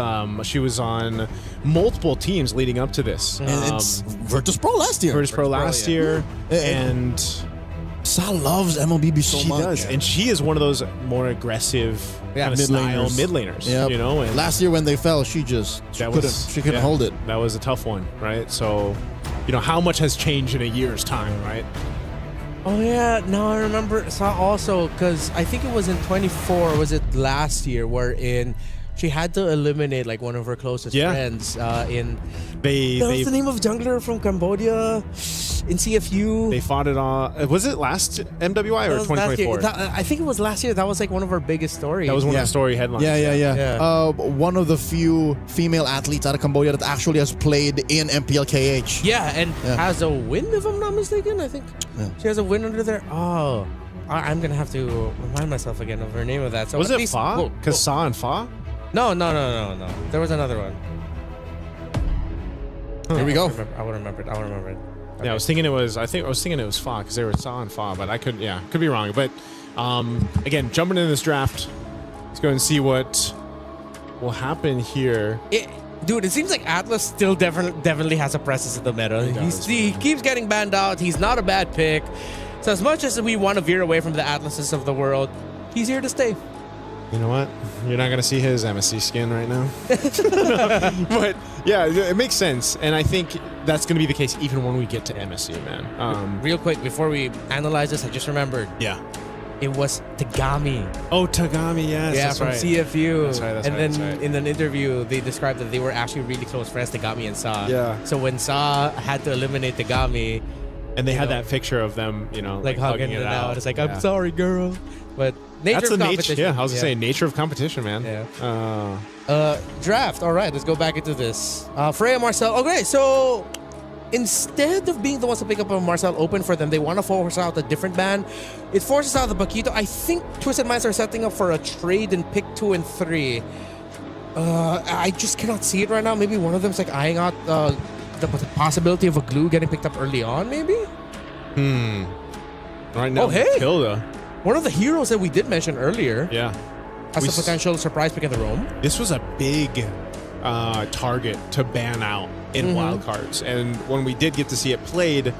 She was on multiple teams leading up to this. And it's Virtus Pro last year. Virtus Pro last year, and Sa loves MLBB so she much. Does, and she is one of those more aggressive kind of style mid laners. Yep. And last year when they fell, she couldn't hold it. That was a tough one, right? So, how much has changed in a year's time, right? Oh yeah, no, I remember Sa also, because I think it was in 24. Was it last year? Wherein she had to eliminate like one of her closest friends. That was the name of jungler from Cambodia in CFU. They fought it on. Was it last MWI or 2024? I think it was last year. That was like one of our biggest stories. That was one of the story headlines. Yeah. One of the few female athletes out of Cambodia that actually has played in MPLKH. Yeah, and has a win, if I'm not mistaken. I think she has a win under there. Oh, I'm gonna have to remind myself again of her name of that. So was it Fa? Because Sa and Fa? No. There was another one. Here we go. I will remember it. Okay. Yeah, I was thinking it was Fa because they were Sa and Fa, but I could be wrong. But again, jumping into this draft, let's go and see what will happen here. Dude, it seems like Atlas still definitely has a presence in the meta. He keeps getting banned out. He's not a bad pick. So as much as we want to veer away from the Atlases of the world, he's here to stay. You know what? You're not going to see his MSC skin right now. But yeah, it makes sense. And I think that's going to be the case even when we get to MSC, man. Real quick, before we analyze this, I just remembered. Yeah. It was Tagami. Oh, Tagami, yes. Yeah, from CFU. That's right. And then in an interview, they described that they were actually really close friends, Tagami and Sa. Yeah. So when Sa had to eliminate Tagami, and they had that picture of them, like hugging it out. It's like, I'm sorry, girl. But nature of competition. I was going to say, nature of competition, man. Yeah. Draft. All right, let's go back into this. Freya, Marcel. Okay, so instead of being the ones to pick up a Marcel open for them, they want to force out a different ban. It forces out the Paquito. I think Twisted Minds are setting up for a trade in pick 2 and 3. I just cannot see it right now. Maybe one of them's like eyeing out the possibility of a glue getting picked up early on, maybe? Right now, Matilda. One of the heroes that we did mention earlier. Yeah. As a potential surprise pick in the roam. This was a big target to ban out in wildcards. And when we did get to see it played,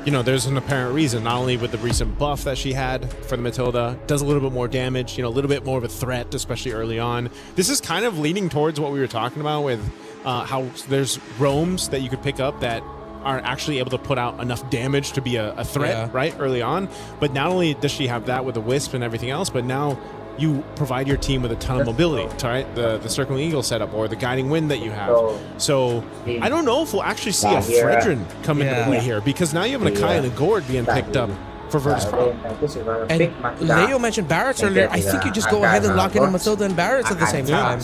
there's an apparent reason. Not only with the recent buff that she had for the Matilda, does a little bit more damage, a little bit more of a threat, especially early on. This is kind of leaning towards what we were talking about with how there's roams that you could pick up that are actually able to put out enough damage to be a threat, right, early on. But not only does she have that with the Wisp and everything else, but now you provide your team with a ton of mobility, right? The Circling Eagle setup or the Guiding Wind that you have. So I don't know if we'll actually see a Fredrin come into play here, because now you have an Akai and a Gord being picked up for Virtus Pro. And Leo mentioned Barretts earlier. I think you just go ahead and lock in a Matilda and Barretts at the same time.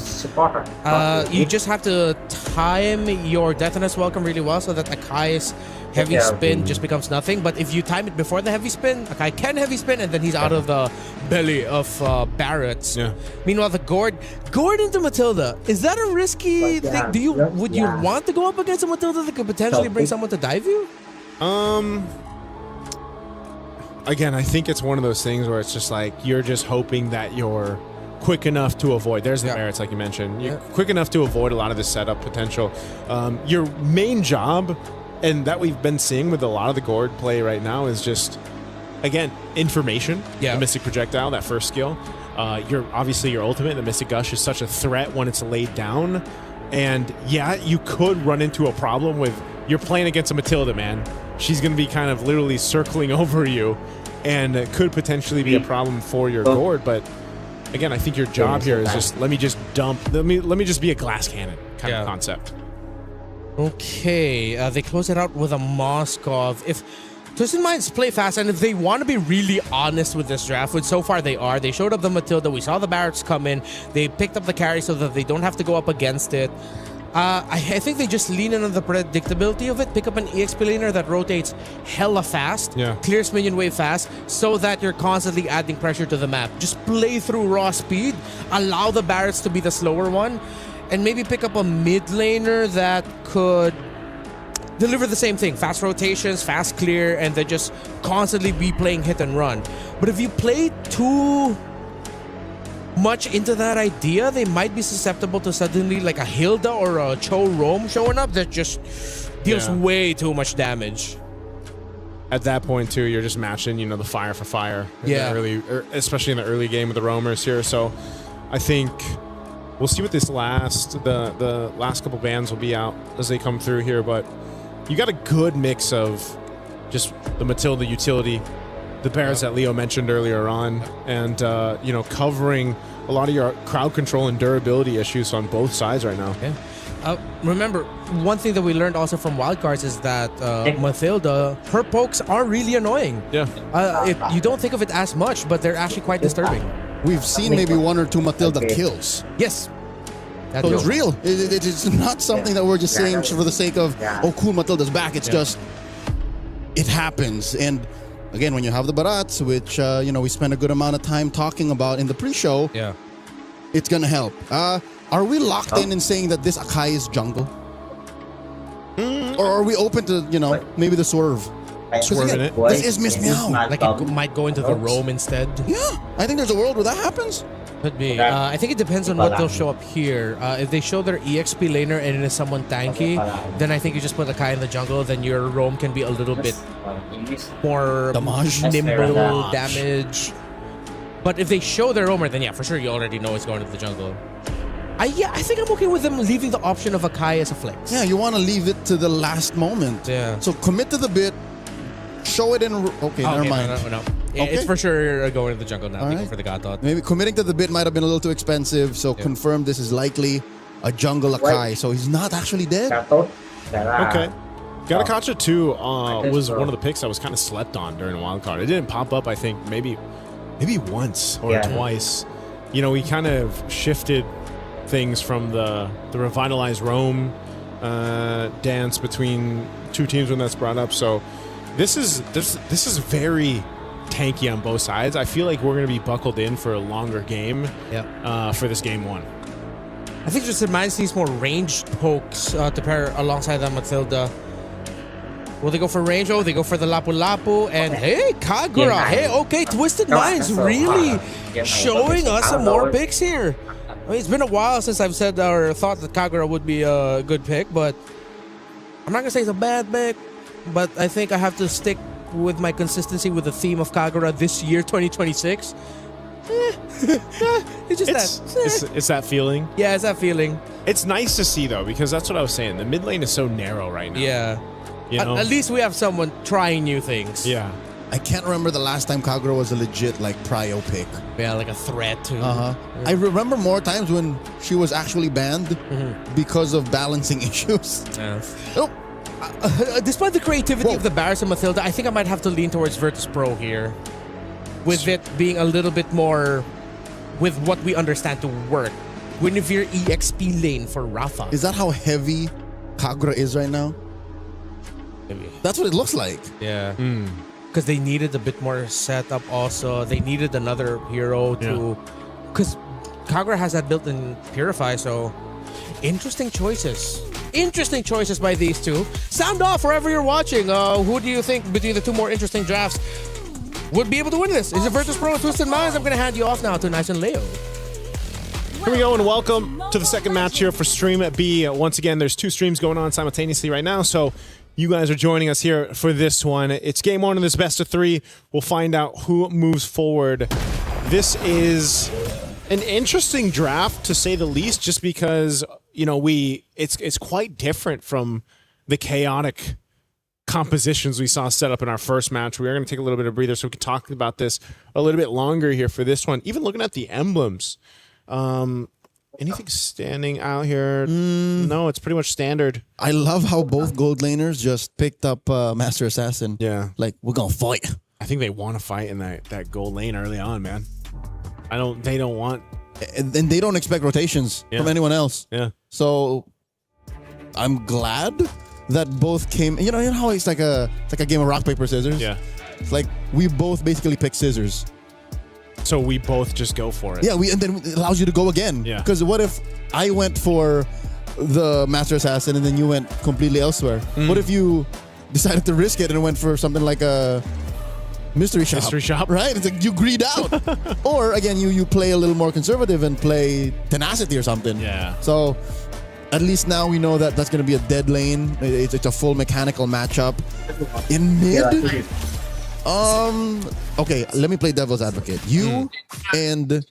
You just have to time your Deathness Welcome really well so that Akai's heavy spin just becomes nothing. But if you time it before the heavy spin, Akai can heavy spin, and then he's out of the belly of Barretts. Yeah. Meanwhile, the Gord into Matilda, is that a risky thing? Would you want to go up against a Matilda that could potentially bring someone to dive you? again, I think it's one of those things where it's just like you're just hoping that you're quick enough to avoid. There's the merits, like you mentioned. You're quick enough to avoid a lot of the setup potential. Your main job, and that we've been seeing with a lot of the Gord play right now, is just, again, information. The Mystic Projectile, that first skill. Obviously your ultimate, the Mystic Gush, is such a threat when it's laid down. And yeah, you could run into a problem with, you're playing against a Matilda, man. She's going to be kind of literally circling over you, and it could potentially be a problem for your Gord. But again, I think your job here is just, let me just be a glass cannon kind of concept. Okay, they close it out with a Moskov. If Twisted Minds play fast, and if they want to be really honest with this draft, which so far they are, they showed up the Matilda, we saw the Barracks come in, they picked up the carry so that they don't have to go up against it. I think they just lean in on the predictability of it, pick up an EXP laner that rotates hella fast, clears minion wave fast, so that you're constantly adding pressure to the map. Just play through raw speed, allow the Barracks to be the slower one, and maybe pick up a mid laner that could deliver the same thing. Fast rotations, fast clear, and then just constantly be playing hit and run. But if you play too much into that idea, they might be susceptible to suddenly like a Hilda or a Cho Roam showing up that just deals way too much damage. At that point, too, you're just matching, the fire for fire. Especially in the early game with the roamers here. So I think we'll see what this the last couple bans will be out as they come through here. But you got a good mix of just the Matilda utility, the Bears that Leo mentioned earlier on, and covering a lot of your crowd control and durability issues on both sides right now. Remember, one thing that we learned also from wildcards is that Matilda, her pokes are really annoying. You don't think of it as much, but they're actually quite disturbing. We've seen maybe 1 or 2 Matilda kills. Yes. So it's real. It's not something that we're just saying for the sake of, oh, cool, Matilda's back. It's just, it happens. And again, when you have the Barats, which, we spent a good amount of time talking about in the pre-show, it's going to help. Are we locked in saying that this Akai is jungle? Or are we open to, maybe the swerve? Swerving it. This is Miss Meow. Like it might go into the roam instead. Yeah, I think there's a world where that happens. Could be. I think it depends on what they'll show up here. If they show their EXP laner and it is someone tanky, then I think you just put Akai in the jungle, then your roam can be a little bit more nimble damage. But if they show their roamer, then yeah, for sure you already know it's going to the jungle. I think I'm okay with them leaving the option of Akai as a flex. Yeah, you want to leave it to the last moment. Yeah. So commit to the bit, show it in... Okay, never mind. No. It's for sure going to the jungle now. Go for the God Thought. Maybe committing to the bit might have been a little too expensive, so confirm this is likely a jungle Akai. So he's not actually dead? Okay. Gatakacha 2 was one of the picks that was kind of slept on during the wildcard. It didn't pop up, I think, maybe once or twice. We kind of shifted things from the revitalized roam dance between two teams when that's brought up. So this is very tanky on both sides. I feel like we're going to be buckled in for a longer game for this game 1. I think just reminds these more ranged pokes to pair alongside that Matilda. Will they go for range? Oh, they go for the Lapu Lapu. And hey, Kagura. Hey, okay, Twisted Minds really showing us some more picks here. I mean, it's been a while since I've said or thought that Kagura would be a good pick, but I'm not going to say it's a bad pick, but I think I have to stick with my consistency with the theme of Kagura this year, 2026. It's just it's that feeling. Yeah, it's that feeling. It's nice to see, though, because that's what I was saying. The mid lane is so narrow right now. Yeah. At least we have someone trying new things. Yeah. I can't remember the last time Kagura was a legit prio pick. Yeah, like a threat too. I remember more times when she was actually banned because of balancing issues. Yeah. Despite the creativity of the Barris and Matilda, I think I might have to lean towards Virtus Pro here. With it being a little bit more with what we understand to work. Guinevere EXP lane for Rafa. Is that how heavy Kagura is right now? Maybe. That's what it looks like. Yeah. Because they needed a bit more setup also. They needed another hero to... Because Kagura has that built-in Purify, so... Interesting choices. Interesting choices by these two. Sound off wherever you're watching. Who do you think between the two more interesting drafts? would be able to win this. Is it Virtus Pro or Twisted Minds? I'm going to hand you off now to Nice and Leo. Here we go, and welcome to the second match here for Stream B. Once again, there's 2 streams going on simultaneously right now, so you guys are joining us here for this one. It's game 1 of this best of 3. We'll find out who moves forward. This is an interesting draft, to say the least, just because, you know, it's quite different from the chaotic compositions we saw set up in our first match. We are going to take a little bit of a breather so we can talk about this a little bit longer here for this one. Even looking at the emblems. Anything standing out here? No, it's pretty much standard. I love how both gold laners just picked up Master Assassin. Yeah. Like, we're going to fight. I think they want to fight in that gold lane early on, man. They don't want... And they don't expect rotations from anyone else. Yeah. So, I'm glad that both came... You know how it's like a game of rock, paper, scissors? Yeah. It's like, we both basically pick scissors. So we both just go for it. Yeah, and then it allows you to go again. Yeah. Because what if I went for the Master Assassin and then you went completely elsewhere? What if you decided to risk it and went for something like a mystery shop? Mystery shop. Right? It's like you greed out. Or again, you play a little more conservative and play tenacity or something. Yeah. So at least now we know that that's going to be a dead lane. It's a full mechanical matchup. In mid... Okay, let me play devil's advocate. You and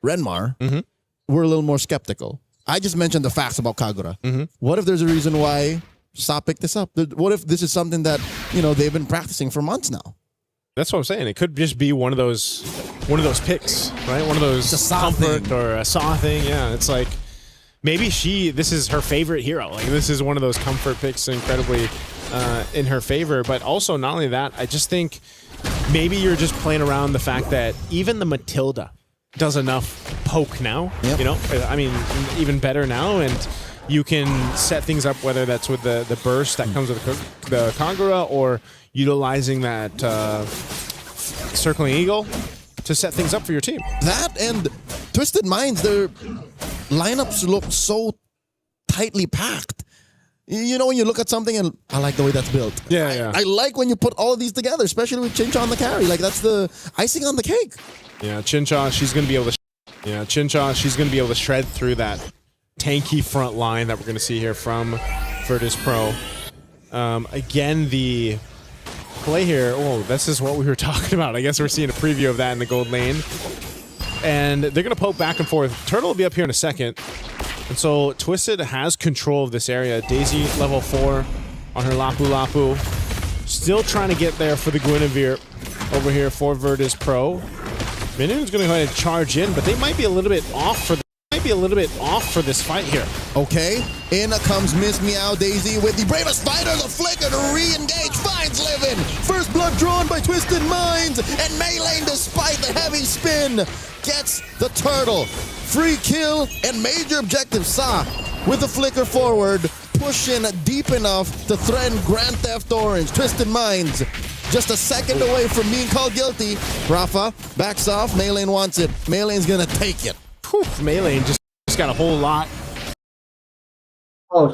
Renmar were a little more skeptical. I just mentioned the facts about Kagura. What if there's a reason why Sa picked this up? What if this is something that, you know, they've been practicing for months now? That's what I'm saying. It could just be one of those picks, right? One of those comfort or a Sa thing. Yeah, it's like maybe this is her favorite hero. Like this is one of those comfort picks, incredibly in her favor. But also, not only that, I just think maybe you're just playing around the fact that even the Matilda does enough poke now. You know, I mean, even better now, and you can set things up, whether that's with the burst that comes with the Kagura or utilizing that circling eagle to set things up for your team. That and Twisted Minds, their lineups look so tightly packed. You know, when you look at something and I like the way that's built. Yeah. I like when you put all of these together, especially with Chincha on the carry. Like that's the icing on the cake. Yeah, Chincha, she's going to be able to shred through that tanky front line that we're going to see here from Virtus Pro. Again, the play here, this is what we were talking about. I guess we're seeing a preview of that in the gold lane. And they're going to poke back and forth. Turtle will be up here in a second. And so Twisted has control of this area. Daisy level 4 on her Lapu Lapu. Still trying to get there for the Guinevere over here for Virtus Pro. Minion's going to go ahead and charge in, but they might be a little bit off for this fight here. Okay, in comes Miss Meow Daisy with the bravest fighter, the flicker to re-engage, finds Livin. First blood drawn by Twisted Minds, and Maylane, despite the heavy spin, gets the turtle. Free kill and major objective Sa with the flicker forward, pushing deep enough to threaten Grand Theft Orange. Twisted Minds just a second away from being called guilty. Rafa backs off, Maylane wants it. Maylane's gonna take it. Whew, Maylane just got a whole lot. Oh,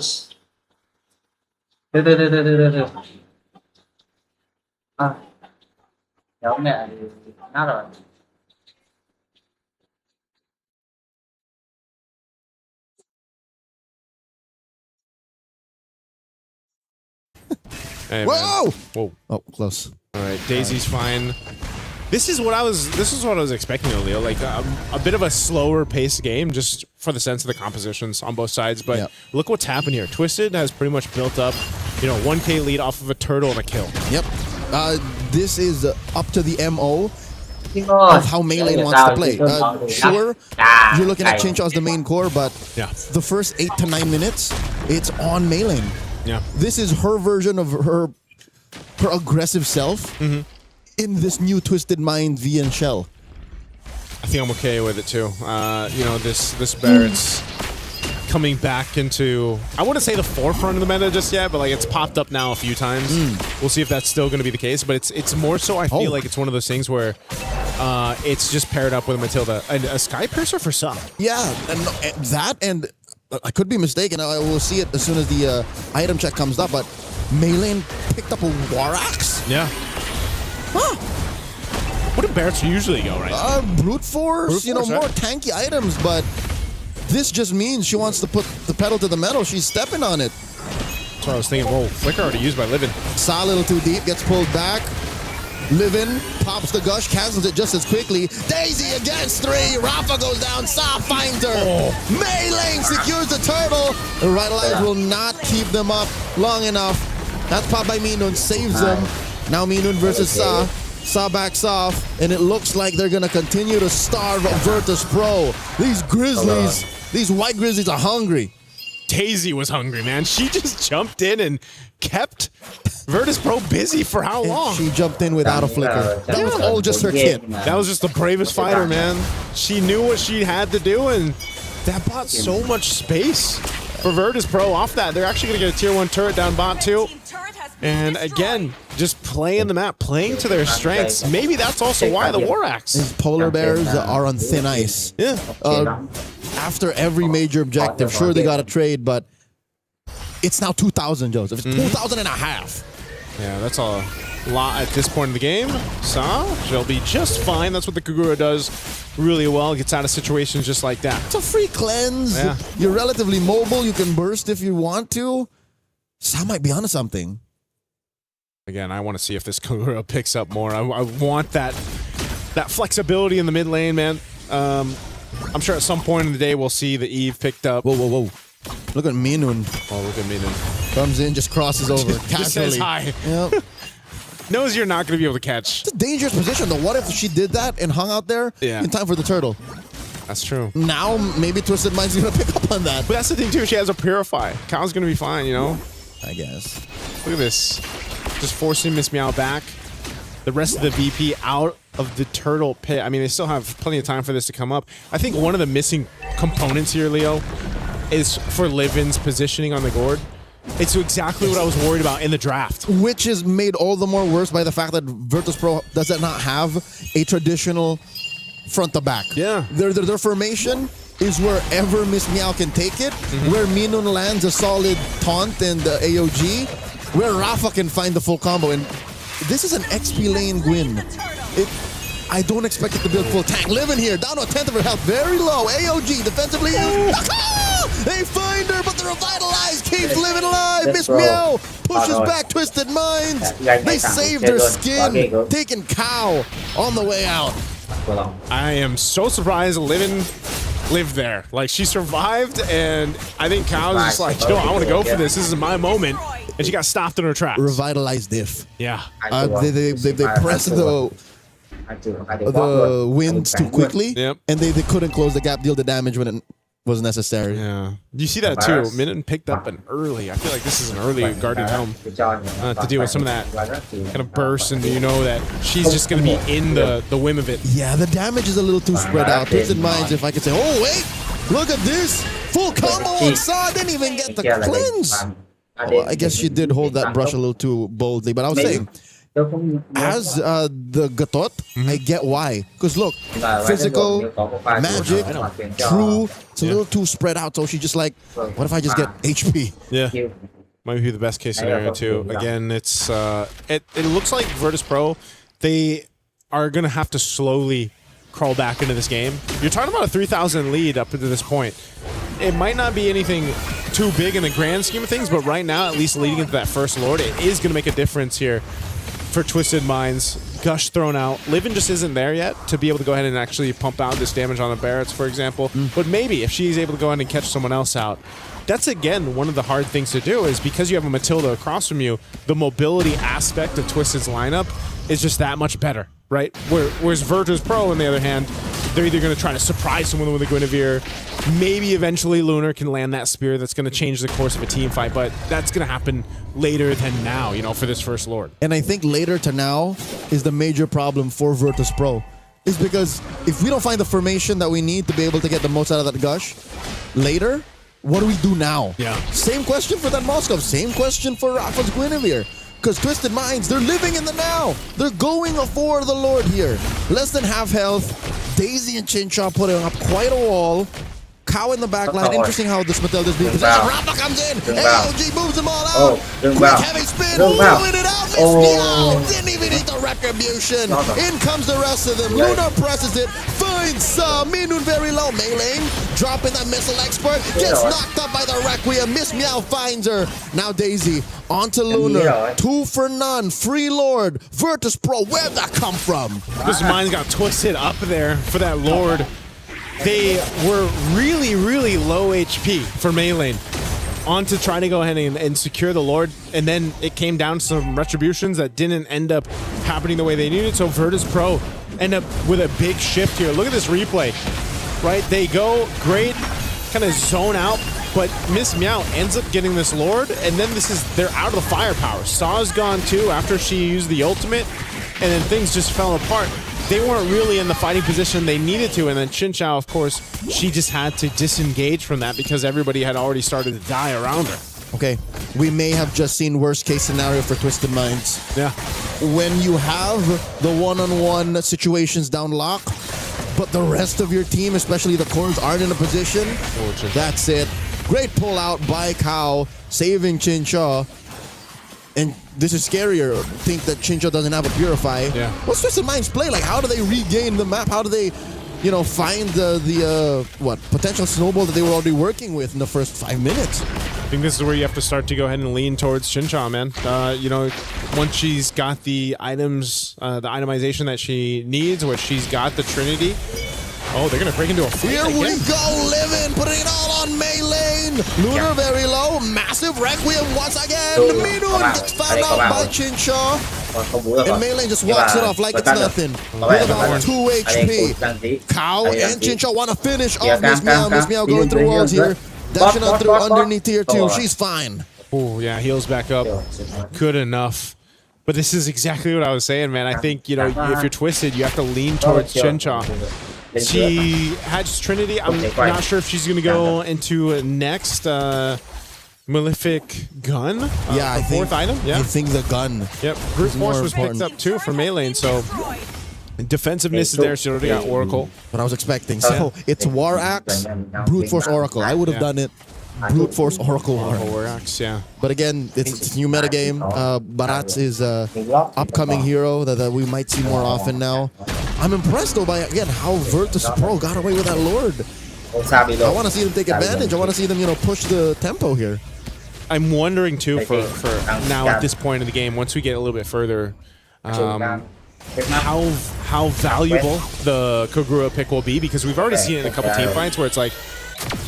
giống này nó rồi. Hey, Whoa! Whoa! Oh, close. All right, Daisy's fine. This is what I was expecting, Leo. Like a bit of a slower paced game, just for the sense of the compositions on both sides. But look what's happened here. Twisted has pretty much built up, 1K lead off of a turtle and a kill. Yep. This is up to the MO of how Maylane wants to play. Sure, you're looking at Chincha as the main core, but the first 8 to 9 minutes, it's on Maylane. Yeah. This is her version of her aggressive self in this new Twisted Mind VN shell. I think I'm okay with it too. This Barrett's coming back into, I wouldn't say the forefront of the meta just yet, but like it's popped up now a few times. We'll see if that's still going to be the case, but it's more so I feel like it's one of those things where it's just paired up with a Matilda and a Sky Piercer for some. Yeah, and I could be mistaken. I will see it as soon as the item check comes up, but Maylane picked up a War Axe? Yeah. Huh. What do Barretts usually go, right? Brute force, Brute force, more right? tanky items, but this just means she wants to put the pedal to the metal. She's stepping on it. That's what I was thinking. Whoa, Flicker already used by Livin. Saw a little too deep, gets pulled back. Livin pops the gush, cancels it just as quickly. Daisy against 3. Rafa goes down. Saw finds her. Mei secures the turtle. The Revitalize will not keep them up long enough. That's popped by Minun, saves them. Now Minun versus Sa. Sa backs off, and it looks like they're gonna continue to starve Virtus Pro. These Grizzlies, these white Grizzlies are hungry. Daisy was hungry, man. She just jumped in and kept Virtus Pro busy for how long? She jumped in without a flicker. That was all just her kit. That was just the bravest fighter, man. She knew what she had to do, and that bought so much space for Virtus Pro off that. They're actually going to get a tier 1 turret down bot too. And again, just playing the map, playing to their strengths. Maybe that's also why the War Axe. These polar bears are on thin ice. Yeah. After every major objective, sure they got a trade, but it's now 2,000, Joseph. It's 2,000 and a half. Yeah, that's a lot at this point in the game. Sa, she'll be just fine. That's what the Kagura does really well. Gets out of situations just like that. It's a free cleanse. Yeah. You're relatively mobile. You can burst if you want to. Sa might be onto something. Again, I want to see if this Kagura picks up more. I want that flexibility in the mid lane, man. I'm sure at some point in the day we'll see the Eve picked up. Whoa, whoa, whoa. Look at Minun. Oh, look at Minun. Comes in, just crosses over. Just Casually. says hi. Yep. Knows you're not going to be able to catch. It's a dangerous position, though. What if she did that and hung out there in time for the turtle? That's true. Now, maybe Twisted Mind's going to pick up on that. But that's the thing, too. She has a Purify. Kyle's going to be fine, you know? I guess. Look at this. Just forcing Miss Meow back. The rest of the VP out of the turtle pit. I mean, they still have plenty of time for this to come up. I think one of the missing components here, Leo, is for Livin's positioning on the board. It's exactly what I was worried about in the draft. Which is made all the more worse by the fact that Virtus Pro does not have a traditional front to back. Yeah. Their formation is wherever Miss Meow can take it, where Minun lands a solid taunt and AOG, where Rafa can find the full combo. And this is an XP lane win. I don't expect it to build full tank. Livin here, down to a 10th of her health, very low. AOG defensively used. They find her, but the Revitalize keeps Livin alive. Miss Meow pushes back Twisted Minds. They saved her skin, taking Cow on the way out. I am so surprised Livin lived there. Like, she survived, and I think Cow was just like, I want to go for this. This is my moment. And she got stopped in her tracks. Revitalized diff. Yeah. They pressed the winds too quickly, and they couldn't close the gap, deal the damage when it was necessary. Yeah. You see that too. Minun picked up an early. I feel like this is an early Guardian Helm to deal with some of that kind of burst, and you know that she's just going to be in the whim of it. Yeah, the damage is a little too spread out. Twisted Minds, if I could say, oh wait, look at this. Full combo on Sa, didn't even get the cleanse. Well, I guess she did hold that brush a little too boldly, but I was saying, as the Gatot, I get why. Because look, physical, magic, true, it's a little too spread out. So she's just like, what if I just get HP? Yeah. Might be the best case scenario too. Again, it's it looks like Virtus Pro, they are going to have to slowly crawl back into this game. You're talking about a 3,000 lead up to this point. It might not be anything too big in the grand scheme of things, but right now, at least leading into that first Lord, it is going to make a difference here for Twisted Minds. Gush thrown out. Livin just isn't there yet to be able to go ahead and actually pump out this damage on the Barretts, for example. But maybe if she's able to go ahead and catch someone else out, that's, again, one of the hard things to do is because you have a Matilda across from you, the mobility aspect of Twisted's lineup is just that much better, right? Whereas Virtus Pro, on the other hand, they're either going to try to surprise someone with a Guinevere. Maybe eventually Lunar can land that spear that's going to change the course of a team fight, but that's going to happen later than now, you know, for this first Lord. And I think later to now is the major problem for Virtus Pro. Is because if we don't find the formation that we need to be able to get the most out of that Gush later, what do we do now? Yeah. Same question for that Moskov. Same question for Rafa's Guinevere. Because Twisted Minds, they're living in the now. They're going for the Lord here. Less than half health. Daisy and Chincha putting up quite a wall. Cow in the back line. Interesting how this Matilda's being possessed. Rafa comes in. AOG moves them all out. Quick heavy spin. Pulling it out. Miss Meow. Didn't even need to retribution. In comes the rest of them. Luna presses it, finds Minun very low. Mei Lane dropping that missile expert, gets knocked up by the Requiem. Miss Meow finds her. Now Daisy onto Lunar. 2 for none. Free Lord. Virtus Pro. Where'd that come from? This mind got twisted up there for that Lord. They were really, really low HP for Mei Lane. On to try to go ahead and secure the Lord, and then it came down to some retributions that didn't end up happening the way they needed, so Virtus Pro end up with a big shift here. Look at this replay, right? They go great, kind of zone out, but Miss Meow ends up getting this Lord, and then they're out of the firepower. Saw's gone too after she used the ultimate, and then things just fell apart. They weren't really in the fighting position they needed to, and then Chinchao, of course, she just had to disengage from that because everybody had already started to die around her. Okay, we may have just seen worst case scenario for Twisted Minds. Yeah. When you have the one-on-one situations down lock, but the rest of your team, especially the cores, aren't in a position, that's it. Great pull out by Kao, saving Chinchao. And this is scarier. Think that Chinchao doesn't have a Purify. Yeah. What's Twisted Minds play? Like, how do they regain the map? How do they, find the potential snowball that they were already working with in the first 5 minutes? I think this is where you have to start to go ahead and lean towards Chinchao, man. Once she's got the items, the itemization that she needs, where she's got the Trinity. Oh, they're going to break into a fight Here again. we go, Livin, putting it all on Mei Lane. Lunar very low, massive Requiem once again. Minun gets found out by Chinchao. And Mei Lane just walks it off like it's nothing. With about 2 HP. Kao and Chinchao want to finish off Miss Meow. Miss Meow going through walls here. Dashing on through underneath tier 2. She's fine. Oh, yeah, heals back up. Good enough. But this is exactly what I was saying, man. I think, if you're Twisted, you have to lean towards Chinchao. She has Trinity. I'm not sure if she's going to go into next Malefic Gun. Yeah, I think. 4th item. Yeah, I think the gun. Yep. Brute Force was picked up too for Mei Lane, so defensiveness is there. She already got Oracle. What I was expecting. So it's War Axe, Brute Force Oracle. I would have done it. Brute Force Oracle War Axe, yeah. But again, it's new metagame. Barats is a upcoming hero that we might see more often now. I'm impressed though by again how Virtus Pro got away with that Lord. I want to see them take advantage. I want to see them push the tempo here. I'm wondering too for now at this point in the game, once we get a little bit further, how valuable the Kog'Maw pick will be, because we've already seen it in a couple team fights where it's like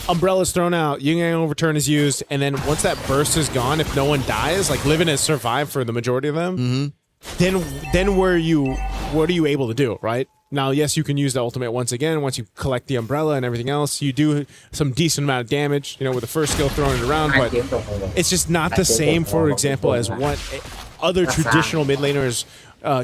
Umbrella's thrown out, Yin Yang Overturn is used, and then once that burst is gone, if no one dies, like Livin has survived for the majority of them, then what are you able to do, right? Now, yes, you can use the ultimate once again. Once you collect the Umbrella and everything else, you do some decent amount of damage, with the first skill throwing it around, but it's just not the same, for example, as what other traditional mid laners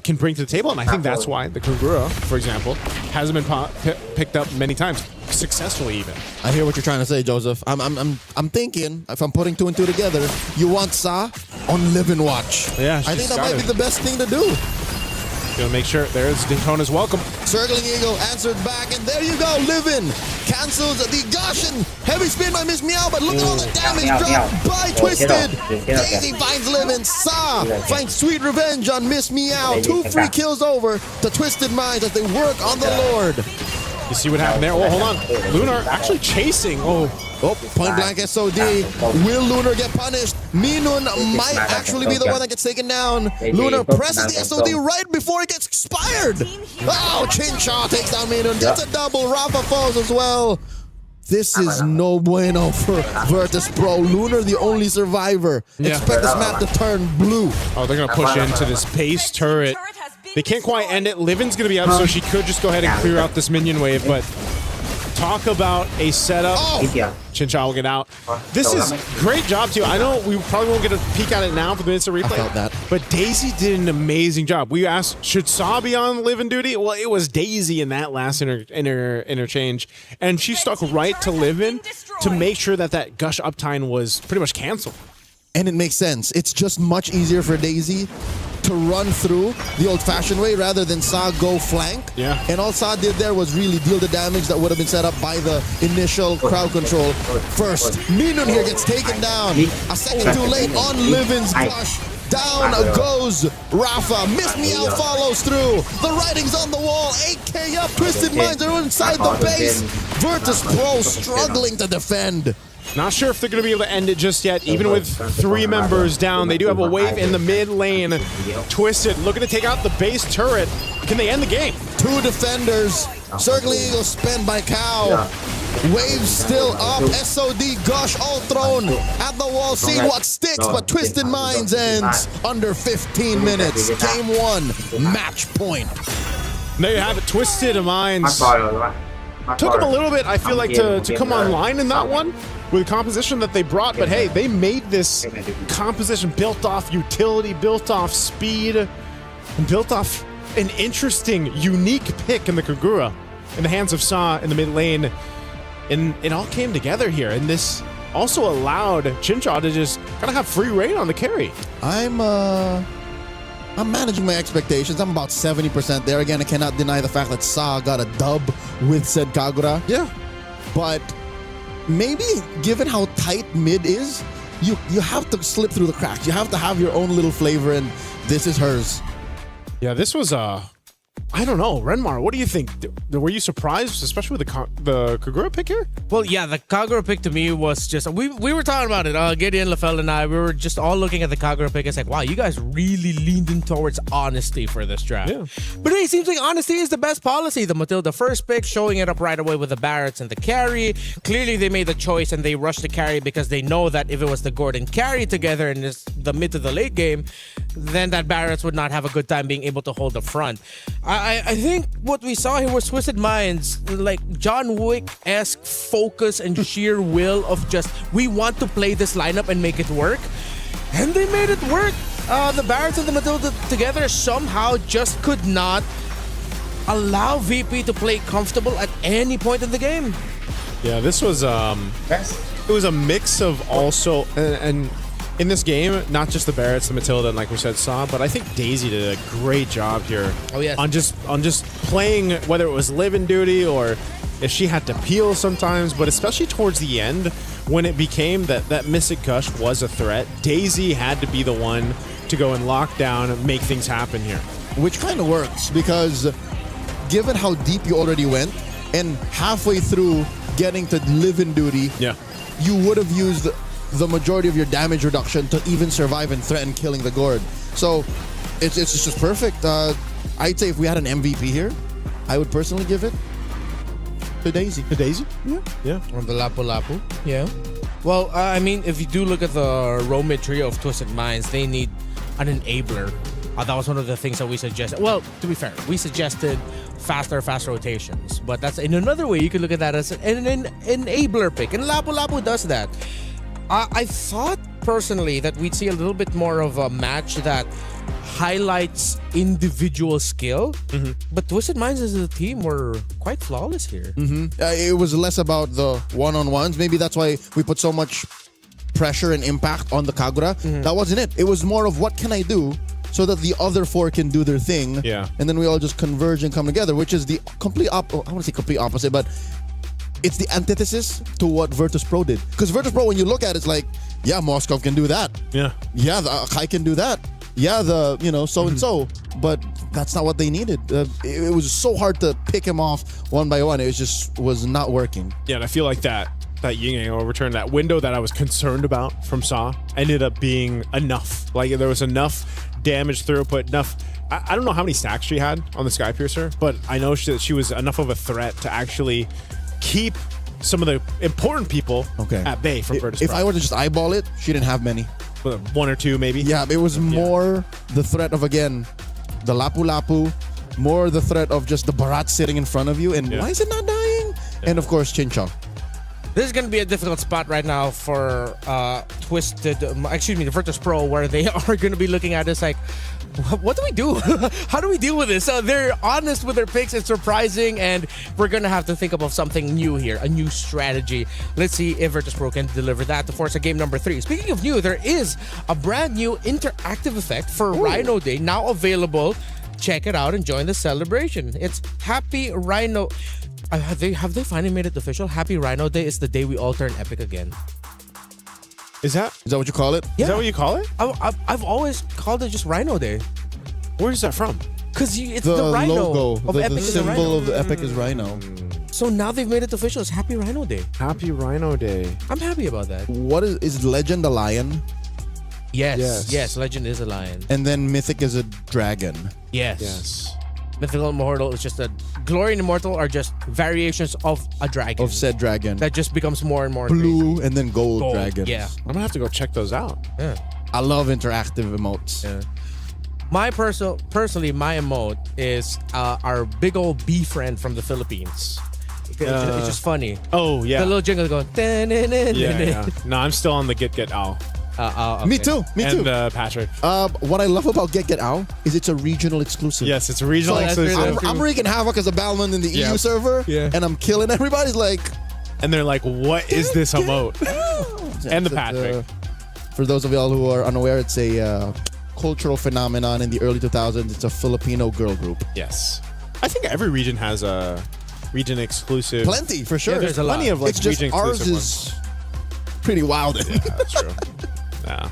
can bring to the table, and I think that's why the Kog'Maw, for example, hasn't been picked up many times, successfully even. I hear what you're trying to say, Joseph. I'm thinking, if I'm putting 2 and 2 together, you want Sa on Live and Watch. Yeah, I think that might be the best thing to do. Gonna make sure there's Daytona's welcome. Circling Eagle answered back, and there you go. Livin cancels the Gushin. Heavy spin by Miss Meow, but look at all the damage dropped by Twisted. Daisy finds Livin. Sa finds sweet revenge on Miss Meow. 2 free kills over to Twisted Minds as they work on the Lord. You see what happened there? Oh, hold on. Lunar actually chasing. Oh, point blank SOD. Will Lunar get punished? Minun might actually be the one that gets taken down. Lunar presses the SOD right before it gets expired. Oh, Chinchao takes down Minun. Gets a double. Rafa falls as well. This is no bueno for Virtus Pro. Lunar, the only survivor. Expect this map to turn blue. Oh, they're going to push into this base turret. They can't quite end it. Livin's going to be up, so she could just go ahead and clear out this minion wave, but talk about a setup. Chinchao will get out. This is great job, too. I know we probably won't get a peek at it now for the instant replay, I felt that. But Daisy did an amazing job. We asked, should Saw be on Livin duty? Well, it was Daisy in that last interchange, and she stuck right to Livin to make sure that Gush uptime was pretty much canceled. And it makes sense. It's just much easier for Daisy to run through the old-fashioned way rather than Sa go flank. Yeah. And all Sa did there was really deal the damage that would have been set up by the initial crowd control. First, Minun here gets taken down. A second too late on Livin's Gush. Down goes Rafa. Miss Me Out follows through. The writing's on the wall. 8K up. Twisted Minds are inside the base. Virtus Pro struggling to defend. Not sure if they're going to be able to end it just yet. Even with 3 members down, they do have a wave in the mid lane. Twisted looking to take out the base turret. Can they end the game? 2 defenders. Circling Eagle spent by Cow. Wave still up. SOD Gush all thrown at the wall. Seeing what sticks, but Twisted Minds ends under 15 minutes. Game 1, match point. There you have it. Twisted Minds. Took them a little bit, I feel like, to come online in that one with the composition that they brought, but hey, they made this composition built off utility, built off speed, and built off an interesting, unique pick in the Kagura in the hands of Sa in the mid lane. And it all came together here, and this also allowed Chincha to just kind of have free reign on the carry. I'm managing my expectations. I'm about 70% there. Again, I cannot deny the fact that Sa got a dub with said Kagura. Yeah. But maybe given how tight mid is, you have to slip through the cracks. You have to have your own little flavor, and this is hers. Yeah, this was I don't know, Renmar, what do you think? Were you surprised, especially with the Kagura pick here? Well, yeah, the Kagura pick to me was just... We were talking about it, Gideon, Lafell, and I. We were just all looking at the Kagura pick. It's like, wow, you guys really leaned in towards honesty for this draft. Yeah. But hey, it seems like honesty is the best policy. The Matilda first pick, showing it up right away with the Barretts and the carry. Clearly, they made the choice and they rushed the carry because they know that if it was the Gordon carry together in the mid to the late game, then that Barretts would not have a good time being able to hold the front. I think what we saw here was Twisted Minds, like John Wick-esque focus and sheer will of just, we want to play this lineup and make it work. And they made it work. The Barretts and the Matilda together somehow just could not allow VP to play comfortable at any point in the game. Yeah, this was it was a mix of also and in this game, not just the Barretts, the Matilda, and like we said, Sa, but I think Daisy did a great job here. Oh yes. On just playing, whether it was live in duty or if she had to peel sometimes, but especially towards the end when it became that Mystic Gush was a threat, Daisy had to be the one to go and lock down and make things happen here. Which kind of works because given how deep you already went and halfway through getting to live in duty, yeah, you would have used the majority of your damage reduction to even survive and threaten killing the Gord. So it's just perfect. I'd say if we had an MVP here, I would personally give it to Daisy. To Daisy? Yeah. Yeah. On the Lapu Lapu. Yeah. Well, I mean, if you do look at the Romid trio of Twisted Minds, they need an enabler. That was one of the things that we suggested. Well, to be fair, we suggested fast rotations. But that's in another way, you could look at that as an enabler pick. And Lapu Lapu does that. I thought personally that we'd see a little bit more of a match that highlights individual skill, but Twisted Minds as a team were quite flawless here. It was less about the one-on-ones. Maybe that's why we put so much pressure and impact on the Kagura. That wasn't it. It was more of what can I do so that the other 4 can do their thing. Yeah. And then we all just converge and come together, which is the complete I want to say complete opposite, but it's the antithesis to what Virtus Pro did. Because Virtus Pro, when you look at it, it's like, yeah, Moskov can do that. Yeah. Yeah, the Akai can do that. Yeah, the, so-and-so. But that's not what they needed. It was so hard to pick him off one by one. It was not working. Yeah, and I feel like that yin-yang overturn, that window that I was concerned about from Sa ended up being enough. Like, there was enough damage throughput, enough... I don't know how many stacks she had on the Skypiercer, but I know she was enough of a threat to actually keep some of the important people at bay from Virtus Pro. If I were to just eyeball it, she didn't have many. 1 or 2 maybe? Yeah, it was more the threat of, again, the Lapu Lapu, more the threat of just the Barat sitting in front of you, and why is it not dying? Yeah. And of course, Chincha. This is going to be a difficult spot right now for the Virtus Pro, where they are going to be looking at this like, what do we do? How do we deal with this? They're honest with their picks. It's surprising, and we're going to have to think about something new here, a new strategy. Let's see if Virtus Pro can deliver that to force a game number 3. Speaking of new, there is a brand new interactive effect for Rhino Day now available. Check it out and join the celebration. It's Happy Rhino... Have they finally made it official? Happy Rhino Day is the day we all turn epic again. Is that what you call it? Is that what you call it? I've always called it just Rhino Day. Where is that from? Because it's the rhino logo, of the Epic is a symbol rhino. of Epic is Rhino. So now they've made it official. It's Happy Rhino Day. Happy Rhino Day. I'm happy about that. What is Legend a lion? Yes. Legend is a lion. And then Mythic is a dragon. Yes. Mythical and Immortal is just Glory and Immortal are just variations of a dragon. Of said dragon. That just becomes more and more blue crazy. and then gold dragons. Yeah. I'm gonna have to go check those out. Yeah. I love interactive emotes. Yeah. My personally, my emote is our big old bee friend from the Philippines. It's just funny. Oh yeah. The little jingle going. Yeah. No, I'm still on the Get Owl. Okay. Me too. And Patrick. What I love about Get Owl is it's a regional exclusive. Yes, it's a regional exclusive. I'm wreaking havoc as a Balman in the EU server, and I'm killing everybody's like. And they're like, "What is this emote?" And the Patrick. For those of y'all who are unaware, it's a cultural phenomenon in the early 2000s. It's a Filipino girl group. Yes, I think every region has a region exclusive. Plenty for sure. Yeah, there's plenty of like it's just region ours exclusive is ones. pretty wild. Yeah, that's true. Yeah,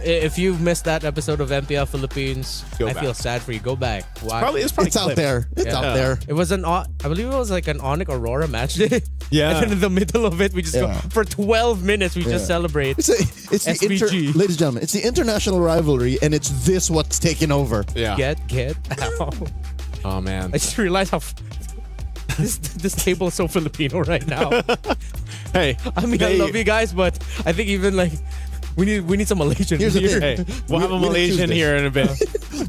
if you've missed that episode of MPL Philippines, I feel sad for you. Go back. Watch. It's probably out there. It's out there. It was I believe it was like an Onyx Aurora match day. Yeah. And then in the middle of it, we just go for 12 minutes. We just celebrate. It's the SVG. ladies and gentlemen, it's the international rivalry, and it's this what's taking over. Yeah. Get out. Oh man. I just realized how this table is so Filipino right now. Hey, I mean, I love you guys, but I think even like we need some Malaysian. Here's the here. thing. Hey, we'll have a Malaysian here in a bit.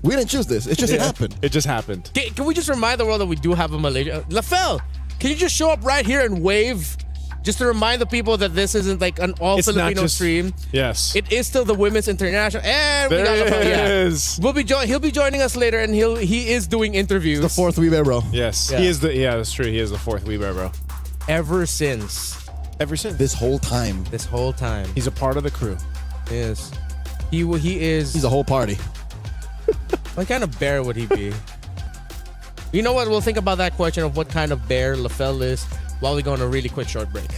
We didn't choose this. It just happened. It just happened. Can we just remind the world that we do have a Malaysian? Lafel, can you just show up right here and wave? Just to remind the people that this isn't like an all It's not Filipino just- stream. Yes. It is still the Women's International. And we got There Lafel. it Yeah. is. He'll be joining us later, and he is doing interviews. The fourth We Bear Bro. Yes. Yeah. He is that's true. He is the fourth We Bear Bro. Ever since This whole time. He's a part of the crew. Yes. He is. He's a whole party. What kind of bear would he be? You know what? We'll think about that question of what kind of bear Lafel is while we go on a really quick short break.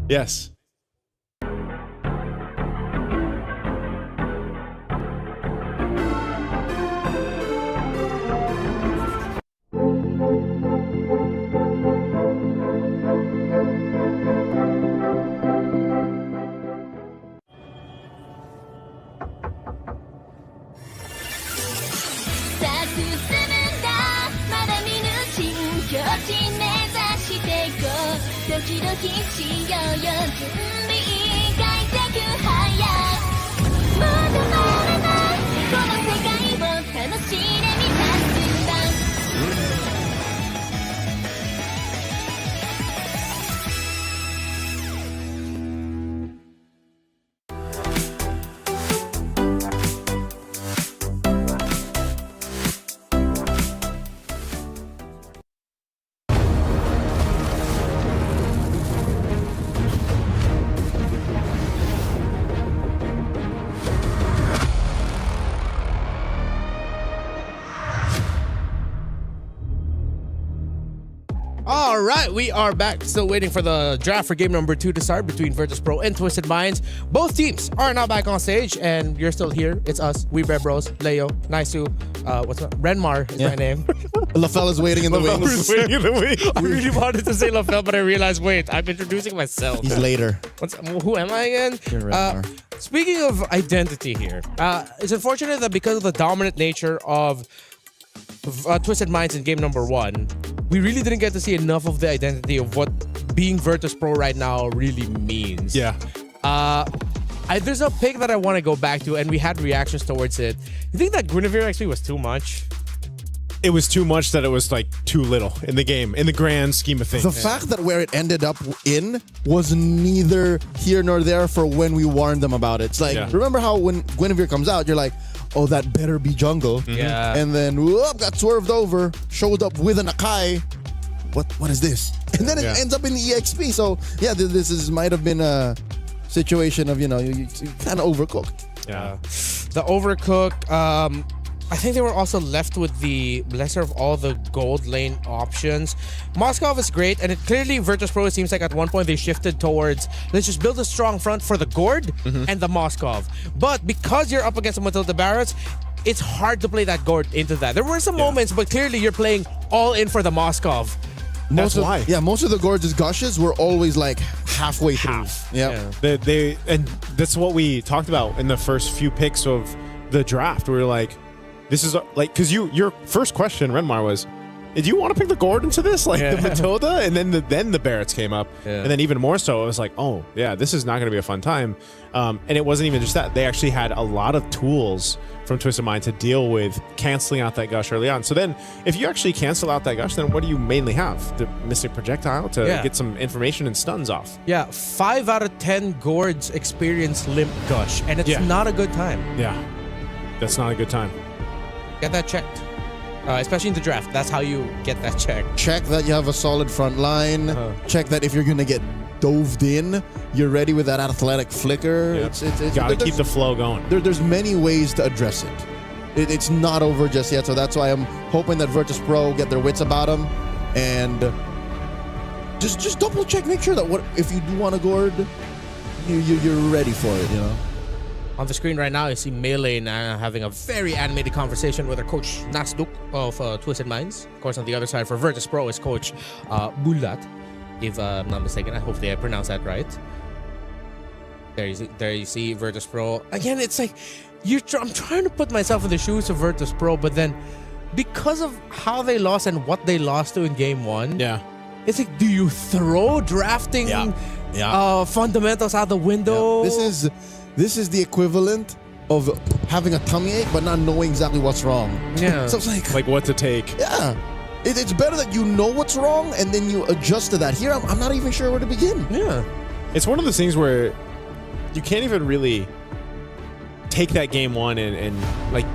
Yes. All right, we are back. Still waiting for the draft for game number 2 to start between Virtus Pro and Twisted Minds. Both teams are now back on stage, and you're still here. It's us, We Bear Bros, Leo, Naisu, Renmar is my name. Lafel is waiting in the wings. I really wanted to say Lafel, but I realized, wait, I'm introducing myself. He's later. Who am I again? You're Renmar. Speaking of identity here, it's unfortunate that because of the dominant nature of Twisted Minds in game number 1, we really didn't get to see enough of the identity of what being Virtus Pro right now really means. Yeah. There's a pick that I want to go back to, and we had reactions towards it. You think that Guinevere XP was too much? It was too much that it was like too little in the game, in the grand scheme of things. The fact that where it ended up in was neither here nor there for when we warned them about it. It's like, remember how when Guinevere comes out, you're like, oh, that better be jungle. Yeah. And then, whoop, got swerved over, showed up with an Akai. What is this? And then it ends up in the EXP. So, yeah, this might have been a situation of, you kind of overcooked. Yeah. The overcook. I think they were also left with the lesser of all the gold lane options. Moskov is great, and it clearly Virtus.pro seems like at one point they shifted towards let's just build a strong front for the Gord and the Moskov. But because you're up against the Matilda Barretts, it's hard to play that Gord into that. There were some moments, but clearly you're playing all in for the Moskov. Most of the Gorge's gushes were always like halfway through. Yeah. And that's what we talked about in the first few picks of the draft. We were like, this is like, because your first question, Renmar, was, did you want to pick the Gord into this? Like the Matilda? And then the Barretts came up. Yeah. And then even more so, I was like, oh, yeah, this is not going to be a fun time. And it wasn't even just that. They actually had a lot of tools from Twisted Mind to deal with canceling out that gush early on. So then if you actually cancel out that gush, then what do you mainly have? The Mystic Projectile to get some information and stuns off. Yeah, 5 out of 10 Gords experience Limp Gush, and it's not a good time. Yeah, that's not a good time. Get that checked. Especially in the draft. That's how you get that checked. Check that you have a solid front line. Check that if you're going to get doved in, you're ready with that athletic flicker. Yep. It's got to keep the flow going. There's many ways to address it. It's not over just yet, so that's why I'm hoping that Virtus.pro get their wits about them and just double check, make sure that if you do want to Gord, you're ready for it, On the screen right now, you see Melee having a very animated conversation with her coach Nasduk of Twisted Minds. Of course, on the other side for Virtus.pro is coach Bulat, if I'm not mistaken. I hope I pronounced that right. There you see Virtus.pro. Again, it's like I'm trying to put myself in the shoes of Virtus.pro, but then because of how they lost and what they lost to in game 1, it's like, do you throw drafting fundamentals out the window? This is the equivalent of having a tummy ache but not knowing exactly what's wrong. Yeah. So it's like what to take. Yeah. It's better that you know what's wrong and then you adjust to that. Here, I'm not even sure where to begin. Yeah. It's one of those things where you can't even really take that game 1 and like,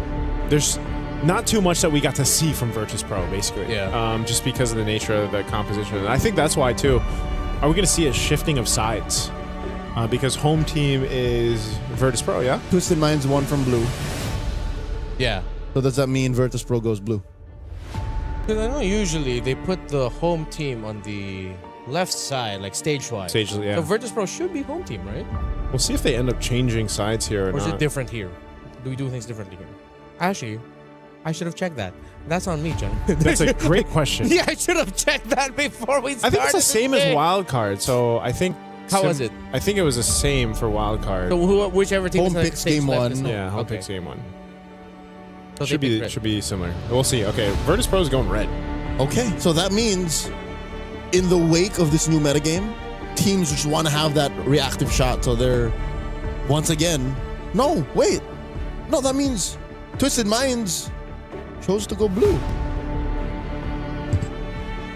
there's not too much that we got to see from Virtus.pro, basically. Yeah. Just because of the nature of the composition. And I think that's why, too, are we going to see a shifting of sides? Because home team is Virtus.pro, yeah? Twisted Minds won from blue. Yeah. So does that mean Virtus.pro goes blue? Because I know usually they put the home team on the left side, like stage-wise. Yeah. So Virtus.pro should be home team, right? We'll see if they end up changing sides here or is not. It different here? Do we do things differently here? Actually, I should have checked that. That's on me, John. That's a great question. Yeah, I should have checked that before we started. I think it's the same as wildcard, so I think... How was it? I think it was the same for wildcard. So whichever team home picks game 1. Yeah, home picks game 1. So should be similar. We'll see. Okay, Virtus.pro is going red. Okay, so that means in the wake of this new metagame, teams just want to have that reactive shot. So they're once again. No, wait. No, that means Twisted Minds chose to go blue.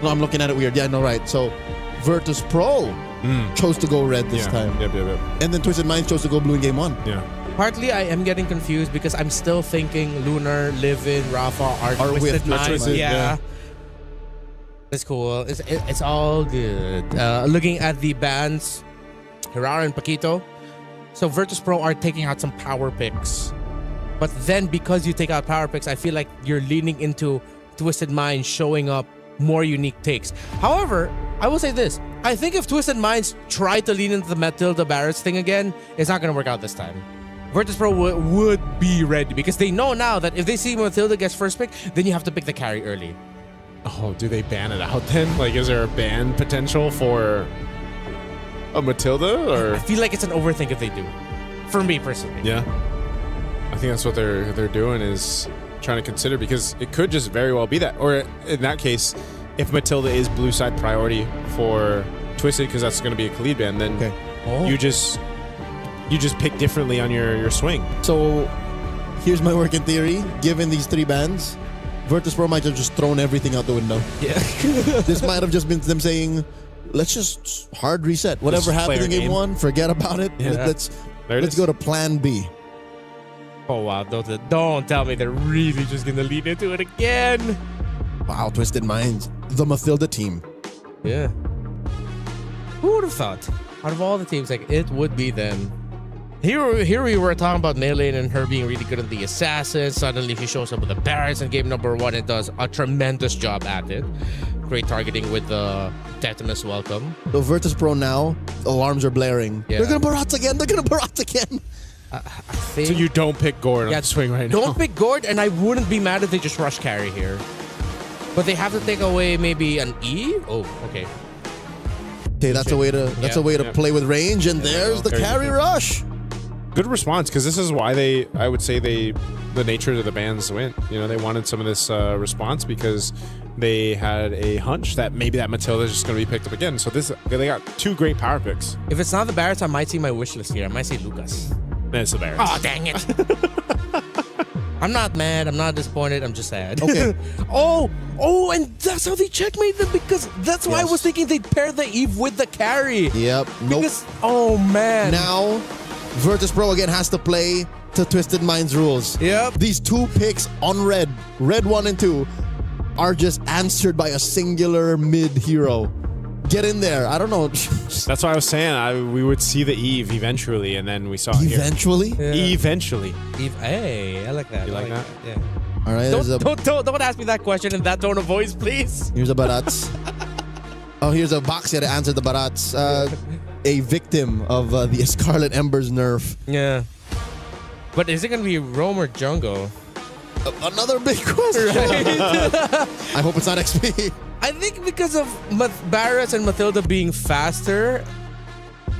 No, I'm looking at it weird. Yeah, no, right. So Virtus.pro chose to go red this time. Yep. And then Twisted Minds chose to go blue in game 1. Yeah. Partly, I am getting confused because I'm still thinking Lunar, Livin, Rafa are Twisted Minds. Yeah. It's cool. It's all good. Looking at the bans, Hirara and Paquito. So Virtus.pro are taking out some power picks. But then because you take out power picks, I feel like you're leaning into Twisted Minds showing up more unique takes. However, I will say this. I think if Twisted Minds try to lean into the Matilda Barretts thing again, it's not going to work out this time. Virtus.pro would be ready because they know now that if they see Matilda gets first pick, then you have to pick the carry early. Oh, do they ban it out then? Like, is there a ban potential for a Matilda? Or I feel like it's an overthink if they do. For me personally. Yeah. I think that's what they're doing is trying to consider because it could just very well be that. Or in that case, if Matilda is blue side priority for Twisted because that's going to be a Khalid ban, then you just pick differently on your swing. So here's my working theory. Given these 3 bans, Virtus.pro might have just thrown everything out the window. Yeah. This might have just been them saying, let's just hard reset. Whatever happened in game 1, forget about it. Yeah. Let's go to plan B. Oh, wow. Don't tell me they're really just going to lean into it again. Wow, Twisted Minds. The Matilda team. Yeah. Who would have thought? Out of all the teams, like, it would be them. Here we were talking about Melee and her being really good at the assassin. Suddenly she shows up with the Barrets in game number 1 and does a tremendous job at it. Great targeting with the Tetanus welcome. So Virtus Pro now, alarms are blaring. Yeah. They're gonna Barats again. They're gonna Barats again. I think So you don't pick Gord on the swing right now. Don't pick Gord, and I wouldn't be mad if they just rush carry here. But they have to take away maybe an E? Oh, okay. Okay, that's a way to play with range, and there's the carry rush. Good response, because this is why I would say the nature of the bans went. You know, they wanted some of this response because they had a hunch that maybe that Matilda is just going to be picked up again. So they got 2 great power picks. If it's not the Barrets, I might see my wish list here. I might say Lucas. Then it's the Barrets. Oh, dang it. I'm not mad. I'm not disappointed. I'm just sad. Okay. Oh, and that's how they checkmate them, because that's why I was thinking they'd pair the Eve with the carry. Yep. Nope. Because, oh, man. Now, Virtus Pro again has to play to Twisted Minds rules. Yep. These 2 picks on red 1 and 2, are just answered by a singular mid hero. Get in there. I don't know. That's why I was saying we would see the Eve eventually, and then we saw it here. Eventually? Yeah. Eventually. Hey, I like that. You like that? Yeah. All right. Don't ask me that question in that tone of voice, please. Here's a Barats. Oh, here's a Boxia to answer the Barats. A victim of the Scarlet Ember's nerf. Yeah. But is it going to be Rome or Jungle? Another big question. I hope it's not XP. I think because of Barrett and Matilda being faster,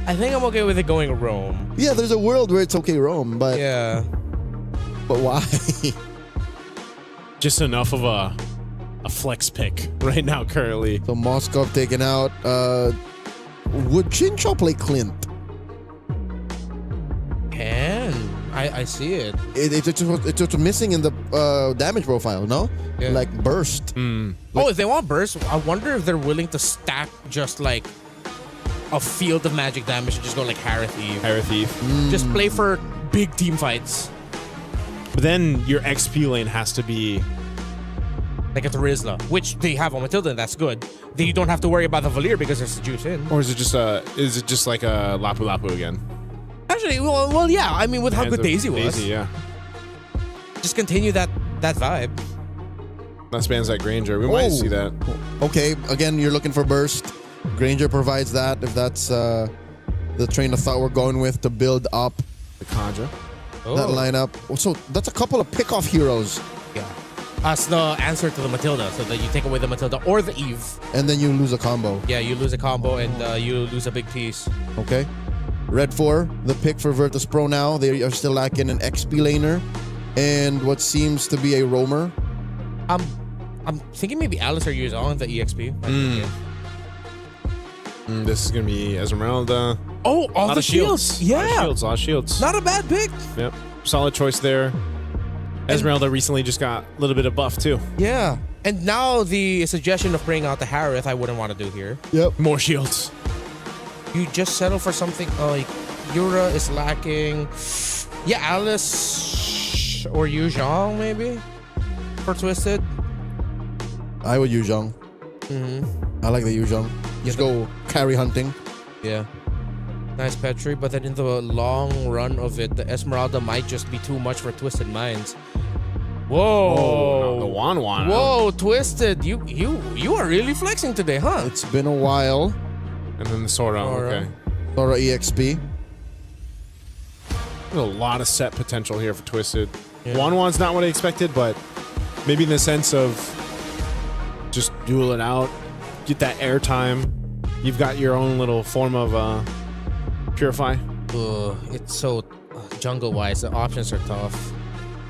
I think I'm okay with it going Rome. Yeah, there's a world where it's okay Rome, but yeah. But why? Just enough of a flex pick right now currently. So Moskov taken out. Would Chincho play Clint? I see it. It's just missing in the damage profile, no? Yeah. Like burst. If they want burst, I wonder if they're willing to stack just like a field of magic damage and just go like Harith Eve. Just play for big team fights. But then your XP lane has to be like a Rizla, which they have on Matilda, and that's good. Then you don't have to worry about the Valir because there's the juice in. Or is it just like a Lapu Lapu again? Actually, well, yeah. I mean, with how good Daisy was. Daisy, yeah. Just continue that vibe. That spans that Granger. We might see that. Okay, again, you're looking for burst. Granger provides that, if that's the train of thought we're going with to build up the Kanja. That lineup. So that's a couple of pickoff heroes. Yeah. That's the answer to the Matilda, so that you take away the Matilda or the Eve. And then you lose a combo. Yeah, you lose a combo and you lose a big piece. Okay. Red 4, the pick for Virtus Pro now. They are still lacking an XP laner and what seems to be a roamer. I'm thinking maybe Alice or Yu's on the EXP. This is going to be Esmeralda. Oh, all the shields. Yeah. A lot of shields. Not a bad pick. Yep. Solid choice there. Esmeralda recently just got a little bit of buff too. Yeah. And now the suggestion of bringing out the Harith, I wouldn't want to do here. Yep. More shields. You just settle for something. Yura is lacking. Yeah, Alice or Yu Zhang maybe for Twisted. I would use Zhang. I like the Yu Zhang. Just go carry hunting. Yeah. Nice Petri, but then in the long run of it, the Esmeralda might just be too much for Twisted Minds. Whoa. The Wan. Whoa, Twisted. You are really flexing today, huh? It's been a while. And then the Sora. Okay. Sora EXP. There's a lot of set potential here for Twisted. Yeah. Wan's not what I expected, but maybe in the sense of just duel it out, get that airtime. You've got your own little form of Purify. It's so jungle-wise, the options are tough.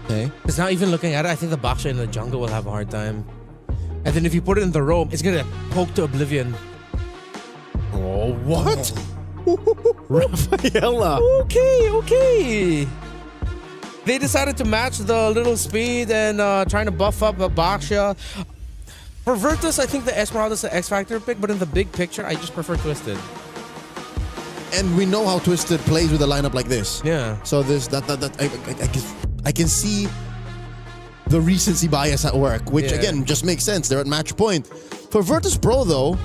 Okay. Because now even looking at it, I think the Baksha in the jungle will have a hard time. And then if you put it in the roam, it's going to poke to oblivion. Oh, what? Rafaela. Okay. They decided to match the little speed and trying to buff up the Baksha. For Virtus, I think the Esmeralda is the X-Factor pick, but in the big picture, I just prefer Twisted. And we know how Twisted plays with a lineup like this. Yeah. So I can see the recency bias at work, which again just makes sense. They're at match point. For Virtus Pro though,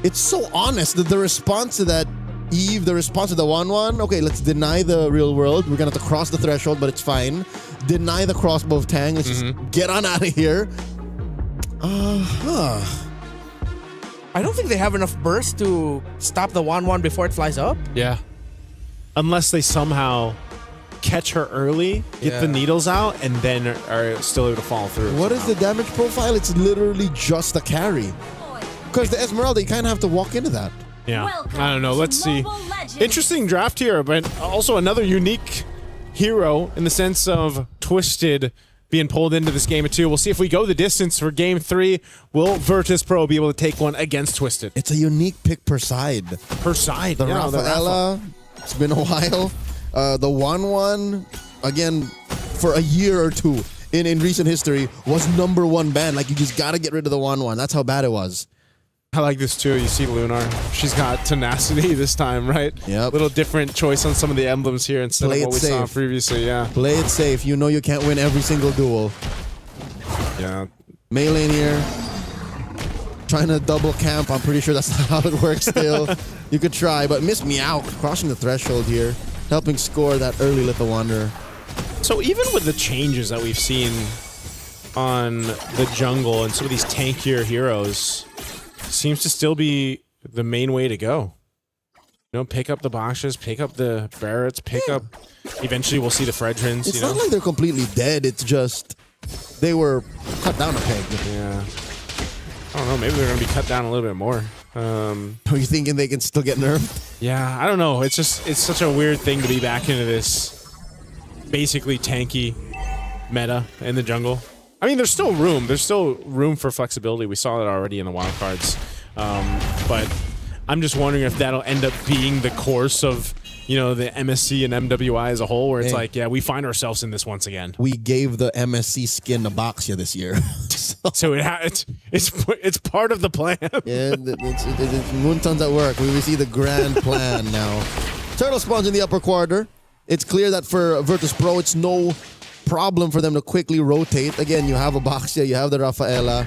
it's so honest that the response to that Eve, the response to the 1-1. Okay, let's deny the real world. We're going to have to cross the threshold, but it's fine. Deny the crossbow of Tang. Let's just get on out of here. I don't think they have enough burst to stop the 1-1 before it flies up. Yeah. Unless they somehow catch her early, get the needles out, and then are still able to follow through. What is the damage profile? It's literally just a carry. Because the Esmeralda, you kind of have to walk into that. Yeah, I don't know. Let's see. Interesting draft here, but also another unique hero in the sense of Twisted being pulled into this game of 2. We'll see if we go the distance for game 3. Will Virtus Pro be able to take one against Twisted? It's a unique pick per side. Per side, the Rafaela. It's been a while. The 1-1, again, for a year or two in recent history, was #1 ban. Like, you just got to get rid of the 1-1. That's how bad it was. I like this too. You see Lunar. She's got tenacity this time, right? Yep. Little different choice on some of the emblems here instead of what we saw previously, yeah. Play it safe. You know you can't win every single duel. Yeah. Melee here. Trying to double camp. I'm pretty sure that's not how it works still. You could try, but Miss Meow crossing the threshold here. Helping score that early Little Wanderer. So even with the changes that we've seen on the jungle and some of these tankier heroes, seems to still be the main way to go. You know, pick up the Boschas, pick up the Barretts, pick up... Eventually we'll see the Fredrins, It's not like they're completely dead. It's just they were cut down a peg. Yeah. I don't know. Maybe they're going to be cut down a little bit more. Are you thinking they can still get nerfed? Yeah, I don't know. It's such a weird thing to be back into this basically tanky meta in the jungle. I mean, there's still room. There's still room for flexibility. We saw that already in the wildcards. But I'm just wondering if that'll end up being the course of, you know, the MSC and MWI as a whole, where it's like, yeah, we find ourselves in this once again. We gave the MSC skin to Boxia this year. So it's part of the plan. Yeah, it's Moonton's at work. We see the grand plan now. Turtle spawns in the upper quarter. It's clear that for Virtus Pro, it's no problem for them to quickly rotate. Again, you have a Boxia, you have the Rafaela.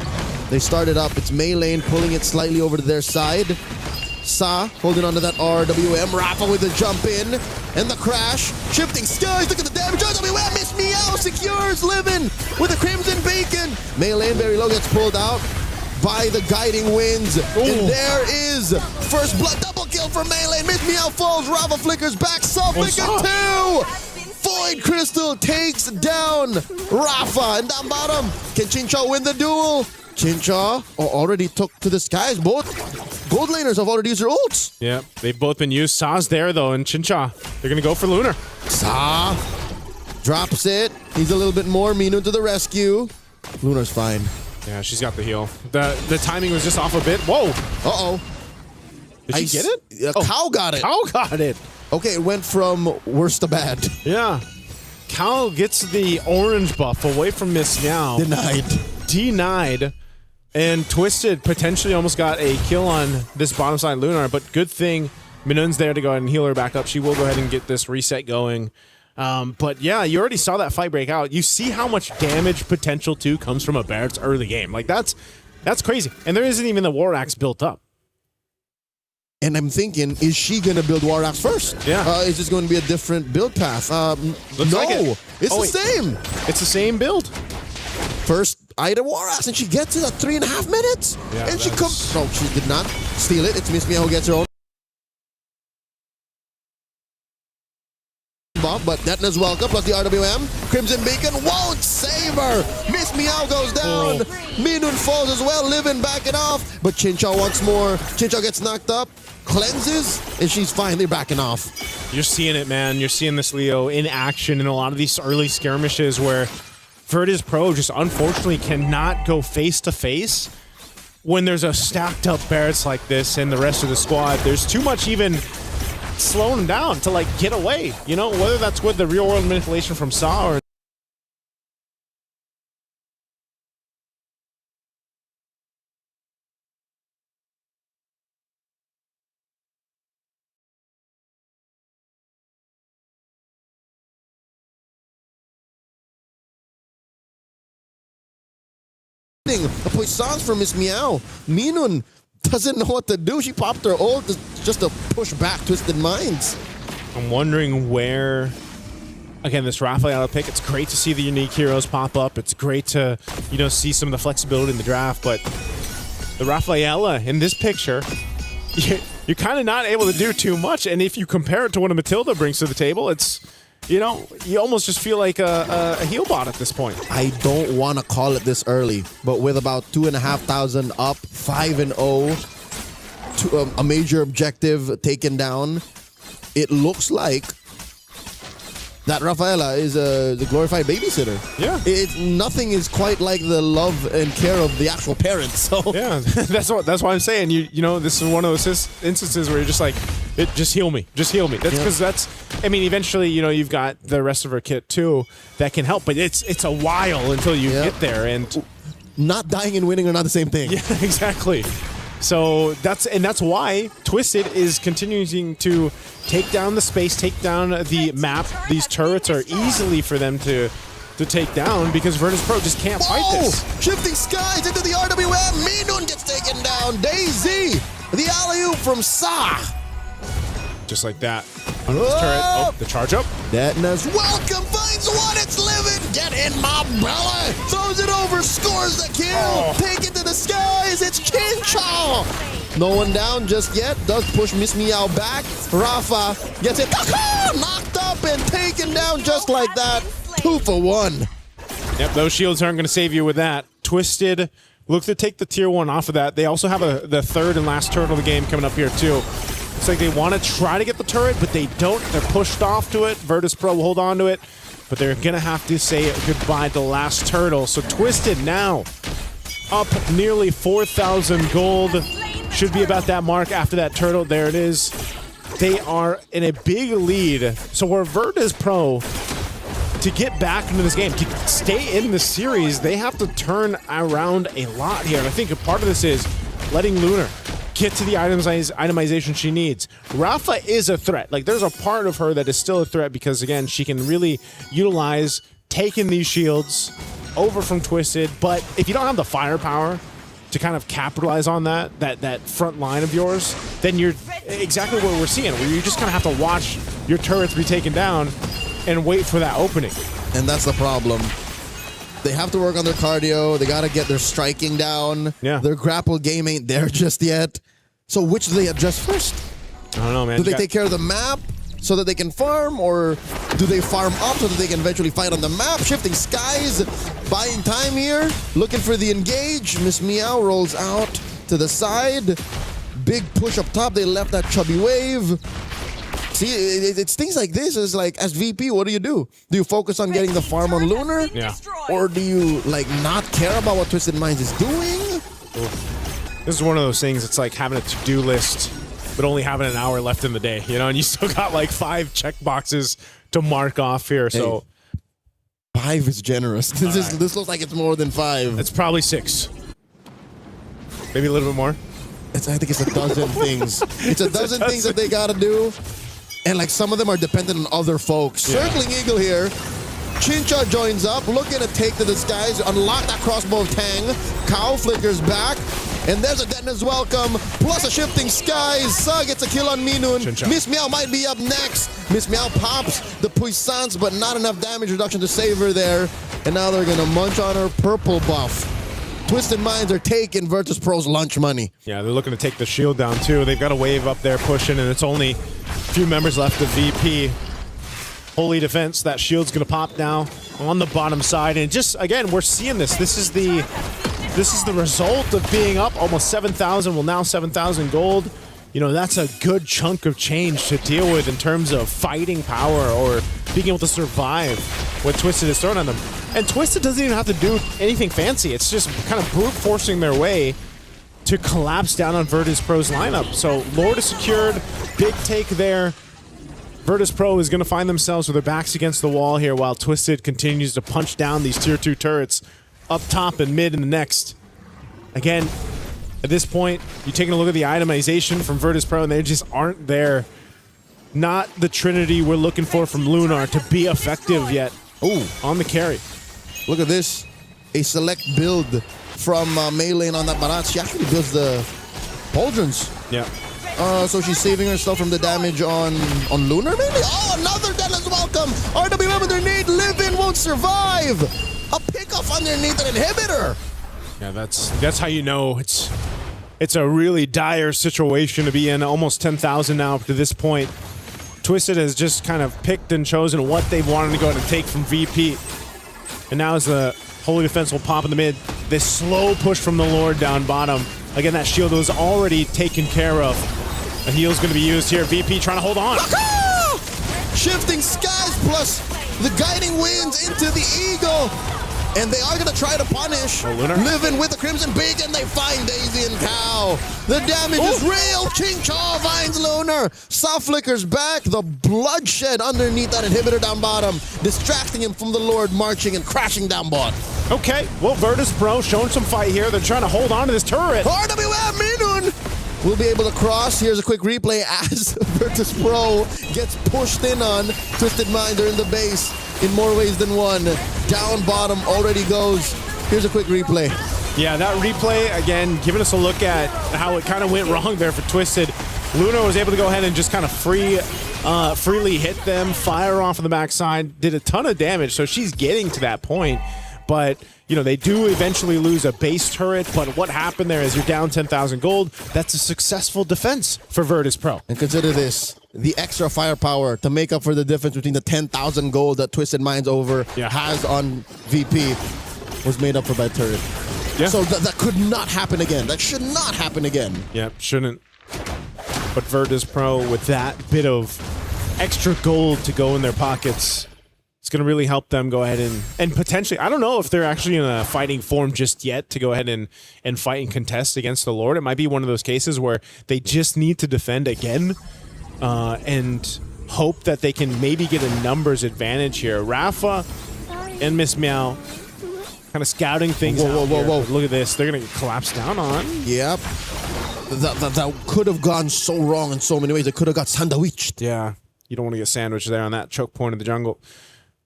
They started up. It's Mei Lane pulling it slightly over to their side. Sa holding onto that RWM. Rafa with the jump in. And the crash. Shifting skies. Look at the damage. RWM. Miss Meow secures Living with the Crimson Beacon. Mei Lane very low gets pulled out by the guiding winds. Ooh. And there is first blood. Double kill for Mei Lane. Miss Meow falls. Rafa flickers back. Sa flicker 2. Void Crystal takes down Rafa. And down bottom, can Chincha win the duel? Chincha already took to the skies. Both gold laners have already used their ults. Yeah, they've both been used. Sa's there, though, and Chincha, they're going to go for Lunar. Sa drops it. He's a little bit more. Minu to the rescue. Lunar's fine. Yeah, she's got the heal. The timing was just off a bit. Whoa. Uh-oh. Did she get it? Cow got it. Cow got it. Okay, it went from worse to bad. Yeah. Cow gets the orange buff away from Miss Meow. Denied. And Twisted potentially almost got a kill on this bottom side Lunar, but good thing Minun's there to go ahead and heal her back up. She will go ahead and get this reset going. But yeah, you already saw that fight break out. You see how much damage potential too comes from a Barrett's early game. Like that's crazy. And there isn't even the War Axe built up. And I'm thinking, is she going to build War Axe first? Yeah. Is this going to be a different build path? Looks no, like it. It's the same. It's the same build. First item War Axe, and she gets it at 3.5 minutes. Yeah, and she comes. No, she did not steal it. It's Miss Meow who gets her own. But Detna's welcome, plus the RWM. Crimson Beacon won't save her. Miss Meow goes down. Minun falls as well, Living backing off. But Chincha wants more. Chincha gets knocked up, cleanses, and she's finally backing off. You're seeing it, man. You're seeing this Leo in action in a lot of these early skirmishes where Virtus Pro just unfortunately cannot go face-to-face when there's a stacked up Barretts like this and the rest of the squad. There's too much even slowing them down to, like, get away. You know, whether that's with the real-world manipulation from Sa or a puissance from Miss Meow. Minun doesn't know what to do. She popped her ult just to push back Twisted Minds. I'm wondering where, again, this Rafaela pick, it's great to see the unique heroes pop up. It's great to, see some of the flexibility in the draft, but the Rafaela in this picture, you're kind of not able to do too much. And if you compare it to what a Matilda brings to the table, it's, you almost just feel like a heel bot at this point. I don't want to call it this early, but with about 2,500 up, 5-0, a major objective taken down, it looks like that Rafaela is the glorified babysitter. Yeah. Nothing is quite like the love and care of the actual parents. So yeah, that's why I'm saying this is one of those instances where you're just like, just heal me. That's because eventually you've got the rest of her kit too that can help, but it's a while until you get there, and not dying and winning are not the same thing. Yeah, exactly. So that's why Twisted is continuing to take down the space, take down the map. These turrets are easily for them to take down because Virtus Pro just can't fight this. Shifting skies into the RWM. Minun gets taken down. Daisy, the alley-oop from Sa. Just like that. Under this turret. Oh, the charge up. Detna's welcome, finds one, it's living. Get in my belly. Throws it over, scores the kill. Take it to the skies, it's Kincho. No one down just yet. Does push Miss Meow back. Rafa gets it knocked up and taken down just like that. 2 for 1. Yep, those shields aren't going to save you with that. Twisted look to take the tier 1 off of that. They also have the third and last turret of the game coming up here too. It's like they want to try to get the turret, but they don't. They're pushed off to it. Virtus Pro will hold on to it, but they're going to have to say goodbye to the last turtle. So Twisted now up nearly 4,000 gold. Should be about that mark after that turtle. There it is. They are in a big lead. So where Virtus Pro, to get back into this game, to stay in the series, they have to turn around a lot here. And I think a part of this is letting Lunar get to the itemization she needs. Rafa is a threat. Like, there's a part of her that is still a threat because, again, she can really utilize taking these shields over from Twisted. But if you don't have the firepower to kind of capitalize on that front line of yours, then you're exactly what we're seeing, where you just kind of have to watch your turrets be taken down and wait for that opening. And that's the problem. They have to work on their cardio. They got to get their striking down. Yeah. Their grapple game ain't there just yet. So which do they adjust first? I don't know, man. Do they take care of the map so that they can farm, or do they farm up so that they can eventually fight on the map? Shifting skies, buying time here, looking for the engage. Miss Meow rolls out to the side. Big push up top. They left that chubby wave. See, it's things like this. Is like, as VP, what do? Do you focus on getting the farm on Lunar? Yeah. Or do you, not care about what Twisted Minds is doing? This is one of those things, it's like having a to-do list, but only having an hour left in the day, and you still got 5 check boxes to mark off here, so... 5 is generous. This looks like it's more than 5. It's probably 6. Maybe a little bit more. I think it's a dozen things. It's a dozen things that they gotta do. And some of them are dependent on other folks. Yeah. Circling Eagle here. Chincha joins up, looking to take to the skies, unlock that crossbow of Tang. Cow flickers back. And there's a Detna's welcome, plus a shifting skies. Sa gets a kill on Minun. Chincha. Miss Meow might be up next. Miss Meow pops the puissance, but not enough damage reduction to save her there. And now they're gonna munch on her purple buff. Twisted Minds are taking Virtus Pro's lunch money. Yeah, they're looking to take the shield down too. They've got a wave up there pushing, and it's only a few members left of VP. Holy defense, that shield's gonna pop now on the bottom side. And just, again, we're seeing this. This is the result of being up almost 7,000, well now 7,000 gold. That's a good chunk of change to deal with in terms of fighting power or being able to survive what Twisted is throwing on them. And Twisted doesn't even have to do anything fancy. It's just kind of brute forcing their way to collapse down on Virtus Pro's lineup. So Lord is secured, big take there. Virtus Pro is going to find themselves with their backs against the wall here while Twisted continues to punch down these tier 2 turrets up top and mid in the next. Again, at this point, you're taking a look at the itemization from Virtus Pro, and they just aren't there. Not the trinity we're looking for from Lunar to be effective yet. Ooh, on the carry. Look at this. A select build from Melee on that Barat. She actually builds the Pauldrons. Yeah. So she's saving herself from the damage on Lunar, maybe? Oh, another Deadlands welcome! RWM underneath, Live-In won't survive! A pickoff underneath an inhibitor! Yeah, that's how you know it's a really dire situation to be in. Almost 10,000 now up to this point. Twisted has just kind of picked and chosen what they wanted to go ahead and take from VP. And now as the Holy Defense will pop in the mid, this slow push from the Lord down bottom. Again, that shield was already taken care of. A heal's going to be used here. VP trying to hold on. Shifting skies plus the guiding winds into the eagle. And they are going to try to punish Live-In with the Crimson Beak, and they find Daisy and Cow. The damage is real. King Chaw finds Lunar. Soft Flicker's back. The bloodshed underneath that inhibitor down bottom, distracting him from the Lord marching and crashing down bot. Okay, well, Virtus Pro showing some fight here. They're trying to hold on to this turret. RWM Minun will be able to cross. Here's a quick replay as Virtus Pro gets pushed in on. Twisted Minds are in the base in more ways than one. Down bottom already goes. Here's a quick replay. Yeah, that replay, again, giving us a look at how it kind of went wrong there for Twisted. Luna was able to go ahead and just kind of freely hit them, fire off on the backside, did a ton of damage, so she's getting to that point. But, you know, they do eventually lose a base turret, but what happened there is you're down 10,000 gold. That's a successful defense for Virtus Pro. And consider this, the extra firepower to make up for the difference between the 10,000 gold that Twisted Minds has on VP was made up for by turret. Yeah. So that could not happen again. That should not happen again. Yeah, shouldn't. But Virtus Pro, with that bit of extra gold to go in their pockets, it's going to really help them go ahead and potentially, I don't know if they're actually in a fighting form just yet to go ahead and fight and contest against the Lord. It might be one of those cases where they just need to defend again and hope that they can maybe get a numbers advantage here. Rafa and Miss Meow kind of scouting things out. Whoa. Look at this. They're going to get collapsed down on. Yep. That could have gone so wrong in so many ways. It could have got sandwiched. Yeah. You don't want to get sandwiched there on that choke point of the jungle.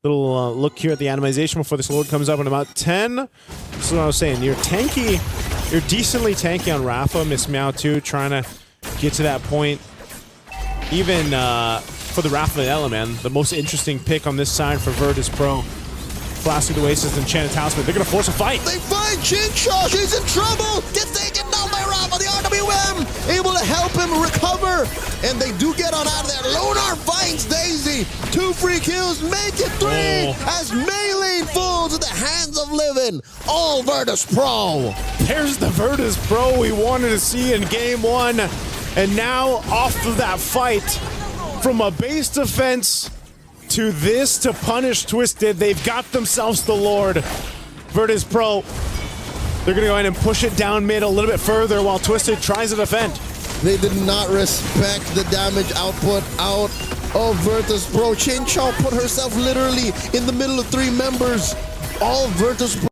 Little look here at the animation before this Lord comes up in about 10. This is what I was saying. You're tanky. You're decently tanky on Rafa. Miss Meow too, trying to get to that point. Even for the Rafa Vanilla, man, the most interesting pick on this side for Virtus Pro. Flask of Oasis and Enchanted Talisman. They're going to force a fight. They find Chinshaw. She's in trouble. Gets taken down by Rafa. The RWM able to help him recover. And they do get on out of there. Lunar finds Daisy. 2 free kills. Make it 3 as Melee falls in the hands of Live-In. All Virtus Pro. There's the Virtus Pro we wanted to see in game 1. And now off of that fight from a base defense to this to punish Twisted. They've got themselves the Lord. Virtus Pro, they're going to go ahead and push it down mid a little bit further while Twisted tries to defend. They did not respect the damage output out of Virtus Pro. Chinshaw put herself literally in the middle of 3 members. All Virtus Pro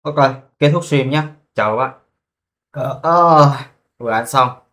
Ok, kết thúc stream nhé. Chào các bạn. Vừa ăn xong.